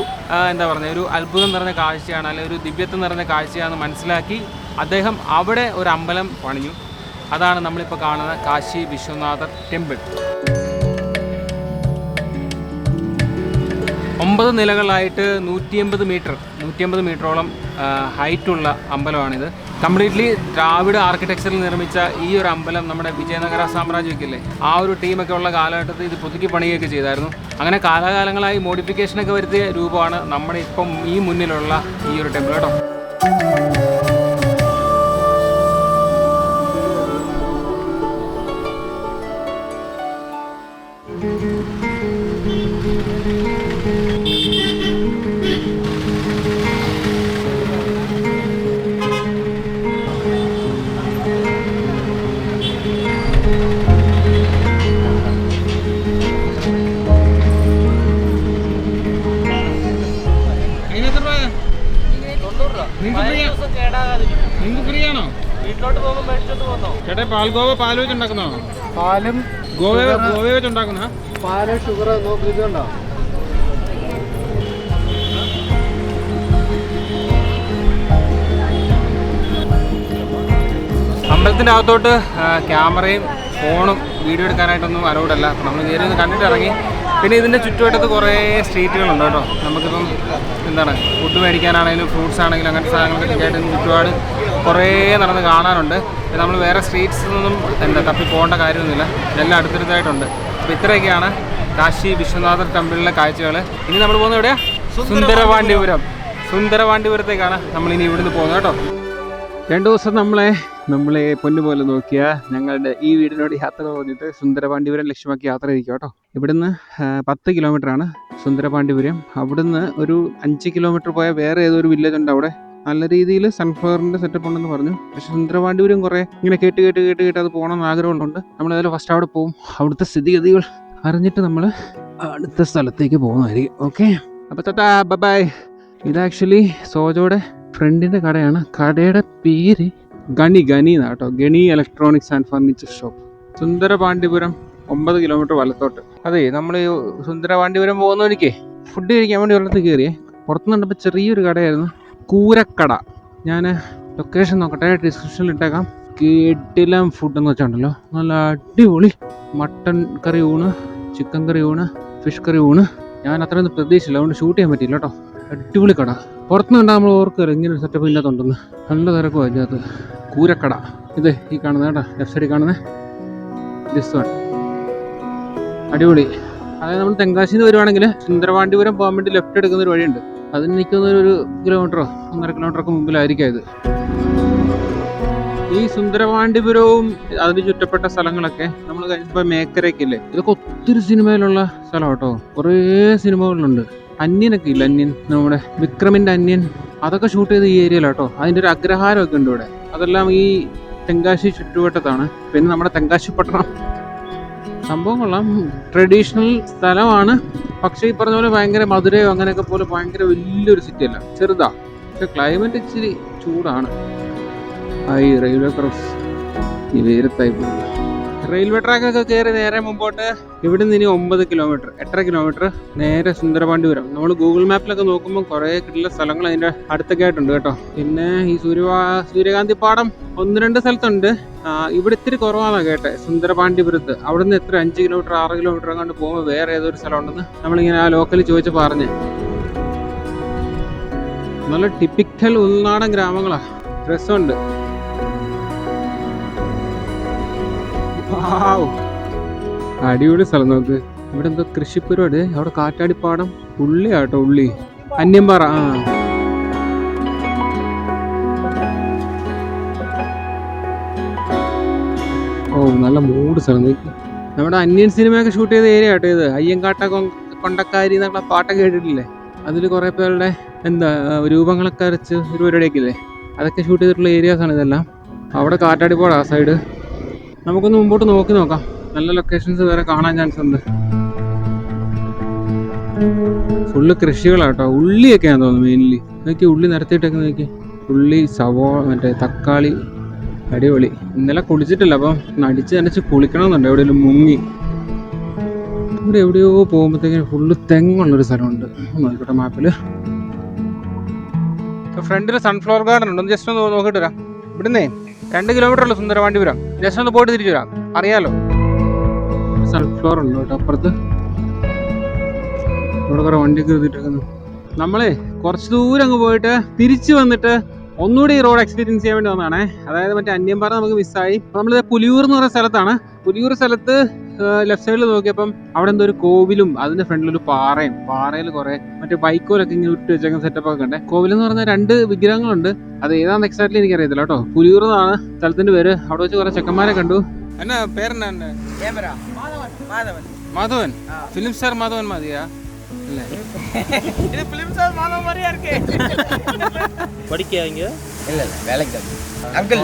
എന്താ പറയുക, ഒരു അത്ഭുതം നിറഞ്ഞ കാഴ്ചയാണ്, അല്ലെങ്കിൽ ഒരു ദിവ്യത്വം നിറഞ്ഞ കാഴ്ചയാണെന്ന് മനസ്സിലാക്കി അദ്ദേഹം അവിടെ ഒരു അമ്പലം പണിഞ്ഞു. അതാണ് നമ്മളിപ്പോൾ കാണുന്ന കാശി വിശ്വനാഥ ടെമ്പിൾ. 9 നിലകളായിട്ട് 150 മീറ്ററോളം ഹൈറ്റുള്ള അമ്പലമാണിത്. കംപ്ലീറ്റ്ലി ദ്രാവിഡ ആർക്കിടെക്ചറിൽ നിർമ്മിച്ച ഈ ഒരു അമ്പലം നമ്മുടെ വിജയനഗര സാമ്രാജ്യമൊക്കെയില്ലേ, ആ ഒരു ടീമൊക്കെ ഉള്ള കാലഘട്ടത്തിൽ ഇത് പുതുക്കി പണിയുകയൊക്കെ ചെയ്തായിരുന്നു. അങ്ങനെ കാലാകാലങ്ങളായി മോഡിഫിക്കേഷനൊക്കെ വരുത്തിയ രൂപമാണ് നമ്മുടെ ഇപ്പം ഈ മുന്നിലുള്ള ഈ ഒരു ടെമ്പിൾ കേട്ടോ. നിങ്ങൾക്ക് ഫ്രീ ആണോ? വീട്ടിലോട്ട് പോകുമ്പോൾ മേടിച്ചോണ്ട് പോകുന്നോ? ചേട്ടാ പാൽഗോവ പാൽ വെച്ചുണ്ടാക്കുന്നോ? പാലും ഗോവ വെച്ചുണ്ടാക്കുന്ന പാല് ഷുഗർ നോക്കിയിട്ടുണ്ടോ? അമ്പലത്തിൻ്റെ അകത്തോട്ട് ക്യാമറയും ഫോണും വീഡിയോ എടുക്കാനായിട്ടൊന്നും അലൗഡല്ല. നമ്മൾ കയറി ഒന്ന് കണ്ടിട്ട് ഇറങ്ങി. പിന്നെ ഇതിൻ്റെ ചുറ്റുവട്ടത്ത് കുറേ സ്ട്രീറ്റുകളുണ്ട് കേട്ടോ. നമുക്കിപ്പം എന്താണ് ഫുഡ് മേടിക്കാനാണെങ്കിലും ഫ്രൂട്ട്സ് ആണെങ്കിലും അങ്ങനത്തെ സാധനങ്ങളൊക്കെ ആയിട്ട് ചുറ്റുപാട് കുറേ നടന്ന് കാണാനുണ്ട്. നമ്മൾ വേറെ സ്ട്രീറ്റ്സിൽ നിന്നും തപ്പി പോകേണ്ട കാര്യമൊന്നുമില്ല, എല്ലാം അടുത്തടുത്തായിട്ടുണ്ട്. അപ്പോൾ ഇത്രയൊക്കെയാണ് കാശി വിശ്വനാഥ ടെമ്പിളിലെ കാഴ്ചകൾ. ഇനി നമ്മൾ പോകുന്നത് എവിടെയാണ്? സുന്ദരപാണ്ഡ്യപുരത്തേക്കാണ് നമ്മളിനി ഇവിടുന്ന് പോകുന്നത് കേട്ടോ. 2 ദിവസം നമ്മളെ പൊന്നുപോലെ നോക്കിയ ഞങ്ങളുടെ ഈ വീടിനോട് യാത്ര തോന്നിയിട്ട് സുന്ദരപാണ്ഡ്യപുരം ലക്ഷ്യമാക്കി യാത്ര ഇരിക്കുക കേട്ടോ. ഇവിടുന്ന് 10 കിലോമീറ്ററാണ് സുന്ദരപാണ്ഡ്യപുരം. അവിടുന്ന് ഒരു 5 കിലോമീറ്റർ പോയാൽ വേറെ ഏതൊരു വില്ലേജ് ഉണ്ട്. അവിടെ നല്ല രീതിയിൽ സൺഫ്ലവറിൻ്റെ സെറ്റപ്പ് ഉണ്ടെന്ന് പറഞ്ഞു. പക്ഷേ സുന്ദരപാണ്ഡ്യപുരം കുറേ ഇങ്ങനെ കേട്ട് അത് പോകണമെന്ന് ആഗ്രഹമുണ്ട്. നമ്മളേതായാലും ഫസ്റ്റ് അവിടെ പോകും. അവിടുത്തെ സ്ഥിതിഗതികൾ അറിഞ്ഞിട്ട് നമ്മൾ അടുത്ത സ്ഥലത്തേക്ക് പോകുന്നതായിരിക്കും. ഓക്കെ, അപ്പോൾ ചേട്ടാ ബൈ. ഇത് ആക്ച്വലി സോജോയുടെ ഫ്രണ്ടിൻ്റെ കടയാണ്. കടയുടെ പേര് ഗണി എന്നാണ് കേട്ടോ. Gani electronics and furniture shop. Sundarapandiapuram 9 kilometre വലത്തോട്ട്. അതെ, നമ്മൾ ഈ സുന്ദരപാണ്ഡ്യപുരം പോകുന്ന വഴിക്കേ ഫുഡ് കഴിക്കാൻ വേണ്ടി വെള്ളത്തിൽ കയറിയേ. പുറത്ത് കണ്ടപ്പോൾ ചെറിയൊരു കടയായിരുന്നു, കൂരക്കട. ഞാൻ ലൊക്കേഷൻ നോക്കട്ടെ, ഡിസ്ക്രിപ്ഷനിൽ ഇട്ടേക്കാം. കിടിലം ഫുഡ് എന്ന് വെച്ചാണ്ടല്ലോ, നല്ല അടിപൊളി മട്ടൺ കറി ഊണ്, ചിക്കൻ കറി ഊണ്, ഫിഷ് കറി ഊണ്. ഞാൻ അത്രയൊന്നും പ്രതീക്ഷിച്ചില്ല, അതുകൊണ്ട് ഷൂട്ട് ചെയ്യാൻ പറ്റിയില്ല കേട്ടോ. അടിപൊളി കട. പുറത്തുനിന്ന് കണ്ടാൽ നമ്മൾ ഓർക്കറിയാം ഇങ്ങനെ ഒരു സെറ്റപ്പ് ഇല്ലാത്തതുണ്ടെന്ന്. നല്ല തിരക്കും അതിനകത്ത്. കൂരക്കട ഇത് ഈ കാണുന്നത് കേട്ടോ, ലെഫ്റ്റ് സൈഡിൽ കാണുന്നത് ദിസ് വൺ. അടിപൊളി. അതായത് നമ്മൾ തെങ്കാശിന്ന് വരുവാണെങ്കിൽ സുന്ദരപാണ്ഡിപുരം പോകാൻ വേണ്ടി ലെഫ്റ്റ് എടുക്കുന്ന ഒരു വഴിയുണ്ട്. അതിന് നിൽക്കുന്ന ഒരു കിലോമീറ്ററോ 1.5 കിലോമീറ്ററൊക്കെ മുമ്പിലായിരിക്കും ഇത്. ഈ സുന്ദരപാണ്ഡിപുരവും അതിന് ചുറ്റപ്പെട്ട സ്ഥലങ്ങളൊക്കെ നമ്മൾ കഴിഞ്ഞപ്പോൾ മേക്കരയൊക്കെ ഇല്ലേ, ഇതൊക്കെ ഒത്തിരി സിനിമയിലുള്ള സ്ഥലം കേട്ടോ. കുറേ സിനിമകളുണ്ട്. അന്യനൊക്കെ ഇല്ല, അന്യൻ, നമ്മുടെ വിക്രമിൻ്റെ അന്യൻ, അതൊക്കെ ഷൂട്ട് ചെയ്ത് ഈ ഏരിയയിലാട്ടോ. അതിൻ്റെ ഒരു അഗ്രഹാരമൊക്കെ ഉണ്ട് ഇവിടെ. അതെല്ലാം ഈ തെങ്കാശി ചുറ്റുവട്ടത്താണ്. പിന്നെ നമ്മുടെ തെങ്കാശി പട്ടണം സംഭവം കൊള്ളാം. ട്രഡീഷണൽ സ്ഥലമാണ്. പക്ഷേ ഈ പറഞ്ഞ പോലെ ഭയങ്കര മധുരയോ അങ്ങനെയൊക്കെ പോലെ ഭയങ്കര വലിയൊരു സിറ്റി അല്ല, ചെറുതാ. പക്ഷെ ക്ലൈമറ്റ് ഇച്ചിരി ചൂടാണ്. ഈ റെയിൽവേ ക്രോസ് ഈ വേരത്തായി പോകുന്നു. റെയിൽവേ ട്രാക്കൊക്കെ കയറി നേരെ മുമ്പോട്ട് ഇവിടെ നിന്ന് ഇനി 9 കിലോമീറ്റർ, 8.5 കിലോമീറ്റർ നേരെ സുന്ദരപാണ്ഡിപുരം. നമ്മൾ ഗൂഗിൾ മാപ്പിലൊക്കെ നോക്കുമ്പോൾ കുറേ കിട്ടുന്ന സ്ഥലങ്ങൾ അതിൻ്റെ അടുത്തൊക്കെ ആയിട്ടുണ്ട് കേട്ടോ. പിന്നെ ഈ സൂര്യകാന്തി പാടം 1-2 സ്ഥലത്തുണ്ട്. ഇവിടെ ഇത്തിരി കുറവാണെന്നാണ് കേട്ടെ സുന്ദരപാണ്ഡിപുരത്ത്. അവിടെ നിന്ന് എത്ര 5 കിലോമീറ്റർ 6 കിലോമീറ്റർ അങ്ങോട്ട് പോകുമ്പോൾ വേറെ ഏതൊരു സ്ഥലം ഉണ്ടെന്ന് നമ്മളിങ്ങനെ ആ ലോക്കലിൽ ചോദിച്ച് പറഞ്ഞ്. നല്ല ടിപ്പിക്കൽ ഉൾനാടൻ ഗ്രാമങ്ങളാ, രസമുണ്ട്. അടിപൊളി സ്ഥലം. നോക്ക്, ഇവിടെ എന്തോ കൃഷിപ്പരിപാടി. അവിടെ കാറ്റാടിപ്പാടം, ഉള്ളിയാട്ടോ, ഉള്ളി, അന്യമ്പാറ. ഓ നല്ല മൂട് സ്ഥലം. നോക്കി, നമ്മുടെ അന്യൻ സിനിമയൊക്കെ ഷൂട്ട് ചെയ്ത ഏരിയ ആട്ടോ ഇത്. അയ്യങ്കാട്ട കൊണ്ടക്കാരി എന്നുള്ള പാട്ടൊക്കെ കേട്ടിട്ടില്ലേ? അതിൽ കുറേ പേരുടെ എന്താ രൂപങ്ങളൊക്കെ അരച്ച് ഒരു പരിപാടിയൊക്കെ ഇല്ലേ, അതൊക്കെ ഷൂട്ട് ചെയ്തിട്ടുള്ള ഏരിയാസാണ് ഇതെല്ലാം. അവിടെ കാറ്റാടിപ്പാടം ആ സൈഡ്. നമുക്കൊന്ന് മുമ്പോട്ട് നോക്കി നോക്കാം. നല്ല ലൊക്കേഷൻസ് വേറെ കാണാൻ ചാൻസ് ഉണ്ട്. ഫുള്ള് കൃഷികളാട്ടോ. ഉള്ളിയൊക്കെയാണെന്ന് തോന്നുന്നു മെയിൻലി. നോക്കി, ഉള്ളി നിരത്തിയിട്ടൊക്കെ നോക്കി. ഉള്ളി, സവോള, മറ്റേ തക്കാളി, അടിപൊളി. ഇന്നലെ കുളിച്ചിട്ടില്ല, അപ്പം നടിച്ച് നനച്ച് കുളിക്കണമെന്നുണ്ട്. എവിടെയെങ്കിലും മുങ്ങി. ഇവിടെ എവിടെയോ പോകുമ്പോഴത്തേക്കും ഫുള്ള് തെങ്ങുള്ളൊരു സ്ഥലമുണ്ട്. നോക്കിക്കോട്ടെ മാപ്പിൽ. ഫ്രണ്ടിൽ സൺഫ്ലവർ ഗാർഡൻ ഉണ്ട്. ജസ്റ്റ് ഒന്ന് നോക്കിയിട്ട് വരാം. ഇവിടുന്നേ 2 കിലോമീറ്റർ ഉള്ളു സുന്ദരപാണ്ഡിപുരം. ജസ്റ്റ് ഒന്ന് പോയിട്ട് തിരിച്ചു വരാം. അറിയാലോ, സൺഫ്ലവർ ഉണ്ട് കേട്ടോ അപ്പുറത്ത്. ഇവിടെ കുറെ വണ്ടിയൊക്കെ എഴുതിയിട്ടേക്കുന്നു. നമ്മളെ കുറച്ച് ദൂരം അങ്ങ് പോയിട്ട് തിരിച്ചു വന്നിട്ട് ഒന്നുകൂടി ഈ റോഡ് എക്സ്പീരിയൻസ് ചെയ്യാൻ വേണ്ടി വന്നതാണേ. അതായത് മറ്റേ അന്യമ്പാറ നമുക്ക് മിസ്സായി. നമ്മളിത് പുലിയൂർ എന്ന് പറയുന്ന സ്ഥലത്താണ്. പുലിയൂർ സ്ഥലത്ത് ലെഫ്റ്റ് സൈഡിൽ നോക്കിയപ്പം അവിടെ എന്തോ ഒരു കോവിലും അതിന്റെ ഫ്രണ്ടിലൊരു പാറയും, പാറയിൽ കുറെ മറ്റേ ബൈക്കോലൊക്കെ ഇങ്ങനെ ഇട്ട് വെച്ചേക്കുന്ന സെറ്റപ്പ് ഒക്കെ ഉണ്ട്. കോവിൽ എന്ന് പറഞ്ഞാൽ 2 വിഗ്രഹങ്ങളുണ്ട്. അത് ഏതാണെന്ന് എക്സാക്ട്ലി എനിക്ക് അറിയത്തില്ല കേട്ടോ. പുലിയൂർ എന്നാണ് സ്ഥലത്തിന്റെ പേര്. അവിടെ വെച്ച് കുറെ ചെക്കന്മാരെ കണ്ടു. എന്നാ പേരെന്നാ? മാധവൻ. ഫിലിം സ്റ്റാർ മാധവൻ മതിയാ? படிக்காங்க இல்ல இல்ல வேலைக்கு தான். அங்கிள்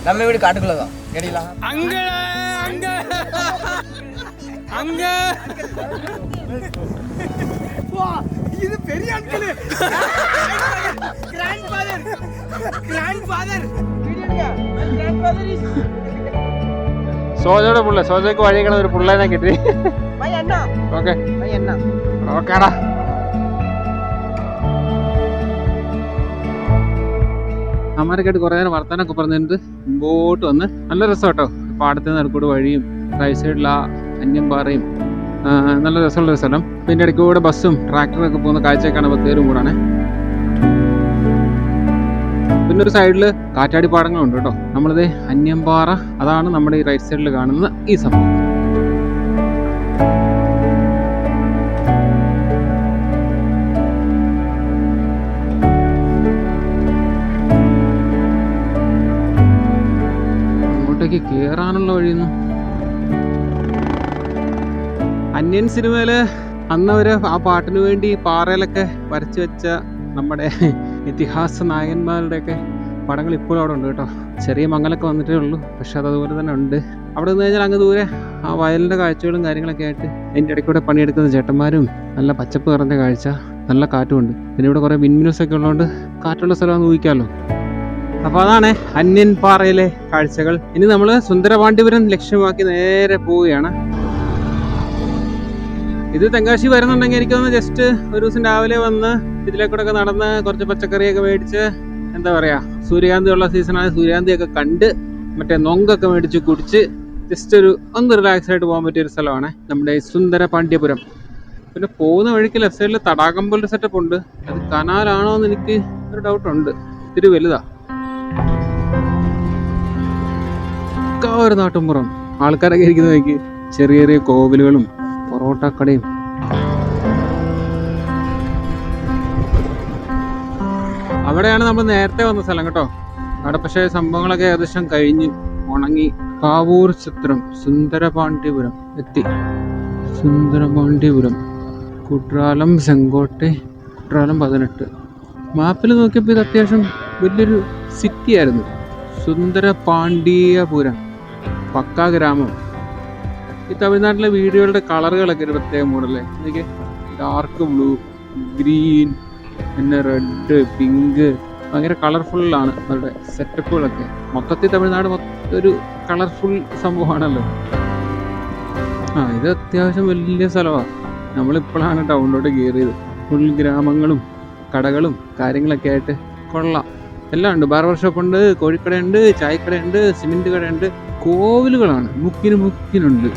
நம்ம வீடு காட்டுக்குள்ள தான். கேடிங்களா? அங்க அங்க அங்க வா, இது பெரிய அங்கிள். கிராண்ட்ஃபாதர் கிராண்ட்ஃபாதர் இஸ் സോജയുടെ പുള്ള. സോജയ്ക്ക് വഴിക്കണ ഒരു പുള്ളേനെ കിട്ടി. ഓക്കെ ഓക്കേടാ. അമ്മമാരൊക്കെയായിട്ട് കുറേ നേരം വർത്താനൊക്കെ പറഞ്ഞിട്ട് മുമ്പോട്ട് വന്ന് നല്ല രസം കേട്ടോ. പാടത്തിന് നടുക്കൂടെ വഴിയും റൈറ്റ് സൈഡിൽ ആ അന്യമ്പാറയും നല്ല രസമുള്ളൊരു സ്ഥലം. പിന്നെ ഇടയ്ക്ക് കൂടെ ബസ്സും ട്രാക്ടറൊക്കെ പോകുന്ന കാഴ്ചയൊക്കെയാണ് പ്രത്യേകം കൂടാണ്. പിന്നെ ഒരു സൈഡിൽ കാറ്റാടിപ്പാടങ്ങളുണ്ട് കേട്ടോ. നമ്മളിത് അന്യമ്പാറ, അതാണ് നമ്മുടെ ഈ റൈറ്റ് സൈഡിൽ കാണുന്ന ഈ സംഭവം. അങ്ങോട്ടേക്ക് കേറാനുള്ള വഴിയൊന്നും. അന്യൻ സിനിമയില് അന്നവര് ആ പാട്ടിന് വേണ്ടി പാറയിലൊക്കെ വരച്ചു വെച്ച നമ്മുടെ ഇതിഹാസ നായകന്മാരുടെയൊക്കെ പടങ്ങൾ ഇപ്പോഴും അവിടെ ഉണ്ട് കേട്ടോ. ചെറിയ മങ്ങലൊക്കെ വന്നിട്ടേ ഉള്ളൂ, പക്ഷെ അത് അതുപോലെ തന്നെ ഉണ്ട്. അവിടെ നിന്ന് കഴിഞ്ഞാൽ അങ്ങ് ദൂരെ ആ വയലിൻ്റെ കാഴ്ചകളും കാര്യങ്ങളൊക്കെ ആയിട്ട് അതിൻ്റെ ഇടയ്ക്കൂടെ പണിയെടുക്കുന്ന ചേട്ടന്മാരും നല്ല പച്ചപ്പ് നിറഞ്ഞ കാഴ്ച, നല്ല കാറ്റുമുണ്ട്. പിന്നെ ഇവിടെ കുറേ വിൻമിൽസൊക്കെ ഉള്ളതുകൊണ്ട് കാറ്റുള്ള സ്ഥലമാണെന്ന് ഊഹിക്കാമല്ലോ. അപ്പോൾ അതാണ് അന്യൻ പാറയിലെ കാഴ്ചകൾ. ഇനി നമ്മൾ സുന്ദരപാണ്ഡിപുരം ലക്ഷ്യമാക്കി നേരെ പോവുകയാണ്. ഇത് തെങ്കാശി വരുന്നുണ്ടെങ്കിൽ എനിക്കൊന്ന് ജസ്റ്റ് ഒരു ദിവസം രാവിലെ വന്ന് ഇതിലേക്കൂടെ ഒക്കെ നടന്ന് കുറച്ച് പച്ചക്കറിയൊക്കെ മേടിച്ച്, എന്താ പറയുക, സൂര്യകാന്തി ഉള്ള സീസണായ സൂര്യകാന്തിയൊക്കെ കണ്ട് മറ്റേ നൊങ്കൊക്കെ മേടിച്ച് കുടിച്ച് ജസ്റ്റ് ഒന്ന് റിലാക്സ് ആയിട്ട് പോകാൻ പറ്റിയൊരു സ്ഥലമാണ് നമ്മുടെ സുന്ദരപാണ്ഡിപുരം. പിന്നെ പോകുന്ന വഴിക്ക് ലെഫ്റ്റ് സൈഡിൽ തടാകം പോലൊരു സെറ്റപ്പ് ഉണ്ട്. അത് കനാലാണോ എന്ന് എനിക്ക് ഒരു ഡൗട്ടുണ്ട്. ഇത്തിരി വലുതാ. ഒരു നാട്ടുമ്പുറം ആൾക്കാരൊക്കെ ഇരിക്കുന്ന വഴിക്ക് ചെറിയ ചെറിയ കോവിലുകളും പൊറോട്ടക്കടയും. അവിടെയാണ് നമ്മൾ നേരത്തെ വന്ന സ്ഥലം കേട്ടോ. അവിടെ പക്ഷേ സംഭവങ്ങളൊക്കെ ഏകദേശം കഴിഞ്ഞ് ഉണങ്ങി. പാവൂർ ചിത്രം സുന്ദരപാണ്ഡ്യപുരം എത്തി. സുന്ദരപാണ്ഡ്യപുരം കുട്രാലം ചെങ്കോട്ടെ കുട്രാലം 18. മാപ്പിൽ നോക്കിയപ്പോൾ ഇത് അത്യാവശ്യം വലിയൊരു സിറ്റി ആയിരുന്നു. സുന്ദരപാണ്ഡ്യപുരം പക്കാ ഗ്രാമം. ഈ തമിഴ്നാട്ടിലെ വീടുകളുടെ കളറുകളൊക്കെ ഒരു പ്രത്യേക മോഡല്ലേ. എനിക്ക് ഡാർക്ക് ബ്ലൂ, ഗ്രീൻ, പിന്നെ റെഡ്, പിങ്ക്, ഭയങ്കര കളർഫുള്ളാണ് അവരുടെ സെറ്റപ്പുകളൊക്കെ. മൊത്തത്തിൽ തമിഴ്നാട് ഒരു കളർഫുൾ സംഭവമാണല്ലോ. ഇത് അത്യാവശ്യം വലിയ സ്ഥലമാണ്. നമ്മളിപ്പോഴാണ് ടൗണിലോട്ട് കയറിയത്. ഫുൾ ഗ്രാമങ്ങളും കടകളും കാര്യങ്ങളൊക്കെ ആയിട്ട് കൊള്ളാം. എല്ലാം ഉണ്ട്. ബാർബർ ഷോപ്പുണ്ട്, കോഴിക്കടയുണ്ട്, ചായക്കടയുണ്ട്, സിമെൻറ്റ് കടയുണ്ട്, കോവിലുകളാണ് മുക്കിനുണ്ട്.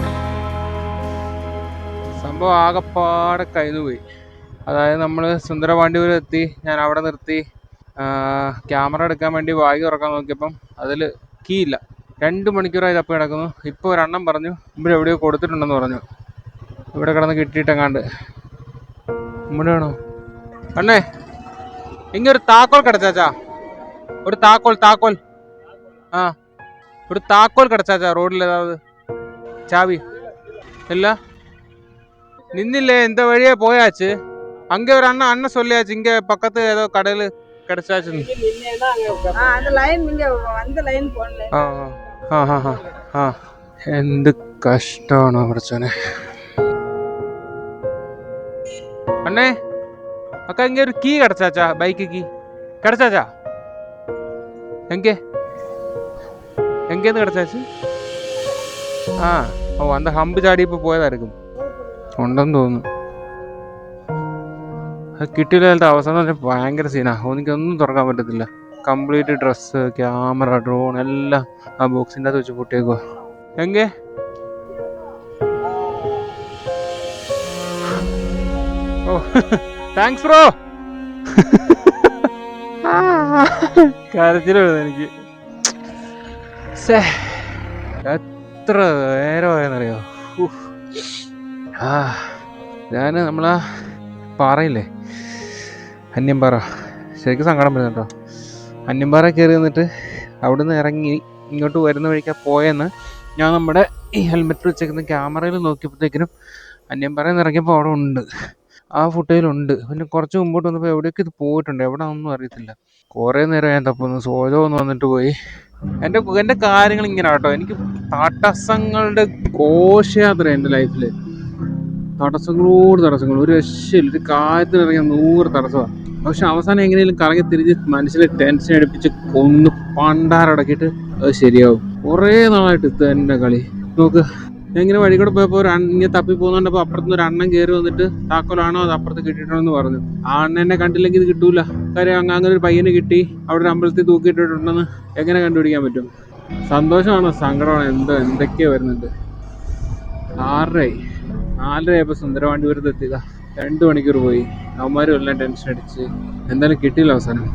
സംഭവം ആകെപ്പാടെ കഴിഞ്ഞു പോയി. അതായത് നമ്മൾ സുന്ദരപാണ്ഡ്യപുരം എത്തി. ഞാൻ അവിടെ നിർത്തി ക്യാമറ എടുക്കാൻ വേണ്ടി ബാഗ് തുറക്കാൻ നോക്കിയപ്പം അതിൽ കീ ഇല്ല. 2 മണിക്കൂറായി തപ്പി കിടക്കുന്നു. ഇപ്പോൾ ഒരെണ്ണം പറഞ്ഞു ഇവിടെ എവിടെയോ കൊടുത്തിട്ടുണ്ടെന്ന് പറഞ്ഞു. ഇവിടെ കിടന്ന് കിട്ടിയിട്ടെങ്ങാണ്ട്. ഇവിടെ വേണോ അണ്ണേ? ഇങ്ങൊരു താക്കോൽ കിടച്ചാച്ചാ, ഒരു താക്കോൽ ഒരു താക്കോൽ കിടച്ചാച്ചാ റോഡിൽ. ഏതാവത് ചാവി ഇല്ല നിന്നില്ലേ? എന്ത വഴിയെ പോയാച്ച് அங்கே ஒரு அண்ணன் சொல்லியாச்சு. இங்கே பக்கத்து ஏதோ கடையில் கிடைச்சாச்சு. എന്ത് കഷ്ടമാണോ പ്രച്ചോനെ. അണ്ണേ അക്ക ഇങ്ങ ഒരു കീ കിടച്ചാച്ചാ, ബൈക്ക് കീ കിടച്ചാച്ചാ? എങ്കേന്ന് കിടച്ചാച്ച്? அந்த ഹമ്പ് ചാടി ഇപ്പോൾ പോയതായിരിക്കും. ഉണ്ടെന്ന് തോന്നുന്നു. കിട്ടിയില്ലാത്ത അവസാനം തന്നെ ഭയങ്കര സീനാണ്. എനിക്കൊന്നും തുറക്കാൻ പറ്റത്തില്ല. കംപ്ലീറ്റ് ഡ്രസ്സ്, ക്യാമറ, ഡ്രോൺ എല്ലാം ആ ബോക്സിൻ്റെ അകത്ത് വെച്ച് പൊട്ടിയേക്കുക. എങ്കേ ഓ താങ്ക്സ് ബ്രോ. കരച്ചിൽ വരുന്നത് എനിക്ക്. എത്ര നേരമായെന്നറിയോ. ഞാൻ നമ്മളാ പാറയില്ലേ, അന്യംപാറ, ശരിക്കും സങ്കടം വരുന്നു കേട്ടോ. അന്യംപാറ കയറി നിന്നിട്ട് അവിടുന്ന് ഇറങ്ങി ഇങ്ങോട്ട് വരുന്ന വഴിക്കാണ് പോയെന്ന് ഞാൻ നമ്മുടെ ഈ ഹെൽമെറ്റ് വെച്ചേക്കുന്ന ക്യാമറയിൽ നോക്കിയപ്പോഴത്തേക്കിനും അന്യംപാറയിൽ നിന്ന് ഇറങ്ങിയപ്പോൾ അവിടെ ഉണ്ട്, ആ ഫുട്ടേജിലുണ്ട്. പിന്നെ കുറച്ച് മുമ്പോട്ട് വന്നപ്പോൾ എവിടെയൊക്കെ ഇത് പോയിട്ടുണ്ട്, എവിടെ ഒന്നും അറിയത്തില്ല. കുറേ നേരം ഞാൻ തപ്പുന്നു. സോജോ ഒന്ന് വന്നിട്ട് പോയി. എൻ്റെ കാര്യങ്ങൾ ഇങ്ങനെ കേട്ടോ. എനിക്ക് തടസ്സങ്ങളുടെ ഘോഷയാത്ര എൻ്റെ ലൈഫിൽ. തടസ്സങ്ങൾ ഒരു രക്ഷയില്ല. ഒരു കാര്യത്തിനിറങ്ങിയ 100 തടസ്സമാണ്. പക്ഷെ അവസാനം എങ്ങനെയും കറങ്ങി തിരിച്ച് മനസ്സിൽ ടെൻഷൻ അടുപ്പിച്ച് കൊന്ന് പണ്ടാരടക്കിയിട്ട് അത് ശരിയാവും. കുറേ നാളായിട്ട് ഇത് എൻ്റെ കളി. നോക്ക്, എങ്ങനെ വഴി കൂടെ പോയപ്പോൾ ഇങ്ങനെ തപ്പി പോകുന്നുണ്ടപ്പോൾ അപ്പുറത്തുനിന്ന് ഒരു അണ്ണൻ കയറി വന്നിട്ട് താക്കോലാണോ അത് അപ്പുറത്ത് കിട്ടിയിട്ടുണ്ടെന്ന് പറഞ്ഞു. ആ അണ്ണനെ കണ്ടില്ലെങ്കിൽ ഇത് കിട്ടൂല. കാര്യം അങ്ങനെ ഒരു പയ്യന് കിട്ടി, അവിടെ ഒരു അമ്പലത്തിൽ തൂക്കിയിട്ടിട്ടുണ്ടെന്ന് എങ്ങനെ കണ്ടുപിടിക്കാൻ പറ്റും? സന്തോഷമാണോ സങ്കടമാണോ എന്തൊക്കെയോ വരുന്നുണ്ട്. 4:30 സുന്ദരപാണ്ഡ്യപുരത്ത് എത്തിയതാ. 2 മണിക്കൂർ പോയി. അവന്മാരും എല്ലാം ടെൻഷൻ അടിച്ച് എന്തായാലും കിട്ടിയില്ല അവസാനം.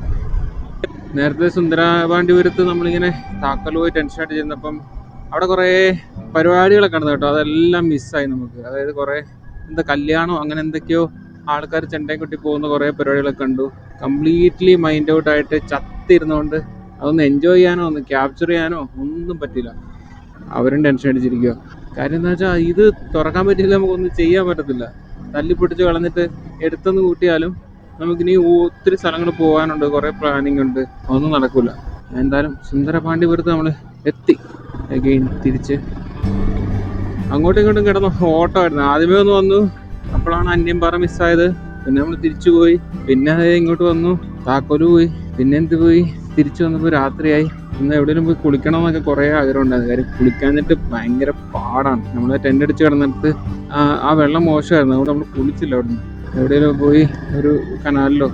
നേരത്തെ സുന്ദരപാണ്ഡ്യപുരത്ത് നമ്മളിങ്ങനെ താക്കോൽ പോയി ടെൻഷൻ ആയിട്ട് ചെന്നപ്പം അവിടെ കുറേ പരിപാടികളൊക്കെ നടന്നു കേട്ടോ. അതെല്ലാം മിസ്സായി നമുക്ക്. അതായത് കുറേ കല്യാണമോ അങ്ങനെ എന്തൊക്കെയോ ആൾക്കാർ ചെണ്ടയും കൊട്ടി പോകുന്ന കുറേ പരിപാടികളൊക്കെ കണ്ടു. കംപ്ലീറ്റ്ലി മൈൻഡ് ഔട്ടായിട്ട് ചത്തിരുന്നുകൊണ്ട് അതൊന്ന് എൻജോയ് ചെയ്യാനോ ഒന്ന് ക്യാപ്ചർ ചെയ്യാനോ ഒന്നും പറ്റില്ല. അവരും ടെൻഷൻ അടിച്ചിരിക്കുക. കാര്യം എന്താ വെച്ചാൽ ഇത് തുറക്കാൻ പറ്റില്ല, നമുക്കൊന്നും ചെയ്യാൻ പറ്റത്തില്ല. തല്ലിപ്പൊട്ടിച്ച് കളഞ്ഞിട്ട് എടുത്തൊന്ന് കൂട്ടിയാലും നമുക്കിനി ഒത്തിരി സ്ഥലങ്ങൾ പോകാനുണ്ട്, കുറേ പ്ലാനിങ് ഉണ്ട്, ഒന്നും നടക്കില്ല. എന്തായാലും സുന്ദരപാണ്ഡ്യപുരത്ത് നമ്മൾ എത്തി. അഗെയിൻ തിരിച്ച് അങ്ങോട്ടും ഇങ്ങോട്ടും കിടന്ന ഓട്ടമായിരുന്നു. ആദ്യമേ ഒന്ന് വന്നു, അപ്പോഴാണ് അന്യംപാറ മിസ്സായത്. പിന്നെ നമ്മൾ തിരിച്ചു പോയി, പിന്നെ ഇങ്ങോട്ട് വന്നു, താക്കോല് പോയി, പിന്നെ എന്ത് പോയി, തിരിച്ചു വന്നപ്പോൾ രാത്രിയായി. ഇന്ന് എവിടെയെങ്കിലും പോയി കുളിക്കണം എന്നൊക്കെ കുറേ ആഗ്രഹം ഉണ്ടായിരുന്നു. കാര്യം കുളിക്കാഞ്ഞിട്ട് ഭയങ്കര പാടാണ്. നമ്മൾ ടെൻ്റ് അടിച്ച് കിടന്നിട്ട് ആ വെള്ളം മോശമായിരുന്നു, അതുകൊണ്ട് നമ്മൾ കുളിച്ചില്ല. അവിടെ നിന്ന് എവിടെയെങ്കിലും പോയി ഒരു കനാലിലോ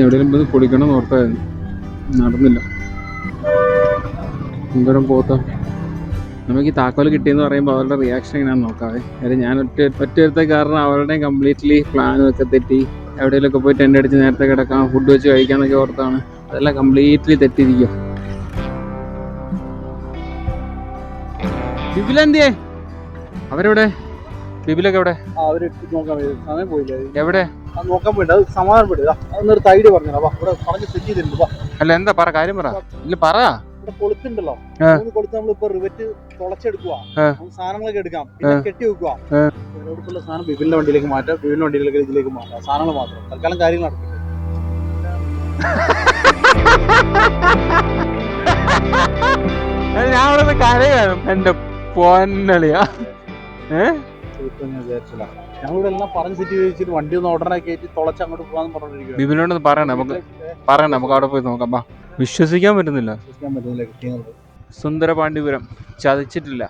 എവിടെയെങ്കിലും പോയി കുളിക്കണം എന്ന് ഓർത്തായിരുന്നു. നടന്നില്ല. എന്തോരം പോത്താം. നമുക്ക് ഈ താക്കോൽ കിട്ടിയെന്ന് പറയുമ്പോൾ അവരുടെ റിയാക്ഷൻ എങ്ങനെയാണെന്ന് നോക്കാവേ. കാര്യം ഞാൻ ഒറ്റ കാരണം അവരുടെയും കംപ്ലീറ്റ്ലി പ്ലാനും ഒക്കെ തെറ്റി. എവിടെയെങ്കിലുമൊക്കെ പോയി ടെൻ്റ് അടിച്ച് നേരത്തെ കിടക്കാം, ഫുഡ് വെച്ച് കഴിക്കാമെന്നൊക്കെ ഓർത്താണ്. അതെല്ലാം കംപ്ലീറ്റ്ലി തെറ്റിയിരിക്കും. വിപുലെന്തിയേ? അവരെവിടെ? ബിബിലൊക്കെ എവിടെ? അവര് നോക്കാൻ വേണ്ടി സമയം പോയില്ല. എവിടെ? അത് നോക്കാൻ പോയിട്ട് അത് സമാധാനപ്പെടുക. അതൊന്നൊരു ഐഡിയ പറഞ്ഞാ ഇവിടെ പറഞ്ഞ് സെറ്റ് ചെയ്തിട്ടുണ്ട്. അല്ല എന്താ പറ, കാര്യം പറ. ഇല്ല പറ. ഇവിടെ കൊളുത്തുണ്ടല്ലോ, ആ. കൊളുത്ത് നമ്മളിപ്പോ റിവറ്റ് തുളച്ചെടുക്കുക, ആ. സാധനങ്ങളൊക്കെ എടുക്കാം, പിന്നെ കെട്ടി വെക്കുക. വിലപിടിപ്പുള്ള സാധനം ബിബിന്റെ വണ്ടിയിലേക്ക് മാറ്റാം, ബിബിന്റെ വണ്ടിയിലേക്ക് ഇതിലേക്ക് മാറ്റാം. സാധനങ്ങൾ മാത്രം തൽക്കാലം കാര്യങ്ങൾ നടക്കും. ഞാൻ അവിടെ കരയാണ് എന്റെ പൊന്നളിയാ. വിചാരിച്ചില്ല, ഞങ്ങളിവിടെ എല്ലാം പറഞ്ഞ് സെറ്റ് വെച്ചിട്ട് വണ്ടി ഒന്ന് ഓർഡർ കയറ്റി തുളച്ച് അങ്ങോട്ട് പോകാന്ന് പറഞ്ഞിരിക്കും. ബിബിനോട് പറയണേ, നമുക്ക് അവിടെ പോയി നോക്കാം. വിശ്വസിക്കാൻ പറ്റുന്നില്ല. കിട്ടിയത് സുന്ദരപാണ്ഡിപുരം ചതിച്ചിട്ടില്ല.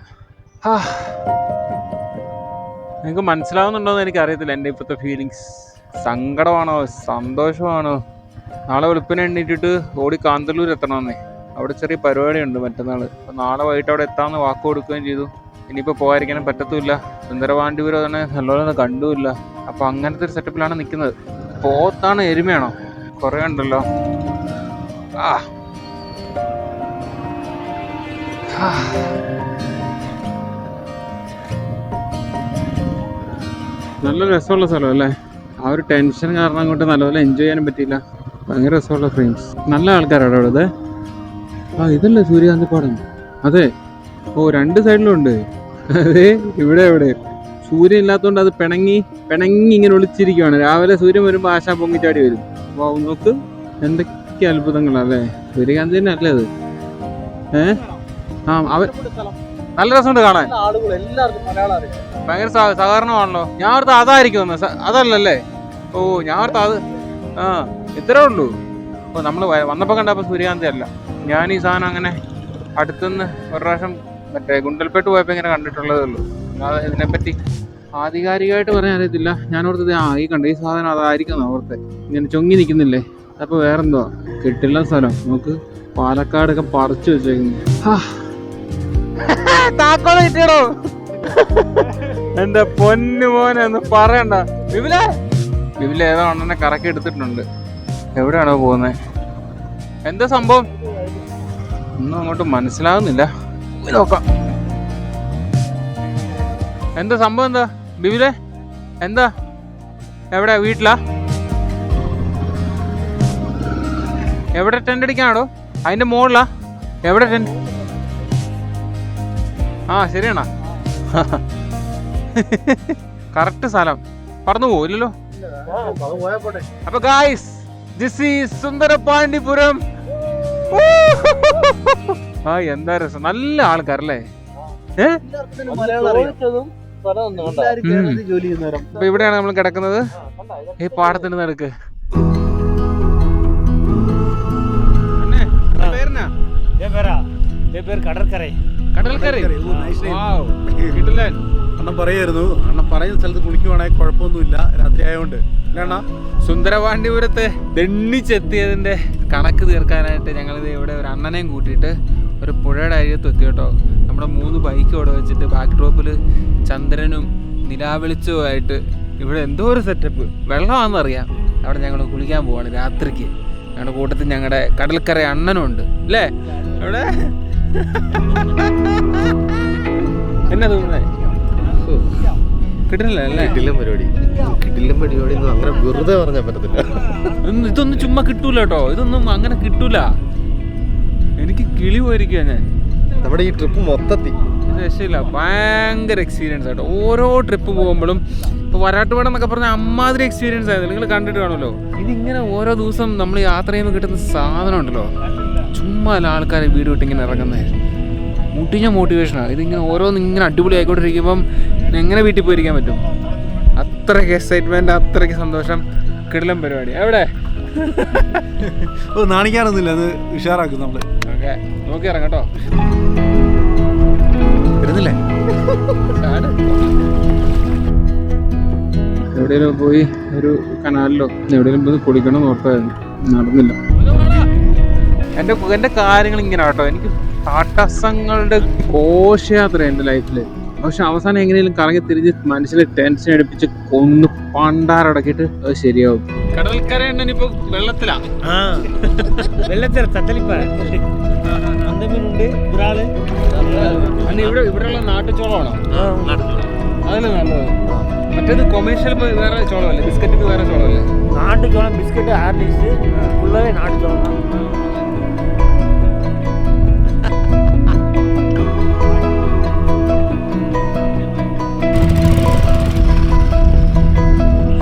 നിങ്ങൾക്ക് മനസ്സിലാവുന്നുണ്ടോന്ന് എനിക്ക് അറിയത്തില്ല എൻ്റെ ഇപ്പോഴത്തെ ഫീലിങ്സ്. സങ്കടമാണോ സന്തോഷമാണോ? നാളെ വെളുപ്പിനെ എണ്ണീറ്റിട്ട് ഓടി കാന്തല്ലൂർ എത്തണമെന്നേ. അവിടെ ചെറിയ പരിപാടിയുണ്ട് മറ്റന്നാൾ. അപ്പം നാളെ വൈകിട്ട് അവിടെ എത്താമെന്ന് വാക്ക് കൊടുക്കുകയും ചെയ്തു. ഇനിയിപ്പോൾ പോകാതിരിക്കാനും പറ്റത്തുമില്ല. സുന്ദരപാണ്ഡിപുരം തന്നെ നല്ലോണം കണ്ടുമില്ല. അപ്പോൾ അങ്ങനത്തെ ഒരു സെറ്റപ്പിലാണ് നിൽക്കുന്നത്. പോത്താണ് എരുമയാണോ? കുറേ ഉണ്ടല്ലോ. നല്ല രസമുള്ള സ്ഥലം അല്ലേ? ആ ഒരു ടെൻഷൻ കാരണം അങ്ങോട്ട് നല്ലപോലെ എൻജോയ് ചെയ്യാനും പറ്റിയില്ല. ഭയങ്കര രസമുള്ള ഫ്രെയിംസ്. നല്ല ആൾക്കാരാണ് അവിടെ. ഇതല്ലേ സൂര്യകാന്തി പാടം? അതെ. രണ്ട് സൈഡിലും ഉണ്ട്. അതെ, ഇവിടെ സൂര്യൻ ഇല്ലാത്തതുകൊണ്ട് അത് പിണങ്ങി ഇങ്ങനെ ഒളിച്ചിരിക്കുവാണ്. രാവിലെ സൂര്യൻ വരുമ്പോൾ ആശാ പൊങ്ങിച്ചാടി വരും. അപ്പോൾ നോക്ക്, എന്തൊക്കെ അത്ഭുതങ്ങളല്ലേ. സൂര്യകാന്തി തന്നെ അല്ലേ അത്? അവൻ നല്ല രസമുണ്ട് കാണാൻ. ആളുകൾ എല്ലാവർക്കും മലയാളം അറിയാം. ഭയങ്കര സഹകരണമാണല്ലോ. ഞാൻ ഓർത്ത് അതായിരിക്കും. അതല്ലല്ലേ? ഞാൻ ഓർത്ത് അത്. ഇത്രേ ഉള്ളൂ. നമ്മൾ വന്നപ്പോൾ കണ്ടപ്പോൾ സൂര്യകാന്തി അല്ല. ഞാൻ ഈ സാധനം അങ്ങനെ അടുത്തുനിന്ന് ഒരു പ്രാവശ്യം മറ്റേ ഗുണ്ടൽപേട്ട് പോയപ്പോൾ ഇങ്ങനെ കണ്ടിട്ടുള്ളതേ ഉള്ളൂ. അല്ലാതെ ഇതിനെപ്പറ്റി ആധികാരികമായിട്ട് പറയാൻ അറിയത്തില്ല. ഞാൻ ഓർത്തത് ഈ കണ്ട ഈ സാധനം അതായിരിക്കും ഓർത്തെ. ഇങ്ങനെ ചൊങ്ങി നിൽക്കുന്നില്ലേ? അപ്പോൾ വേറെന്തോ കിട്ടില്ല സ്ഥലം. നമുക്ക് പാലക്കാടൊക്കെ പറിച്ചു വെച്ചേക്കുന്നു. താക്കോല കിട്ടിയടോ എന്റെ പൊന്നു മോനെ, ഒന്ന് പറയണ്ട. ബിബിലെ ഏതോ അണ്ണനെ കറക്കി എടുത്തിട്ടുണ്ട്. എവിടെയാണോ പോകുന്നത്? എന്താ സംഭവം ഒന്നും അങ്ങോട്ട് മനസ്സിലാകുന്നില്ല. നോക്കാം എന്താ സംഭവം. എന്താ ബിബിലെ? എന്താ? എവിടെ? വീട്ടിലാ? എവിടെ ടെന്റ് അടിക്കാനാടോ? അതിന്റെ മുകളിലാ? എവിടെ ടെന്റ്? ശരിയാണോ? കറക്റ്റ് സ്ഥലം. പറന്നു പോവില്ലല്ലോ. അപ്പൊ ഗായ്സ്, ദിസ് ഈസ് സുന്ദരപാണ്ഡിപുരം. എന്താ രസം. നല്ല ആൾക്കാരല്ലേ? അപ്പൊ ഇവിടെയാണ് നമ്മൾ കിടക്കുന്നത്, ഈ പാടത്തിന് നടുക്ക്. അണ്ണൻ പറയായിരുന്നു, അണ്ണൻ പറയുന്ന സ്ഥലത്ത് കുളിക്കുവാണെങ്കിൽ കുഴപ്പമൊന്നുമില്ല രാത്രി ആയതുകൊണ്ട്. സുന്ദരപാണ്ഡിപുരത്തെ ദണ്ണിച്ചെത്തിയതിന്റെ കണക്ക് തീർക്കാനായിട്ട് ഞങ്ങളിത് ഇവിടെ ഒരു അണ്ണനെയും കൂട്ടിയിട്ട് ഒരു പുഴയുടെ അരികത്ത് എത്തി കേട്ടോ. നമ്മുടെ 3 ബൈക്ക് ഇവിടെ വെച്ചിട്ട് ബാക്ക് ഡ്രോപ്പിൽ ചന്ദ്രനും നിലാവെളിച്ചവുമായിട്ട് ഇവിടെ എന്തോ ഒരു സെറ്റപ്പ്. വെള്ളമാണെന്നറിയാം. അവിടെ ഞങ്ങൾ കുളിക്കാൻ പോവാണ് രാത്രിക്ക്. ഞങ്ങളുടെ കൂട്ടത്തിൽ ഞങ്ങളുടെ കടൽക്കര അണ്ണനും ഉണ്ട് അല്ലേ അവിടെ? എന്നാ തോന്നുന്നേ? കിട്ടില്ല അല്ലേ? പരിപാടി അങ്ങനെ വെറുതെ പറഞ്ഞാൽ പറ്റത്തില്ല. ഇതൊന്നും ചുമ്മാ കിട്ടൂല കേട്ടോ. ഇതൊന്നും അങ്ങനെ കിട്ടൂല. എനിക്ക് കിളി പോയിരിക്കുക ഞാൻ. നമ്മുടെ ഈ ട്രിപ്പ് മൊത്തത്തിൽ രക്ഷയില്ല. ഭയങ്കര എക്സ്പീരിയൻസ് ആട്ടോ. ഓരോ ട്രിപ്പ് പോകുമ്പോഴും ഇപ്പോൾ വരാട്ടുപാടം എന്നൊക്കെ പറഞ്ഞാൽ അമ്മാതിരി എക്സ്പീരിയൻസ് ആയത് നിങ്ങൾ കണ്ടിട്ട് കാണുമല്ലോ. ഇതിങ്ങനെ ഓരോ ദിവസം നമ്മൾ യാത്ര ചെയ്യുമ്പോൾ കിട്ടുന്ന സാധനം ഉണ്ടല്ലോ. ചുമ്മാ ആൾക്കാർ വീട് വിട്ടിങ്ങനെ ഇറങ്ങുന്നത് മുട്ടിഞ്ഞ മോട്ടിവേഷനാണ്. ഇതിങ്ങനെ ഓരോന്ന് ഇങ്ങനെ അടിപൊളി ആയിക്കൊണ്ടിരിക്കുമ്പം എങ്ങനെ വീട്ടിൽ പോയിരിക്കാൻ പറ്റും? അത്രയ്ക്ക് എക്സൈറ്റ്മെന്റ്, അത്രയ്ക്ക് സന്തോഷം. കിടിലം പരിപാടി. എവിടെ നാണിക്കാറൊന്നുമില്ല, അത് ഉഷാറാക്കും നമ്മള്. ഓക്കെ, നോക്കി ഇറങ്ങാം കേട്ടോ. വരുന്നില്ലേ? എവിടെയെങ്കിലും പോയി ഒരു കനാലിലോ എവിടെയെങ്കിലും പോയി കുളിക്കണം എന്ന് ഓർത്തായിരുന്നു. നടന്നില്ല. എൻ്റെ കാര്യങ്ങൾ ഇങ്ങനെ കേട്ടോ. എനിക്ക് തടസ്സങ്ങളുടെ ഘോഷയാത്ര എൻ്റെ ലൈഫിൽ. പക്ഷെ അവസാനം എങ്ങനെയും കറങ്ങി തിരിഞ്ഞ് മനുഷ്യനെ ടെൻഷൻ അടുപ്പിച്ച് കൊന്ന് പണ്ടാറടക്കിയിട്ട് അത് ശരിയാവും. കടൽക്കര ഇപ്പൊ വെള്ളത്തിലാ. ഇവിടെയുള്ള നാട്ടുചോളമാണോ? അതല്ലേ നല്ലത്. മറ്റേത് കൊമേഴ്ഷ്യൽ വേറെ ചോളമല്ലേ, ബിസ്ക്കറ്റ് വേറെ ചോളമല്ലേ? நாட்டு சோளம் பிஸ்கட்டு ஹார்லிக்ஸு ஃபுல்லாகவே நாட்டு சோளம் தான்.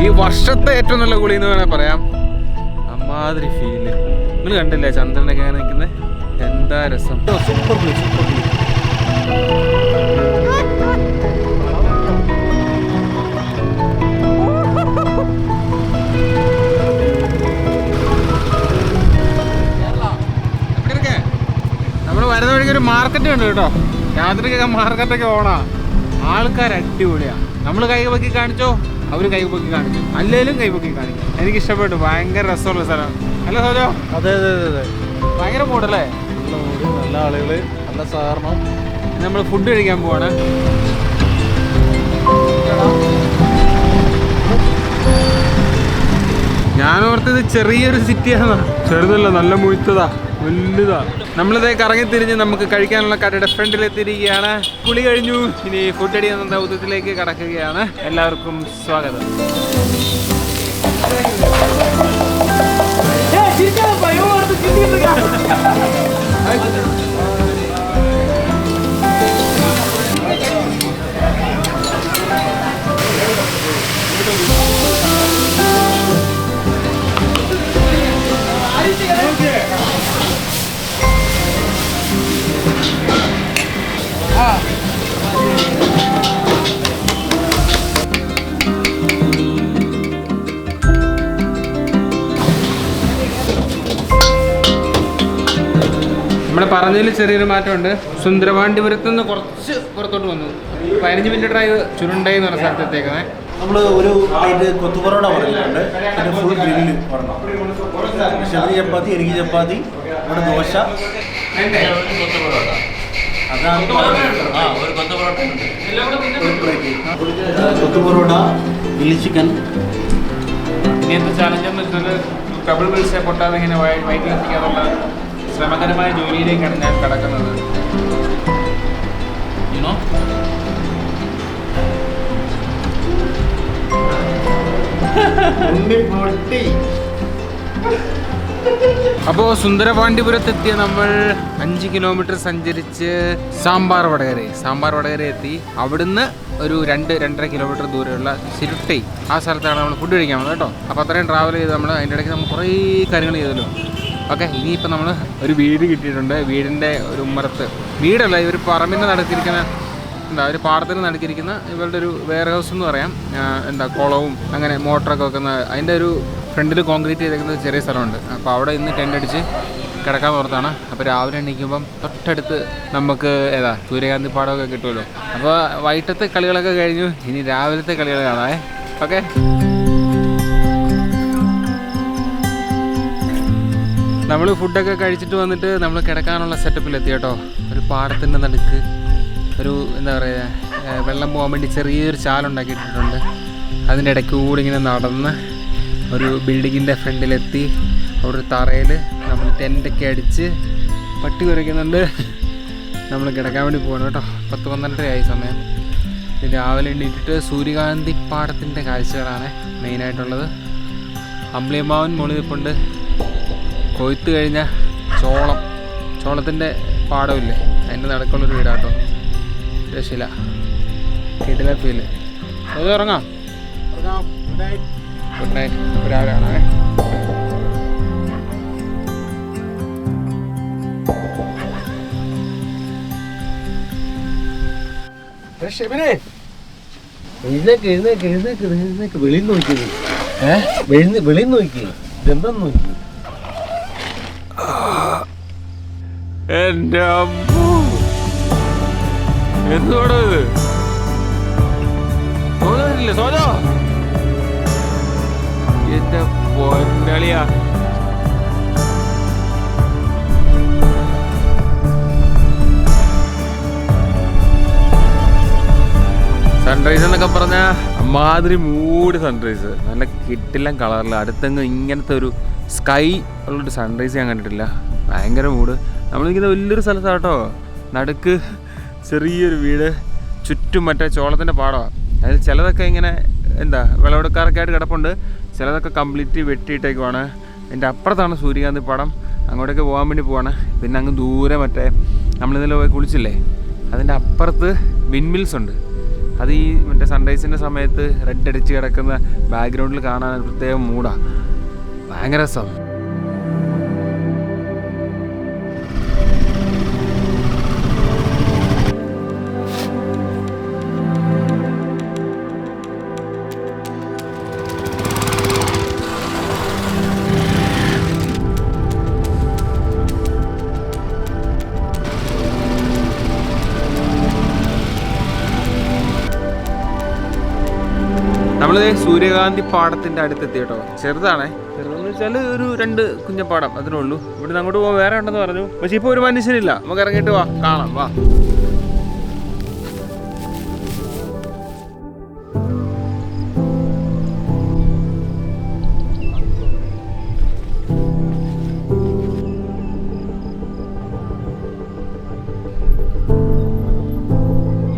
ഈ വർഷത്തെ ഏറ്റവും നല്ല കുളി എന്ന് വേണേൽ പറയാം. അമ്മാതിരി ഫീല്. നിങ്ങൾ കണ്ടില്ലേ ചന്ദ്രനൊക്കെ അങ്ങനെ നിൽക്കുന്നത്? എന്താ രസം. Super play, super play. നമ്മൾ വരുന്ന വഴിക്ക് ഒരു മാർക്കറ്റ് ഉണ്ട് കേട്ടോ. രാത്രിക്കൊക്കെ മാർക്കറ്റൊക്കെ ഓണാ. ആൾക്കാർ അടിപൊളിയാണ്. നമ്മൾ കൈപൊക്കി കാണിച്ചോ, അവർ കൈപൊക്കി കാണിച്ചു, അല്ലേലും കൈപൊക്കി കാണിക്കും. എനിക്ക് ഇഷ്ടപ്പെട്ടു. ഭയങ്കര രസമുള്ള സ്ഥലം അല്ല സോജോ? അതെ അതെ അതെ അതെ. ഭയങ്കര മൂടല്ലേ? നല്ല മൂട്, നല്ല ആളുകൾ, നല്ല സഹകരണം. നമ്മൾ ഫുഡ് കഴിക്കാൻ പോവാണ്. ഞാനോർത്തത് ചെറിയൊരു സിറ്റിയാണ്. ചെറുതല്ല, നല്ല മുഴുത്തതാ, വലുതാ. നമ്മളിതേ കറങ്ങി തിരിഞ്ഞ് നമുക്ക് കഴിക്കാനുള്ള കടയുടെ ഫ്രണ്ടിൽ എത്തിയിരിക്കുകയാണ്. കുളി കഴിഞ്ഞു, ഇനി ഫുഡ് അടി എന്ന ദൗത്യത്തിലേക്ക് കടക്കുകയാണ്. എല്ലാവർക്കും സ്വാഗതം. നമ്മുടെ പറഞ്ഞതിൽ ചെറിയൊരു മാറ്റമുണ്ട്. സുന്ദരപാണ്ഡിപുരത്ത് നിന്ന് കുറച്ച് പുറത്തോട്ട് വന്നു. 15 മിനിറ്റ് ഡ്രൈവ് ചുരുണ്ടൈ എന്ന് പറഞ്ഞ സ്ഥലത്ത് എത്തേക്കുന്നത്. നമ്മൾ ഒരു പ്ലേറ്റ് കൊത്തുപൊറോട്ട പറഞ്ഞിട്ടുണ്ട്. പിന്നെ ഫുൾ ഗ്രില്ല് പറഞ്ഞു. ഷെബിന് ചപ്പാത്തി, എനിക്ക് ചപ്പാത്തി, ഇവിടെ ദോശ. അതാണ് കൊത്തുപൊറോട്ട, ഗ്രില്ലി ചിക്കൻ. ഇനിയത്തെ ചാലഞ്ച് എന്ന് വെച്ചാൽ ഡബിൾ ബിൽസെ പൊട്ടാതെ ഇങ്ങനെ വയറ്റിലെത്തിക്കാനുള്ള ശ്രമകരമായ ജോലിയിലേക്കാണ് ഞാൻ കടക്കുന്നത്. യുനോ അപ്പോൾ സുന്ദരപാണ്ഡിപുരത്തെത്തിയ നമ്മൾ 5 കിലോമീറ്റർ സഞ്ചരിച്ച് സാമ്പാർ വടകര എത്തി. അവിടുന്ന് ഒരു 2-2.5 കിലോമീറ്റർ ദൂരെയുള്ള സിരുട്ടൈ ആ സ്ഥലത്താണ് നമ്മൾ ഫുഡ് കഴിക്കാൻ വന്നത് കേട്ടോ. അപ്പോൾ അത്രയും ട്രാവൽ ചെയ്ത് നമ്മൾ അതിൻ്റെ ഇടയ്ക്ക് നമ്മൾ കുറേ കാര്യങ്ങൾ ചെയ്തല്ലോ. ഓക്കെ, ഇനിയിപ്പോൾ നമ്മൾ ഒരു വീട് കിട്ടിയിട്ടുണ്ട്. വീടിൻ്റെ ഒരു ഉമ്മറത്ത്, വീടല്ല, ഇവർ പറമ്പിൻ്റെ നടുക്കിരിക്കുന്ന ഒരു പാടത്തിന് നടുക്കിരിക്കുന്ന ഇവരുടെ ഒരു വെയർ ഹൗസ് എന്ന് പറയാം. കുളവും അങ്ങനെ മോട്ടറൊക്കെ വെക്കുന്ന അതിൻ്റെ ഒരു ഫ്രണ്ടിൽ കോൺക്രീറ്റ് ചെയ്തേക്കുന്ന ചെറിയ സ്ഥലമുണ്ട്. അപ്പോൾ അവിടെ ഇന്ന് ടെൻ്റ് അടിച്ച് കിടക്കാൻ പുറത്താണ്. അപ്പോൾ രാവിലെ എണീക്കുമ്പം തൊട്ടടുത്ത് നമുക്ക് സൂര്യകാന്തി പാടമൊക്കെ കിട്ടുമല്ലോ. അപ്പോൾ വൈകിട്ടത്തെ കളികളൊക്കെ കഴിഞ്ഞു, ഇനി രാവിലത്തെ കളികൾ കാണാമേ. ഓക്കെ, നമ്മൾ ഫുഡൊക്കെ കഴിച്ചിട്ട് വന്നിട്ട് നമ്മൾ കിടക്കാനുള്ള സെറ്റപ്പിലെത്തി കേട്ടോ. ഒരു പാടത്തിൻ്റെ നടുക്ക് ഒരു വെള്ളം പോകാൻ വേണ്ടി ചെറിയൊരു ചാലുണ്ടാക്കിയിട്ടുണ്ട്. അതിൻ്റെ ഇടയ്ക്ക് കൂടി ഇങ്ങനെ നടന്ന് ഒരു ബിൽഡിങ്ങിൻ്റെ ഫ്രണ്ടിലെത്തി. അവിടെ ഒരു തറയിൽ നമ്മൾ ടെൻ്റൊക്കെ അടിച്ച് പട്ടി കുരയ്ക്കുന്നുണ്ട്. നമ്മൾ കിടക്കാൻ വേണ്ടി പോകണം കേട്ടോ. 10-12 ആയി സമയം. രാവിലെ എണീറ്റിട്ട് സൂര്യകാന്തി പാടത്തിൻ്റെ കാഴ്ചകളാണ് മെയിനായിട്ടുള്ളത്. അമ്പിളിയമ്മാവൻ മുകളിൽ നിൽപ്പുണ്ട്. കൊയ്ത്ത് കഴിഞ്ഞ ചോളത്തിൻ്റെ പാടമില്ലേ, അതിൻ്റെ നടക്കുള്ളൊരു വീടാട്ടോ. രക്ഷയില്ല, കിടില ഫീല്. അത് ഉറങ്ങാം. Good night. രാവിലെ കാണാമേ. എഴുന്നേക്ക് വെളിയിൽ നോക്കിയത്. വെളിയിൽ നോക്കി ഇതെന്താന്ന് നോക്കി. എൻ്റെ അമ്മോ, എന്തുവാടോ ഇത്? തോന്നില്ലേ സോജോ? എന്റെ പൊന്നളിയാ. സൺറൈസ് എന്നൊക്കെ പറഞ്ഞാൽ മാതിരി മൂഡ് സൺറൈസ്, നല്ല കിട്ടില്ല കളറിൽ. അടുത്തെങ്ങ് ഇങ്ങനത്തെ ഒരു സ്കൈ ഉള്ളൊരു സൺറൈസ് ഞാൻ കണ്ടിട്ടില്ല. ഭയങ്കര മൂഡ്. നമ്മളിങ്ങനെ വലിയൊരു സ്ഥലത്താണ് കേട്ടോ. നടുക്ക് ചെറിയൊരു വീട്, ചുറ്റും മറ്റേ ചോളത്തിൻ്റെ പാടമാണ്. അതിൽ ചിലതൊക്കെ ഇങ്ങനെ എന്താ വിളവെടുക്കാറൊക്കെ ആയിട്ട് കിടപ്പുണ്ട്, ചിലതൊക്കെ കംപ്ലീറ്റ് വെട്ടിയിട്ടേക്കുവാണ്. എൻ്റെ അപ്പുറത്താണ് സൂര്യകാന്തി പാടം, അങ്ങോട്ടേക്ക് പോകാൻ വേണ്ടി പോവാണ്. പിന്നെ അങ്ങ് ദൂരെ മറ്റേ നമ്മളിന്നലെ പോയി കുളിച്ചില്ലേ, അതിൻ്റെ അപ്പുറത്ത് വിൻമിൽസ് ഉണ്ട്. അത് ഈ മറ്റേ സൺറൈസിൻ്റെ സമയത്ത് റെഡ് അടിച്ച് കിടക്കുന്ന ബാക്ക്ഗ്രൗണ്ടിൽ കാണാൻ പ്രത്യേക മൂടാണ്, ഭയങ്കര രസം. നമ്മളിത് സൂര്യകാന്തി പാടത്തിൻ്റെ അടുത്തെത്തി കേട്ടോ. ചെറുതാണേ, ചെറുതെന്ന് വെച്ചാൽ ഒരു 2 കുഞ്ഞപ്പാടം അതിനേ ഉള്ളൂ. ഇവിടുന്ന് അങ്ങോട്ട് പോകാൻ വേറെ ഉണ്ടെന്ന് പറഞ്ഞു, പക്ഷെ ഇപ്പോൾ ഒരു മനുഷ്യനില്ല. നമുക്ക് ഇറങ്ങിയിട്ട് വാ, കാണാം, വാ.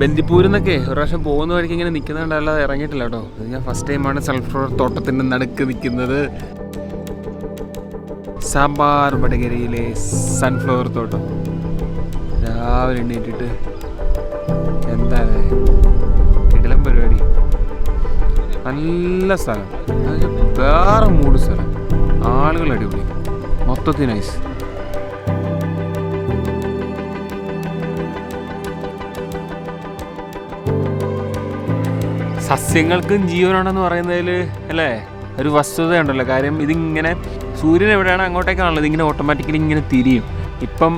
ബന്ദിപ്പൂരിൽ നിന്നൊക്കെ ഒരു പ്രാവശ്യം പോകുന്ന വഴിക്ക് ഇങ്ങനെ നിൽക്കുന്നുണ്ടല്ലാതെ ഇറങ്ങിയിട്ടില്ല കേട്ടോ. ഇത് ഞാൻ ഫസ്റ്റ് ടൈമാണ് സൺഫ്ലവർ തോട്ടത്തിൻ്റെ നടുക്ക് നിൽക്കുന്നത്. സാമ്പാർ വടകരയിലെ സൺഫ്ലവർ തോട്ടം. രാവിലെ എണ്ണീറ്റിട്ട് എന്താണ് കിടിലം പരിപാടി. നല്ല സ്ഥലം, വേറെ മൂട് സ്ഥലം, ആളുകൾ അടിപൊളി, മൊത്തത്തിൽ നൈസ്. സസ്യങ്ങൾക്കും ജീവനുണ്ടെന്ന് പറയുന്നതിൽ അല്ലേ ഒരു വസ്തുതയുണ്ടല്ലോ. കാര്യം ഇതിങ്ങനെ സൂര്യൻ എവിടെയാണ് അങ്ങോട്ടേക്കാണല്ലോ ഇതിങ്ങനെ ഓട്ടോമാറ്റിക്കലി ഇങ്ങനെ തിരിയും. ഇപ്പം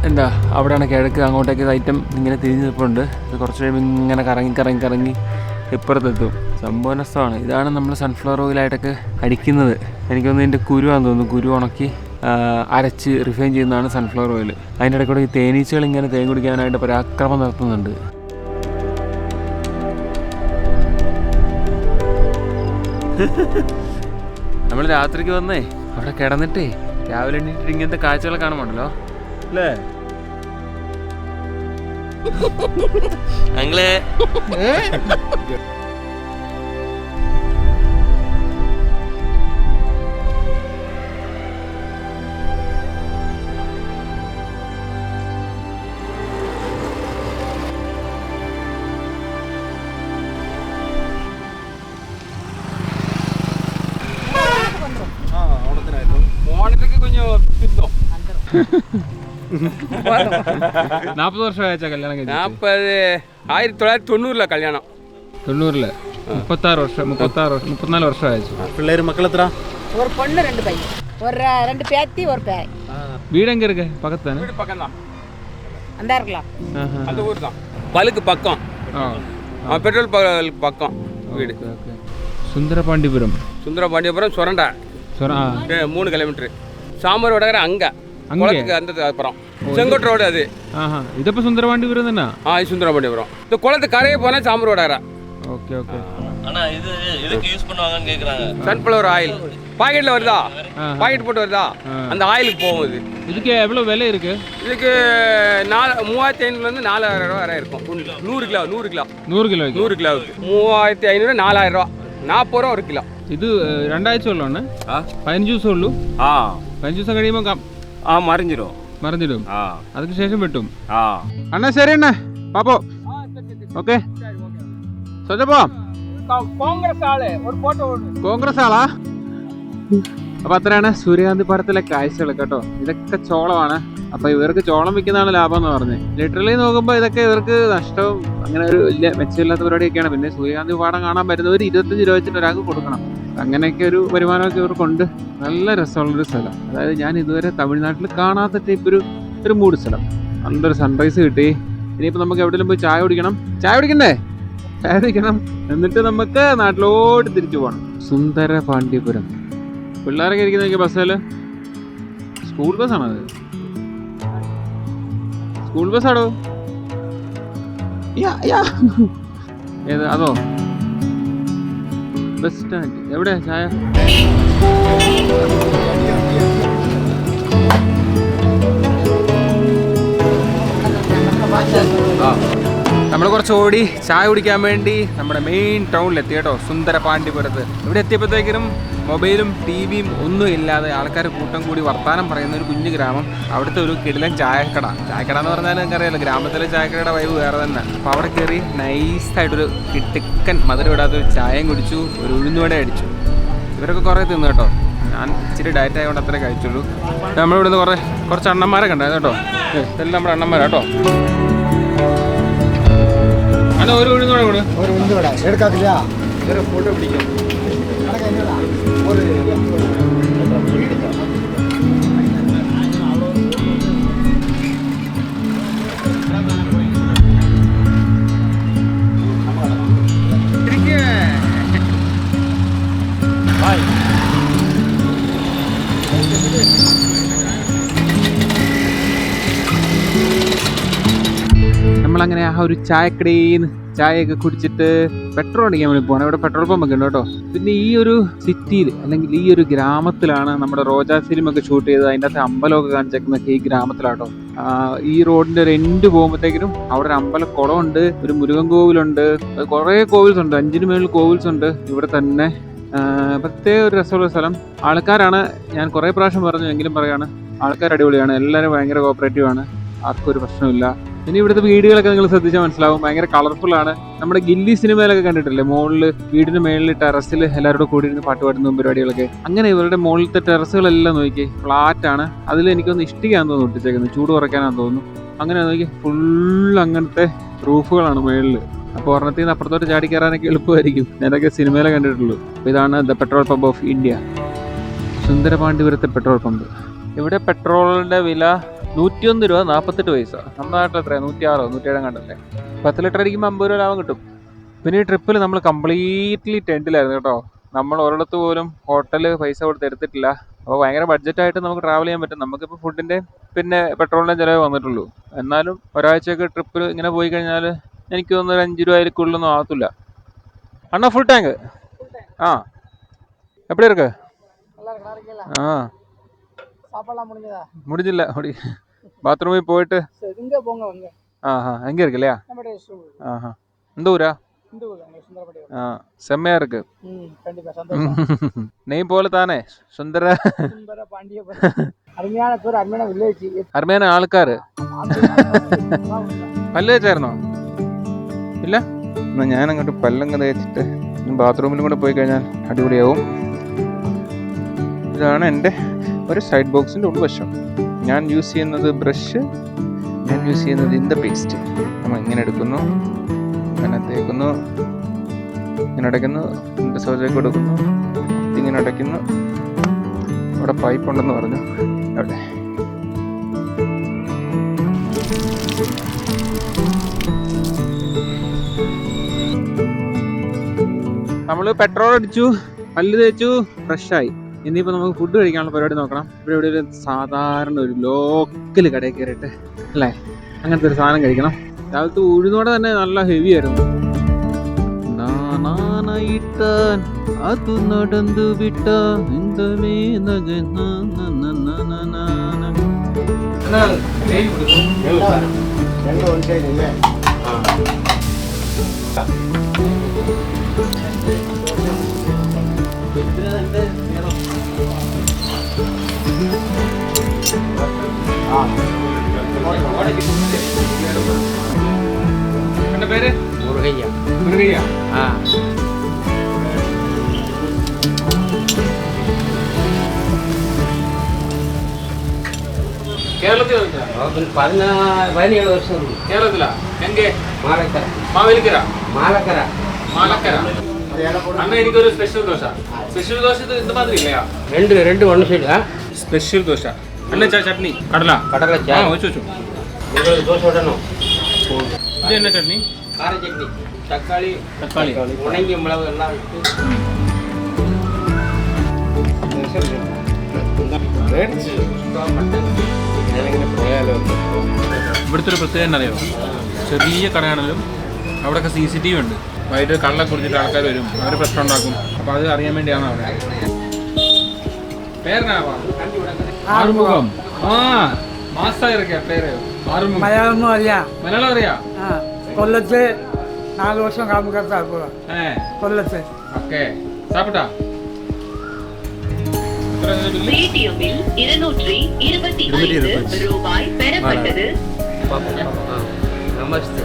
എന്താ അവിടെയാണ് കിഴക്ക്, അങ്ങോട്ടേക്ക് ഐറ്റം ഇങ്ങനെ തിരിഞ്ഞ് നിൽപ്പുണ്ട്. ഇത് കുറച്ച് കഴിയുമ്പോൾ ഇങ്ങനെ കറങ്ങി ഇപ്പുറത്തെത്തും. സംഭവ നഷ്ടമാണ്. ഇതാണ് നമ്മൾ സൺഫ്ലവർ ഓയിലായിട്ടൊക്കെ അടിക്കുന്നത്. എനിക്കൊന്ന് ഇതിൻ്റെ കുരുവാന്ന് തോന്നുന്നു. കുരു ഉണക്കി അരച്ച് റിഫൈൻ ചെയ്യുന്നതാണ് സൺഫ്ലവർ ഓയിൽ. അതിൻ്റെ ഇടയ്ക്കൂടെ ഈ തേനീച്ചകൾ ഇങ്ങനെ തേൻ കുടിക്കാനായിട്ട് പരാക്രമം നടത്തുന്നുണ്ട്. നമ്മൾ രാത്രിക്ക് വന്നേ അവിടെ കിടന്നിട്ടേ രാവിലെ എണീറ്റിട്ട് ഇങ്ങനത്തെ കാഴ്ചകൾ കാണുമ്പോണ്ടല്ലോ അല്ലേ. ഞങ്ങള് ഓണത്തിലേക്ക് കുഞ്ഞു 40 വർഷമായച്ചാ കല്യാണം കഴിഞ്ഞു? 1990 കല്യാണം. 90 36 വർഷം 34 വർഷം അയച്ചു. പിള്ളേർ മക്കളെത്ര? ஒரு பொண்ணு 2 பையன், ஒரு 2 பேத்தி ஒரு பேரன். வீடு எங்க இருக்கு? பக்கத்தானே? வீடு பக்கம் தான், அந்த இருக்கலாம், அந்த ஊர் தான். பலுக்கு பக்கம், பெட்ரோல் பக்கம் வீடு. சுந்தரபாண்டிபுரம். சுந்தரபாண்டிபுரம் சுரண்டா 3 கிலோமீட்டர். சாம்பர் வடகரை அங்கே குளத்துக்கு அந்த அப்புறம் செங்கோட்டை ரோடு அது. ഇതിപ്പോ സുന്ദരപാണ്ടിപുരം തന്നെ? இது சுந்தரபாண்டிபுரம். இந்த குளத்து கரையை போனால் சாம்பர் வடகரை. Okay okay. ஆனா இது எதுக்கு யூஸ் பண்ணுவாங்கன்னு கேக்குறாங்க. சன்ஃப்ளவர் ஆயில் பாக்கெட்ல வருதா, பாக்கெட் போட்டு வருதா, அந்த ஆயிலுக்கு போகும் இது. இதுக்கு எவ்வளவு விலை இருக்கு? இதுக்கு 3500 4000 ரூபா வரை இருக்கும். 100 கிலோ 100 கிலோ 100 கிலோ 3500 4000 ரூபா, 40 ரூபா 1 കിലോ. ഇത് രണ്ടാഴ്ച ഉള്ളതാണ്? 15 ദിവസം ഉള്ളൂ? 15 ദിവസം കഴിയുമ്പോൾ മറിഞ്ഞിടും. അതിന് ശേഷം വെട്ടും. അണ്ണാ ശരി അണ്ണേ, പാപ്പോ. ഓക്കെ സോജപ്പോ. കോൺഗ്രസ് ആളാ? അപ്പൊ അത്രയാണ് സൂര്യകാന്തി പാടത്തിലെ കാഴ്ചകൾ കേട്ടോ. ഇതൊക്കെ ചോളമാണ്. അപ്പൊ ഇവർക്ക് ചോളം വിൽക്കുന്നതാണ് ലാഭം എന്ന് പറഞ്ഞത്. ലിറ്ററലി നോക്കുമ്പോൾ ഇതൊക്കെ ഇവർക്ക് നഷ്ടവും അങ്ങനെ ഒരു വലിയ മെച്ചമില്ലാത്ത പരിപാടിയൊക്കെയാണ്. പിന്നെ സൂര്യകാന്തി പാടം കാണാൻ വരുന്നവർ 25 രൂപ വെച്ചിട്ട് ഒരാൾക്ക് കൊടുക്കണം. അങ്ങനെയൊക്കെ ഒരു വരുമാനമൊക്കെ ഇവർക്കുണ്ട്. നല്ല രസമുള്ളൊരു സ്ഥലം. അതായത് ഞാൻ ഇതുവരെ തമിഴ്നാട്ടിൽ കാണാത്ത ടൈപ്പ് ഒരു മൂഡ് സ്ഥലം. നല്ലൊരു സൺറൈസ് കിട്ടി. ഇനിയിപ്പോൾ നമുക്ക് എവിടെയെങ്കിലും പോയി ചായ കുടിക്കണം. ചായ കുടിക്കണം. എന്നിട്ട് നമുക്ക് നാട്ടിലോട്ട് തിരിച്ചു പോകണം. സുന്ദരപാണ്ഡ്യപുരം. പിള്ളേരൊക്കെ ഇരിക്കുന്ന ബസ്സിൽ സ്കൂൾ ബസ്സാണത്. സ്കൂൾ ബസ്സാണോ? ഏത് അതോ? ബസ് സ്റ്റാൻഡ് എവിടെ? ചായ നമ്മൾ കുറച്ച് ഓടി ചായ കുടിക്കാൻ വേണ്ടി നമ്മുടെ മെയിൻ ടൗണിലെത്തി കേട്ടോ, സുന്ദരപാണ്ഡിപുരത്ത്. ഇവിടെ എത്തിയപ്പോഴത്തേക്കിനും മൊബൈലും ടി വിയും ഒന്നും ഇല്ലാതെ ആൾക്കാർ കൂട്ടം കൂടി വർത്താനം പറയുന്ന ഒരു കുഞ്ഞു ഗ്രാമം. അവിടുത്തെ ഒരു കിടിലൻ ചായക്കട എന്ന് പറഞ്ഞാൽ നിങ്ങൾക്കറിയാലോ, ഗ്രാമത്തിലെ ചായക്കടയുടെ വൈബ് വേറെ തന്നെ. അപ്പോൾ അവിടെ കയറി നൈസായിട്ടൊരു കിട്ടിക്കൻ മധുരം ഇടാത്തൊരു ചായയും കുടിച്ചു, ഒരു ഉഴുന്നുവട അടിച്ചു. ഇവരൊക്കെ കുറേ തിന്നു കേട്ടോ. ഞാൻ ഇച്ചിരി ഡയറ്റ് ആയതുകൊണ്ട് അത്രേ കഴിച്ചുള്ളൂ. നമ്മളിവിടുന്ന് കുറച്ച് അണ്ണന്മാരൊക്കെ ഉണ്ടായിരുന്നു കേട്ടോ. ഇതെല്ലാം നമ്മുടെ അണ്ണന്മാരാട്ടോ. അല്ല ഒരു ഉഴുന്നുവട കൂടെ, ஒரு உண்டு விட எடுக்காதுலையா ഇതൊരു ഫോട്ടോ പിടിക്കും. ஒரு നമ്മളങ്ങനെ ആ ഒരു ചായക്കടയിൽ നിന്ന് ചായയൊക്കെ കുടിച്ചിട്ട് പെട്രോൾ അടിക്കാൻ വേണ്ടി പോകണം. ഇവിടെ പെട്രോൾ പമ്പ് ഒക്കെ ഉണ്ട് കേട്ടോ. പിന്നെ ഈ ഒരു സിറ്റിയിൽ അല്ലെങ്കിൽ ഈ ഒരു ഗ്രാമത്തിലാണ് നമ്മുടെ റോജാ ഫിലിമൊക്കെ ഷൂട്ട് ചെയ്തത്. അതിൻ്റെ അകത്ത് അമ്പലമൊക്കെ കാണിച്ചേക്കുന്നതൊക്കെ ഈ ഗ്രാമത്തിലാട്ടോ. ഈ റോഡിൻ്റെ ഒരു എൻഡ് പോകുമ്പോഴത്തേക്കിനും അവിടെ ഒരു അമ്പലക്കുളമുണ്ട്, ഒരു മുരുകൻ കോവിലുണ്ട്, കുറേ കോവിൽസ് ഉണ്ട്, 5 മേളിൽ കോവിൽസ് ഉണ്ട് ഇവിടെ തന്നെ. പ്രത്യേക ഒരു രസമുള്ള സ്ഥലം. ആൾക്കാരാണ്, ഞാൻ കുറേ പ്രാവശ്യം പറഞ്ഞു എങ്കിലും പറയാണ്, ആൾക്കാർ അടിപൊളിയാണ്, എല്ലാവരും ഭയങ്കര കോപ്പറേറ്റീവാണ്, ആർക്കും ഒരു പ്രശ്നമില്ല. ഇനി ഇവിടുത്തെ വീടുകളൊക്കെ നിങ്ങൾ ശ്രദ്ധിച്ചാൽ മനസ്സിലാവും, ഭയങ്കര കളർഫുള്ളാണ്. നമ്മുടെ ഗില്ലി സിനിമയിലൊക്കെ കണ്ടിട്ടില്ലേ, മുകളിൽ വീടിന് മേളിൽ ടെറസിൽ എല്ലാവരോടും കൂടി ഇരുന്ന് പാട്ട് പാടുന്ന പരിപാടികളൊക്കെ. അങ്ങനെ ഇവരുടെ മുകളിലത്തെ ടെറസുകളെല്ലാം നോക്കി ഫ്ലാറ്റാണ്. അതിൽ എനിക്കൊന്ന് ഇഷ്ടിക്കാന്ന് തോന്നുന്നു ഒട്ടിച്ചേക്കുന്നത്, ചൂട് കുറയ്ക്കാനാന്ന് തോന്നുന്നു. അങ്ങനെ നോക്കി ഫുൾ അങ്ങനത്തെ റൂഫുകളാണ് മുകളിൽ. അപ്പോൾ ഒരെണ്ണത്തിൽ നിന്ന് അപ്പുറത്തോട്ട് ചാടി കയറാനൊക്കെ എളുപ്പമായിരിക്കും. ഞാനൊക്കെ സിനിമയിലെ കണ്ടിട്ടുള്ളൂ. അപ്പോൾ ഇതാണ് the petrol pump of India, സുന്ദരപാണ്ഡിപുരത്തെ പെട്രോൾ പമ്പ്. ഇവിടെ പെട്രോളിൻ്റെ വില 101 രൂപ 48 പൈസ. നമ്മുടെ നാട്ടിൽ എത്രയാണ്, 106 107 കണ്ടല്ലേ. 10 ലിറ്റർ അടിക്കുമ്പോൾ 50 രൂപ ലാഭം കിട്ടും. പിന്നെ ഈ ട്രിപ്പിൽ നമ്മൾ കംപ്ലീറ്റ്ലി ടെൻറ്റിലായിരുന്നു കേട്ടോ. നമ്മൾ ഒരിടത്ത് പോലും ഹോട്ടൽ പൈസ കൊടുത്ത് എടുത്തിട്ടില്ല. അപ്പോൾ ഭയങ്കര ബഡ്ജറ്റായിട്ട് നമുക്ക് ട്രാവൽ ചെയ്യാൻ പറ്റും. നമുക്കിപ്പോൾ ഫുഡിൻ്റെ പിന്നെ പെട്രോളിൻ്റെ ചിലവേ വന്നിട്ടുള്ളൂ. എന്നാലും ഒരാഴ്ചയൊക്കെ ട്രിപ്പിൽ ഇങ്ങനെ പോയി കഴിഞ്ഞാൽ എനിക്ക് തോന്നുന്നു ഒരു 5 രൂപയിലേക്കുള്ളൊന്നും ആകത്തില്ല. അണ്ണാ ഫുൾ ടാങ്ക്? ആ, എപ്പടി ഇருக்கு? ആ, முடிஞ்சில்ல அப்படி பாத்ரூமில் போயிட்டு எங்கே இருக்கு இல்லையா? ஆஹா, இந்த ஊரா? ஆ, செம்மையா இருக்கு. நீ போல தானே സുന്ദര അരുമയാണ് ആൾക്കാർ. പല്ല് തേച്ചായിരുന്നോ? ഇല്ല, എന്നാൽ ഞാൻ അങ്ങോട്ട് പല്ലങ്ങ് തേച്ചിട്ട് ബാത്റൂമിലും കൂടെ പോയി കഴിഞ്ഞാൽ അടിപൊളിയാവും. ഇതാണ് എൻ്റെ ഒരു സൈഡ് ബോക്സിൻ്റെ ഉൾവശം. ഞാൻ യൂസ് ചെയ്യുന്നത് ബ്രഷ്, ഞാൻ യൂസ് ചെയ്യുന്നത് ഇന്ത പേസ്റ്റ്. നമ്മൾ ഇങ്ങനെ എടുക്കുന്നു, ഇങ്ങനെ തേക്കുന്നു, ഇങ്ങനെ അടയ്ക്കുന്നു, ഇതിൻ്റെ സോജൊക്കെ കൊടുക്കുന്നു, ഇങ്ങനെ അടയ്ക്കുന്നു. അവിടെ പൈപ്പ് ഉണ്ടെന്ന് പറഞ്ഞു. അവിടെ നമ്മൾ പെട്രോൾ അടിച്ചു, പല്ല് തേച്ചു, ഫ്രഷായി. ഇനിയിപ്പോൾ നമുക്ക് ഫുഡ് കഴിക്കാനുള്ള പരിപാടി നോക്കണം. ഇവിടെ ഒരു സാധാരണ ഒരു ലോക്കൽ കടയിൽ കയറിയിട്ട് അല്ലേ അങ്ങനത്തെ ഒരു സാധനം കഴിക്കണം. രാവിലത്തെ ഉഴുന്നോടെ തന്നെ നല്ല ഹെവി ആയിരുന്നു. അത് നടന്നു വിട്ട എന്റെ പേര് മുരുകയ്യ. ആ, കേരളത്തിൽ 17 വർഷം. കേരളത്തിലാ? എങ്കെ? മാലക്കര. മാവേലിക്കര? മാലക്കര. മാലക്കര. അണ്ണ എനിക്കൊരു സ്പെഷ്യൽ ദോശ. സ്പെഷ്യൽ ദോശ ഇത് இந்த மாதிரி இல்லையா? ரெண்டு ஒன்று சைடு. ஸ்பெஷல் தோசை. அண்ணா சட்னி கடலா? கடலை வச்சு உங்களுக்கு தோசை விடணும். இது என்ன சட்னி? கார சட்னி. தக்காளி உணங்கிய மிளகு எல்லாம் விட்டு ഇവിടുത്തെ ഒരു പ്രത്യേകത എന്നറിയോ, ചെറിയ കടയാണെങ്കിലും അവിടെയൊക്കെ CCTV ഉണ്ട്. വൈകിട്ട് കള്ളെ കുറിച്ചിട്ട് ആൾക്കാർ വരും, അവർ പ്രശ്നം ഉണ്ടാക്കും. അപ്പോൾ അത് അറിയാൻ വേണ്ടിയാണ് അവിടെ. പേരെന്നാവാ? ആറുമുഖം. ആ, മാസായി ഇറക്കിയ പേര് ആറുമുഖം. മലയാളം അറിയാം. മലയാളം അറിയാം? കൊല്ലത്ത് 4 വർഷം काम करता है पूरा കൊല്ലത്ത് ഓക്കെ സാപ്പിട്ടാ பேடிஎம்மில் 225 ரூபாய் பெறப்பட்டது. നമസ്തേ.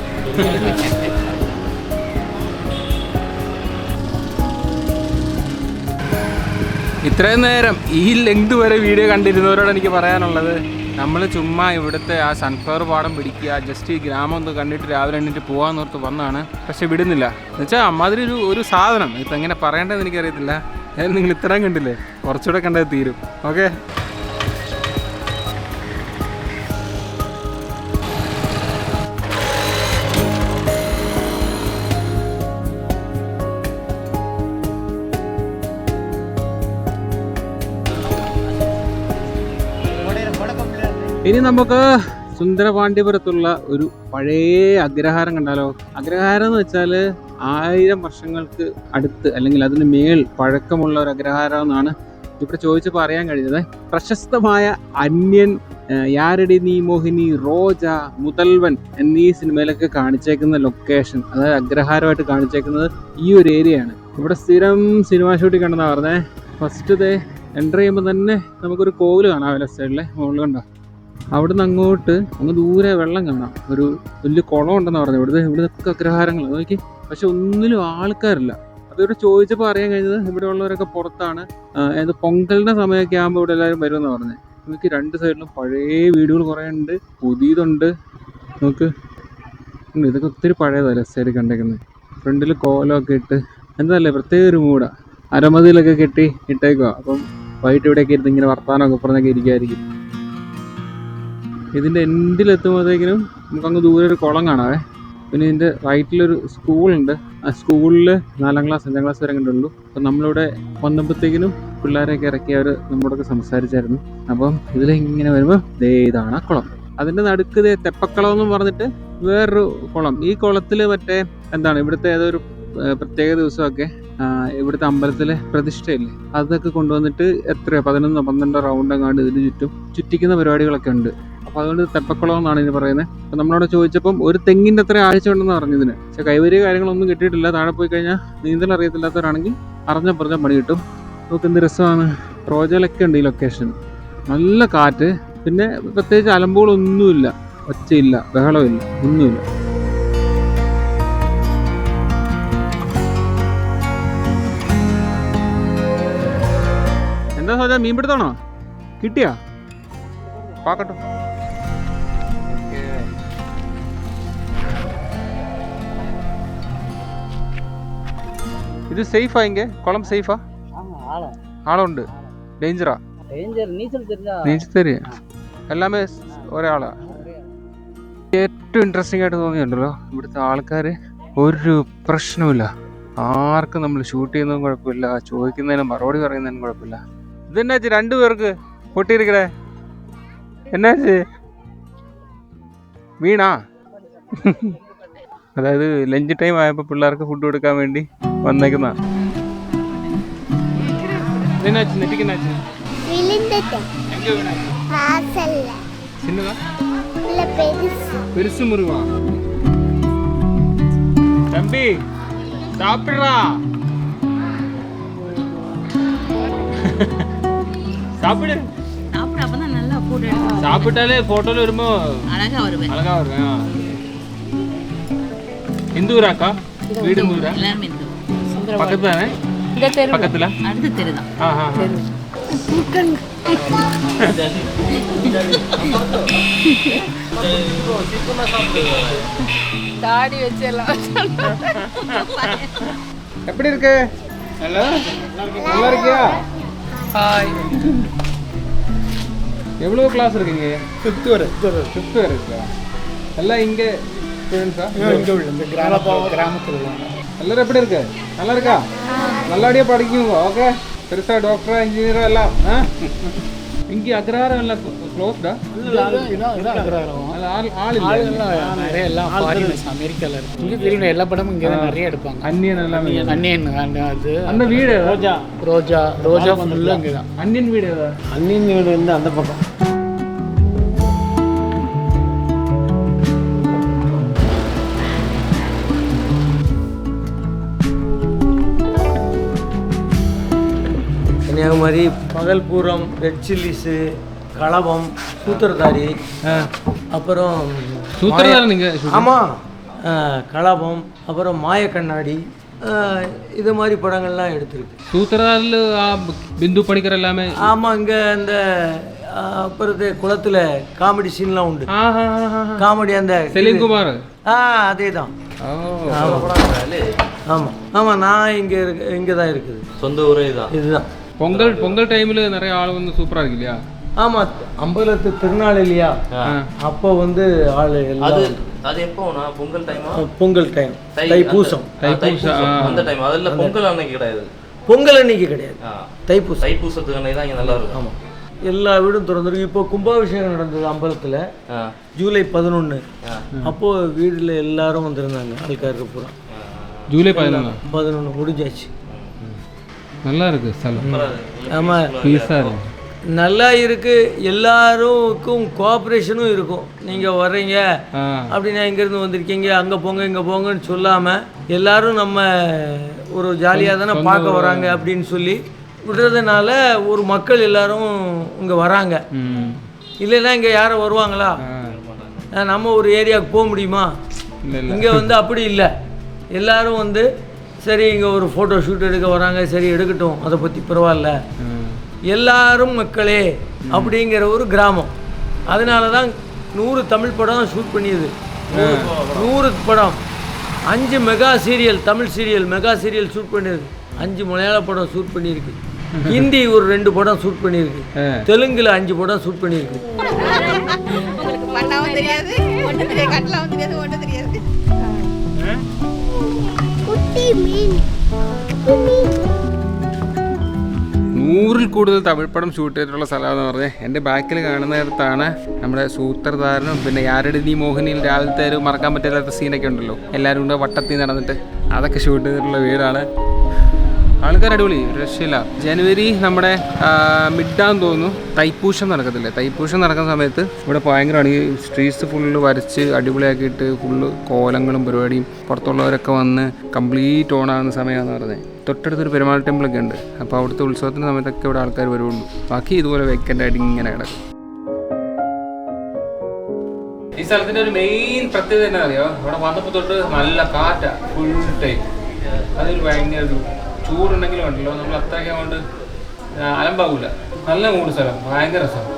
ഇത്രയും നേരം ഈ ലെങ്ത് വരെ വീഡിയോ കണ്ടിരുന്നവരോട് എനിക്ക് പറയാനുള്ളത്, നമ്മൾ ചുമ്മാ ഇവിടുത്തെ ആ സൺഫ്ലവർ പാടം പിടിക്കുക, ജസ്റ്റ് ഈ ഗ്രാമം ഒന്ന് കണ്ടിട്ട് രാവിലെ എണ്ണിട്ട് പോകാമെന്നോർത്ത് വന്നതാണ്. പക്ഷെ വിടുന്നില്ല എന്നുവെച്ചാൽ അമ്മാതിരി ഒരു സാധനം ഇപ്പം എങ്ങനെ പറയേണ്ടതെന്ന് എനിക്കറിയത്തില്ല. ഏതായാലും നിങ്ങൾ ഇത്രയും കണ്ടില്ലേ, കുറച്ചുകൂടെ കണ്ടത് തീരും. ഓക്കെ, ഇനി നമുക്ക് സുന്ദരപാണ്ഡ്യപുരത്തുള്ള ഒരു പഴയ അഗ്രഹാരം കണ്ടാലോ. അഗ്രഹാരം എന്ന് വെച്ചാൽ 1000 വർഷങ്ങൾക്ക് അടുത്ത് അല്ലെങ്കിൽ അതിന് മേൽ പഴക്കമുള്ള ഒരു അഗ്രഹാരം എന്നാണ് ഇവിടെ ചോദിച്ചപ്പോൾ അറിയാൻ കഴിഞ്ഞത്. പ്രശസ്തമായ അന്യൻ, യാരടി നീ മോഹിനി, റോജ, മുതൽവൻ എന്നീ സിനിമയിലൊക്കെ കാണിച്ചേക്കുന്ന ലൊക്കേഷൻ, അതായത് അഗ്രഹാരമായിട്ട് കാണിച്ചേക്കുന്നത് ഈ ഒരു ഏരിയയാണ്. ഇവിടെ സ്ഥിരം സിനിമ ഷൂട്ടിംഗ് കണ്ടെന്നാണ് പറഞ്ഞത്. ഫസ്റ്റ് എൻ്റർ ചെയ്യുമ്പോൾ തന്നെ നമുക്കൊരു കോവിൽ കാണാം ലെഫ്റ്റ് സൈഡിലെ മുകളിൽ കണ്ടോ. അവിടുന്ന് അങ്ങോട്ട് അങ്ങ് ദൂരെ വെള്ളം കാണാം, ഒരു വലിയ കുളം ഉണ്ടെന്ന് പറഞ്ഞു. ഇവിടുത്തെ അഗ്രഹാരങ്ങൾ നോക്കി, പക്ഷെ ഒന്നിലും ആൾക്കാരില്ല. അപ്പോൾ ഇവിടെ ചോദിച്ചപ്പോൾ അറിയാൻ കഴിഞ്ഞത് ഇവിടെ ഉള്ളവരൊക്കെ പുറത്താണ്. പൊങ്കലിൻ്റെ സമയമൊക്കെ ആകുമ്പോൾ ഇവിടെ എല്ലാവരും വരുമെന്ന് പറഞ്ഞത്. നമുക്ക് 2 സൈഡിലും പഴയ വീടുകൾ കുറേ ഉണ്ട്, പുതിയതുണ്ട്. നമുക്ക് ഇതൊക്കെ ഒത്തിരി പഴയതാണ് ലെഫ്റ്റ് സൈഡിൽ കണ്ടേക്കുന്നത്. ഫ്രണ്ടിൽ കോലമൊക്കെ ഇട്ട് എന്തല്ലേ പ്രത്യേക ഒരു മൂടാണ്. അരമതിയിലൊക്കെ കെട്ടി ഇട്ടേക്കുക. അപ്പം വൈകിട്ട് ഇവിടെയൊക്കെ ഇരുന്ന് ഇങ്ങനെ വർത്താനമൊക്കെ പറഞ്ഞൊക്കെ ഇരിക്കുമായിരിക്കും. ഇതിൻ്റെ എൻഡിലെത്തുമ്പോഴത്തേക്കിനും നമുക്കങ്ങ് ദൂരെ ഒരു കുളം കാണാവേ. പിന്നെ ഇതിൻ്റെ റൈറ്റിലൊരു സ്കൂളുണ്ട്. ആ സ്കൂളിൽ 4ാം ക്ലാസ് 5ാം ക്ലാസ് വരെ കണ്ടുള്ളൂ. അപ്പം നമ്മളിവിടെ വന്നപ്പോഴത്തേക്കിനും പിള്ളേരെയൊക്കെ ഇറക്കി അവർ നമ്മളോടൊക്കെ സംസാരിച്ചായിരുന്നു. അപ്പം ഇതിലിങ്ങനെ വരുമ്പോൾ ഇതാണ് ആ കുളം. അതിൻ്റെ നടുക്ക് തെപ്പക്കുളം എന്നും പറഞ്ഞിട്ട് വേറൊരു കുളം. ഈ കുളത്തിൽ മറ്റേ ഇവിടുത്തെ ഏതൊരു പ്രത്യേക ദിവസമൊക്കെ ഇവിടുത്തെ അമ്പലത്തിലെ പ്രതിഷ്ഠയില്ലേ, അതൊക്കെ കൊണ്ടുവന്നിട്ട് 11-12 റൗണ്ട് എങ്ങാണ്ട് ഇതിന് ചുറ്റും ചുറ്റിക്കുന്ന പരിപാടികളൊക്കെ ഉണ്ട്. അപ്പോൾ അതുകൊണ്ട് തെപ്പക്കുളം എന്നാണ് ഇതിന് പറയുന്നത്. അപ്പോൾ നമ്മളോട് ചോദിച്ചപ്പം ഒരു തെങ്ങിൻ്റെ അത്ര ആഴ്ച ഉണ്ടെന്ന് പറഞ്ഞതിന്. പക്ഷേ കൈവരിയ കാര്യങ്ങളൊന്നും കിട്ടിയിട്ടില്ല. താഴെ പോയി കഴിഞ്ഞാൽ നീന്തൽ അറിയത്തില്ലാത്തവരാണെങ്കിൽ പറഞ്ഞ പണി കിട്ടും. നമുക്ക് എന്ത് രസമാണ്. റോജയിലൊക്കെ ഉണ്ട് ഈ ലൊക്കേഷൻ. നല്ല കാറ്റ്, പിന്നെ പ്രത്യേകിച്ച് അലമ്പുകളൊന്നുമില്ല, ഒച്ചയില്ല, ബഹളമില്ല, ഒന്നുമില്ല. എന്താ സോജ, മീൻ പിടുത്താണോ? കിട്ടിയാ? പാക്കട്ടോ. ഇത് സേഫാ? ഇങ്ങനെ കുളം സേഫാ? ആളുണ്ട്? ഡേഞ്ചറാ? നീച്ചൽ തരിക എല്ലാമേ ഒരാളാ. ഏറ്റവും ഇൻട്രസ്റ്റിംഗ് ആയിട്ട് തോന്നിയിട്ടുണ്ടല്ലോ ഇവിടുത്തെ ആൾക്കാർ. ഒരു പ്രശ്നമില്ല, ആർക്കും നമ്മൾ ഷൂട്ട് ചെയ്യുന്നതും കുഴപ്പമില്ല, ചോദിക്കുന്നതിനും മറുപടി പറയുന്നതിനും കുഴപ്പമില്ല. ഇതെന്നാച്ച് 2 പേർക്ക് പൊട്ടിയിരിക്കണേ? എന്നാച്ച് വീണാ? അതായത് ലഞ്ച് ടൈം ആയപ്പോൾ പിള്ളേർക്ക് ഫുഡ് കൊടുക്കാൻ വേണ്ടി വന്നേക്കുന്ന. ഇതെന്നാച്ച് നെറ്റിക്കെന്നാച്ച്? பெருசு முருகா தம்பி சாப்பிடுறா சாப்பிடு அப்பதான் நல்லா போட்டோ சாப்பிட்டாலே போட்டோல வருமோ அழகா வரும். எந்த ஊராக்கா? வீடு ஊரா? பக்கத்துல தானே? பக்கத்துல அடுத்த தெரு தான். தாடி வச்செல்லாம் எப்படி இருக்கு? நல்லா இருக்கியா? ஹாய். எவ்வளவு கிளாஸ் இருக்கீங்க? 5th வரை இருக்கா? எல்லாம் இங்க ஸ்டூடெண்ட்ஸா? இங்க உள்ள இந்த கிராமத்துல எல்லாரும் எப்படி இருக்கு? நல்லா இருக்கா? நல்லபடியா படிக்குங்க. ஓகே, பெருசா டாக்டரா இன்ஜினியரா எல்லாம். இங்கே அக்ரஹாரம் எல்லாம் க்ளோஸ்டா? அமெரிக்கால இருக்கு. இங்கே தெரியும் எல்லா படமும் இங்கே நிறைய எடுப்பாங்க. அன்னியன் எல்லாமே. அன்னியன் அது அந்த வீடு ரோஜா ஃபுல்லாக இங்கே தான். அன்னியன் வீடு அன்னியன் வீடு வந்து அந்த பக்கம். அதே மாதிரி பகல்பூரம், ரெட் சில்லிஸு, களவம், சூத்திரதாரி, அப்புறம் சூத்திரதாரி நீங்கள்? ஆமாம், களவம், அப்புறம் மாய கண்ணாடி, இது மாதிரி படங்கள்லாம் எடுத்திருக்கு. சூத்திரதாரில் பிந்து படிக்கிற எல்லாமே? ஆமாம், இங்கே இந்த அப்புறத்து குளத்தில் காமெடி சீன்லாம் உண்டு. காமெடி அந்த செலிங்குமார். அதே தான். ஆமாம் ஆமாம், நான் இங்கே தான் இருக்குது. சொந்த ஊரே தான். இதுதான். பொங்கல் டைமில் நிறைய ஆள் வந்து சூப்பராக இருக்கு இல்லையா? ஆமாம், அம்பலத்து திருநாள் இல்லையா, அப்போ வந்து ஆள் எல்லாம். அது எப்போனா பொங்கல் டைமா? பொங்கல் டைம், தைப்பூசம். அந்த டைம் அதில் பொங்கல் அன்னைக்கு கிடையாது. பொங்கல் அன்னைக்கு கிடையாது, தைப்பூசம். தைப்பூசத்துக்கு அன்னைக்கு தான் இங்கே நல்லா இருக்கும். ஆமாம், எல்லா வீடும் திறந்துருக்கு. இப்போ கும்பாபிஷேகம் நடந்தது அம்பலத்தில் ஜூலை 11. அப்போது வீட்டில் எல்லாரும் வந்திருந்தாங்க, ஆள்காரருக்கு பூரா. ஜூலை 11 முடிஞ்சாச்சு. நல்லா இருக்கு ஸ்தலம். ஆமாம், பீஸாக இருக்கு, நல்லா இருக்குது. எல்லாருக்கும் கோஆப்ரேஷனும் இருக்கும். நீங்கள் வர்றீங்க அப்படின்னா இங்கேருந்து வந்திருக்கீங்க, அங்கே போங்க இங்கே போங்கன்னு சொல்லாமல் எல்லாரும் நம்ம ஒரு ஜாலியாக தானே பார்க்க வராங்க அப்படின்னு சொல்லி விடுறதுனால ஒரு மக்கள் எல்லாரும் இங்கே வராங்க. இல்லைன்னா இங்கே யாரும் வருவாங்களா? நம்ம ஒரு ஏரியாவுக்கு போக முடியுமா? இங்கே வந்து அப்படி இல்லை. எல்லாரும் வந்து சரி இங்கே ஒரு ஃபோட்டோ ஷூட் எடுக்க வராங்க, சரி எடுக்கட்டும், அதை பற்றி பரவாயில்ல, எல்லாரும் மக்களே அப்படிங்கிற ஒரு கிராமம். அதனால தான் 100 தமிழ் படம் ஷூட் பண்ணியது. 100 படம், 5 mega serial, Tamil serial mega serial shoot பண்ணியிருக்கு. 5 மலையாள படம் ஷூட் பண்ணியிருக்கு. ஹிந்தி ஒரு 2 படம் ஷூட் பண்ணியிருக்கு. தெலுங்குல 5 படம் ஷூட் பண்ணியிருக்கு. உங்களுக்கு பண்ணாவும் தெரியாது, ஒன்றும் தெரியாது, கட்டலாவும் தெரியாது, ஒன்றும் தெரியாது. குட்டி மீன் 100-ൽ കൂടുതൽ തമിഴ് പടം ഷൂട്ട് ചെയ്തിട്ടുള്ള സ്ഥലമാണെന്ന് പറഞ്ഞത്. എൻ്റെ ബാക്കിൽ കാണുന്നിടത്താണ് നമ്മുടെ സൂത്രധാരനും പിന്നെ യാരടി നീ മോഹിനിയിൽ രാവിലത്തെ ഒരു മറക്കാൻ പറ്റാത്ത സീനൊക്കെ ഉണ്ടല്ലോ, എല്ലാവരും കൂടെ വട്ടത്തിൽ നടന്നിട്ട് അതൊക്കെ ഷൂട്ട് ചെയ്തിട്ടുള്ള വീടാണ്. ആൾക്കാർ അടിപൊളി, രക്ഷയില്ല. ജനുവരി നമ്മുടെ മിഡാന്ന് തോന്നുന്നു തൈപ്പൂശം നടക്കത്തില്ലേ, തൈപ്പൂശം നടക്കുന്ന സമയത്ത് ഇവിടെ ഭയങ്കരമാണ്. ഈ സ്ട്രീറ്റ്സ് ഫുള്ള് വരച്ച് അടിപൊളിയാക്കിയിട്ട് ഫുള്ള് കോലങ്ങളും പരിപാടിയും, പുറത്തുള്ളവരൊക്കെ വന്ന് കംപ്ലീറ്റ് ഓണാകുന്ന സമയമാണെന്ന് പറഞ്ഞത്. തൊട്ടടുത്തൊരു പെരുമാൾ ടെമ്പിളൊക്കെ ഉണ്ട്. അപ്പോൾ അവിടുത്തെ ഉത്സവത്തിൻ്റെ സമയത്തൊക്കെ ഇവിടെ ആൾക്കാർ വരുള്ളൂ. ബാക്കി ഇതുപോലെ വെക്കൻ്റായിട്ട് ഇങ്ങനെ കിടക്കും. ഈ സ്ഥലത്തിൻ്റെ ഒരു മെയിൻ പ്രത്യേകത എന്നാ അറിയോ, ഇവിടെ വന്നപ്പോൾ തൊട്ട് നല്ല കാറ്റാണ് ഫുൾ ടൈം. അതൊരു ഭയങ്കര ഒരു ചൂടുണ്ടെങ്കിലും ഉണ്ടല്ലോ, നമ്മൾ അത്രയ്ക്ക് കൊണ്ട് അലമ്പാകൂല. നല്ല മൂട് സ്ഥലം, ഭയങ്കര സ്ഥലം.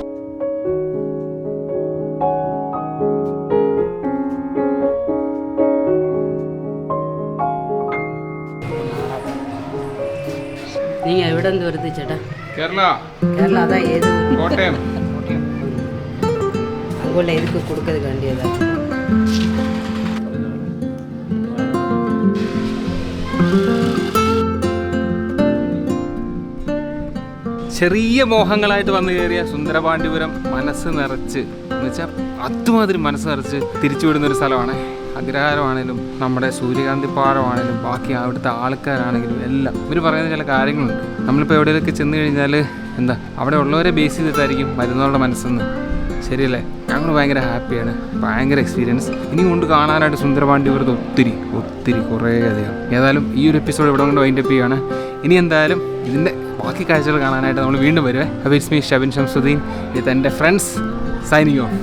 நீங்கள் எവിടെ இருந்து வருது சேட்டா? കേരള. கேரளா தான். ஏது കോട്ടയം. அங்குள்ள இதுக்கு கொடுக்கறதுக்கு வேண்டியதா? ചെറിയ മോഹങ്ങളായിട്ട് വന്നു കയറിയ സുന്ദരപാണ്ഡിപുരം മനസ്സ് നിറച്ച്, എന്നുവെച്ചാൽ അതുമാതിരി മനസ്സ് നിറച്ച് തിരിച്ചുവിടുന്നൊരു സ്ഥലമാണ്. അഗ്രഹാരമാണേലും നമ്മുടെ സൂര്യകാന്തി പാടമാണേലും ബാക്കി അവിടുത്തെ ആൾക്കാരാണെങ്കിലും എല്ലാം ഇവർ പറയുന്ന ചില കാര്യങ്ങളുണ്ട്. നമ്മളിപ്പോൾ എവിടെയൊക്കെ ചെന്ന് കഴിഞ്ഞാൽ എന്താ അവിടെ ഉള്ളവരെ ബേസ് ചെയ്തിട്ടായിരിക്കും വരുന്നവരുടെ മനസ്സെന്ന്. ശരിയല്ലേ? ഞങ്ങൾ ഭയങ്കര ഹാപ്പിയാണ്, ഭയങ്കര എക്സ്പീരിയൻസ്. ഇനി കൊണ്ട് കാണാനായിട്ട് സുന്ദരപാണ്ഡിപുരത്ത് ഒത്തിരി കുറേ അധികം. ഏതായാലും ഈ ഒരു എപ്പിസോഡ് ഇവിടെ കൊണ്ട് വൈൻഡപ്പ് ചെയ്യുകയാണ്. ഇനി എന്തായാലും ഇതിൻ്റെ ബാക്കി കാഴ്ചകൾ കാണാനായിട്ട് നമ്മൾ വീണ്ടും വരുവേ. അപ്പോൾ ഇറ്റ്സ് മീ ഷബിൻ ഷംസുദ്ദീൻ വിത്ത് എൻ്റെ ഫ്രണ്ട്സ് സൈനിങ് ഓഫ്.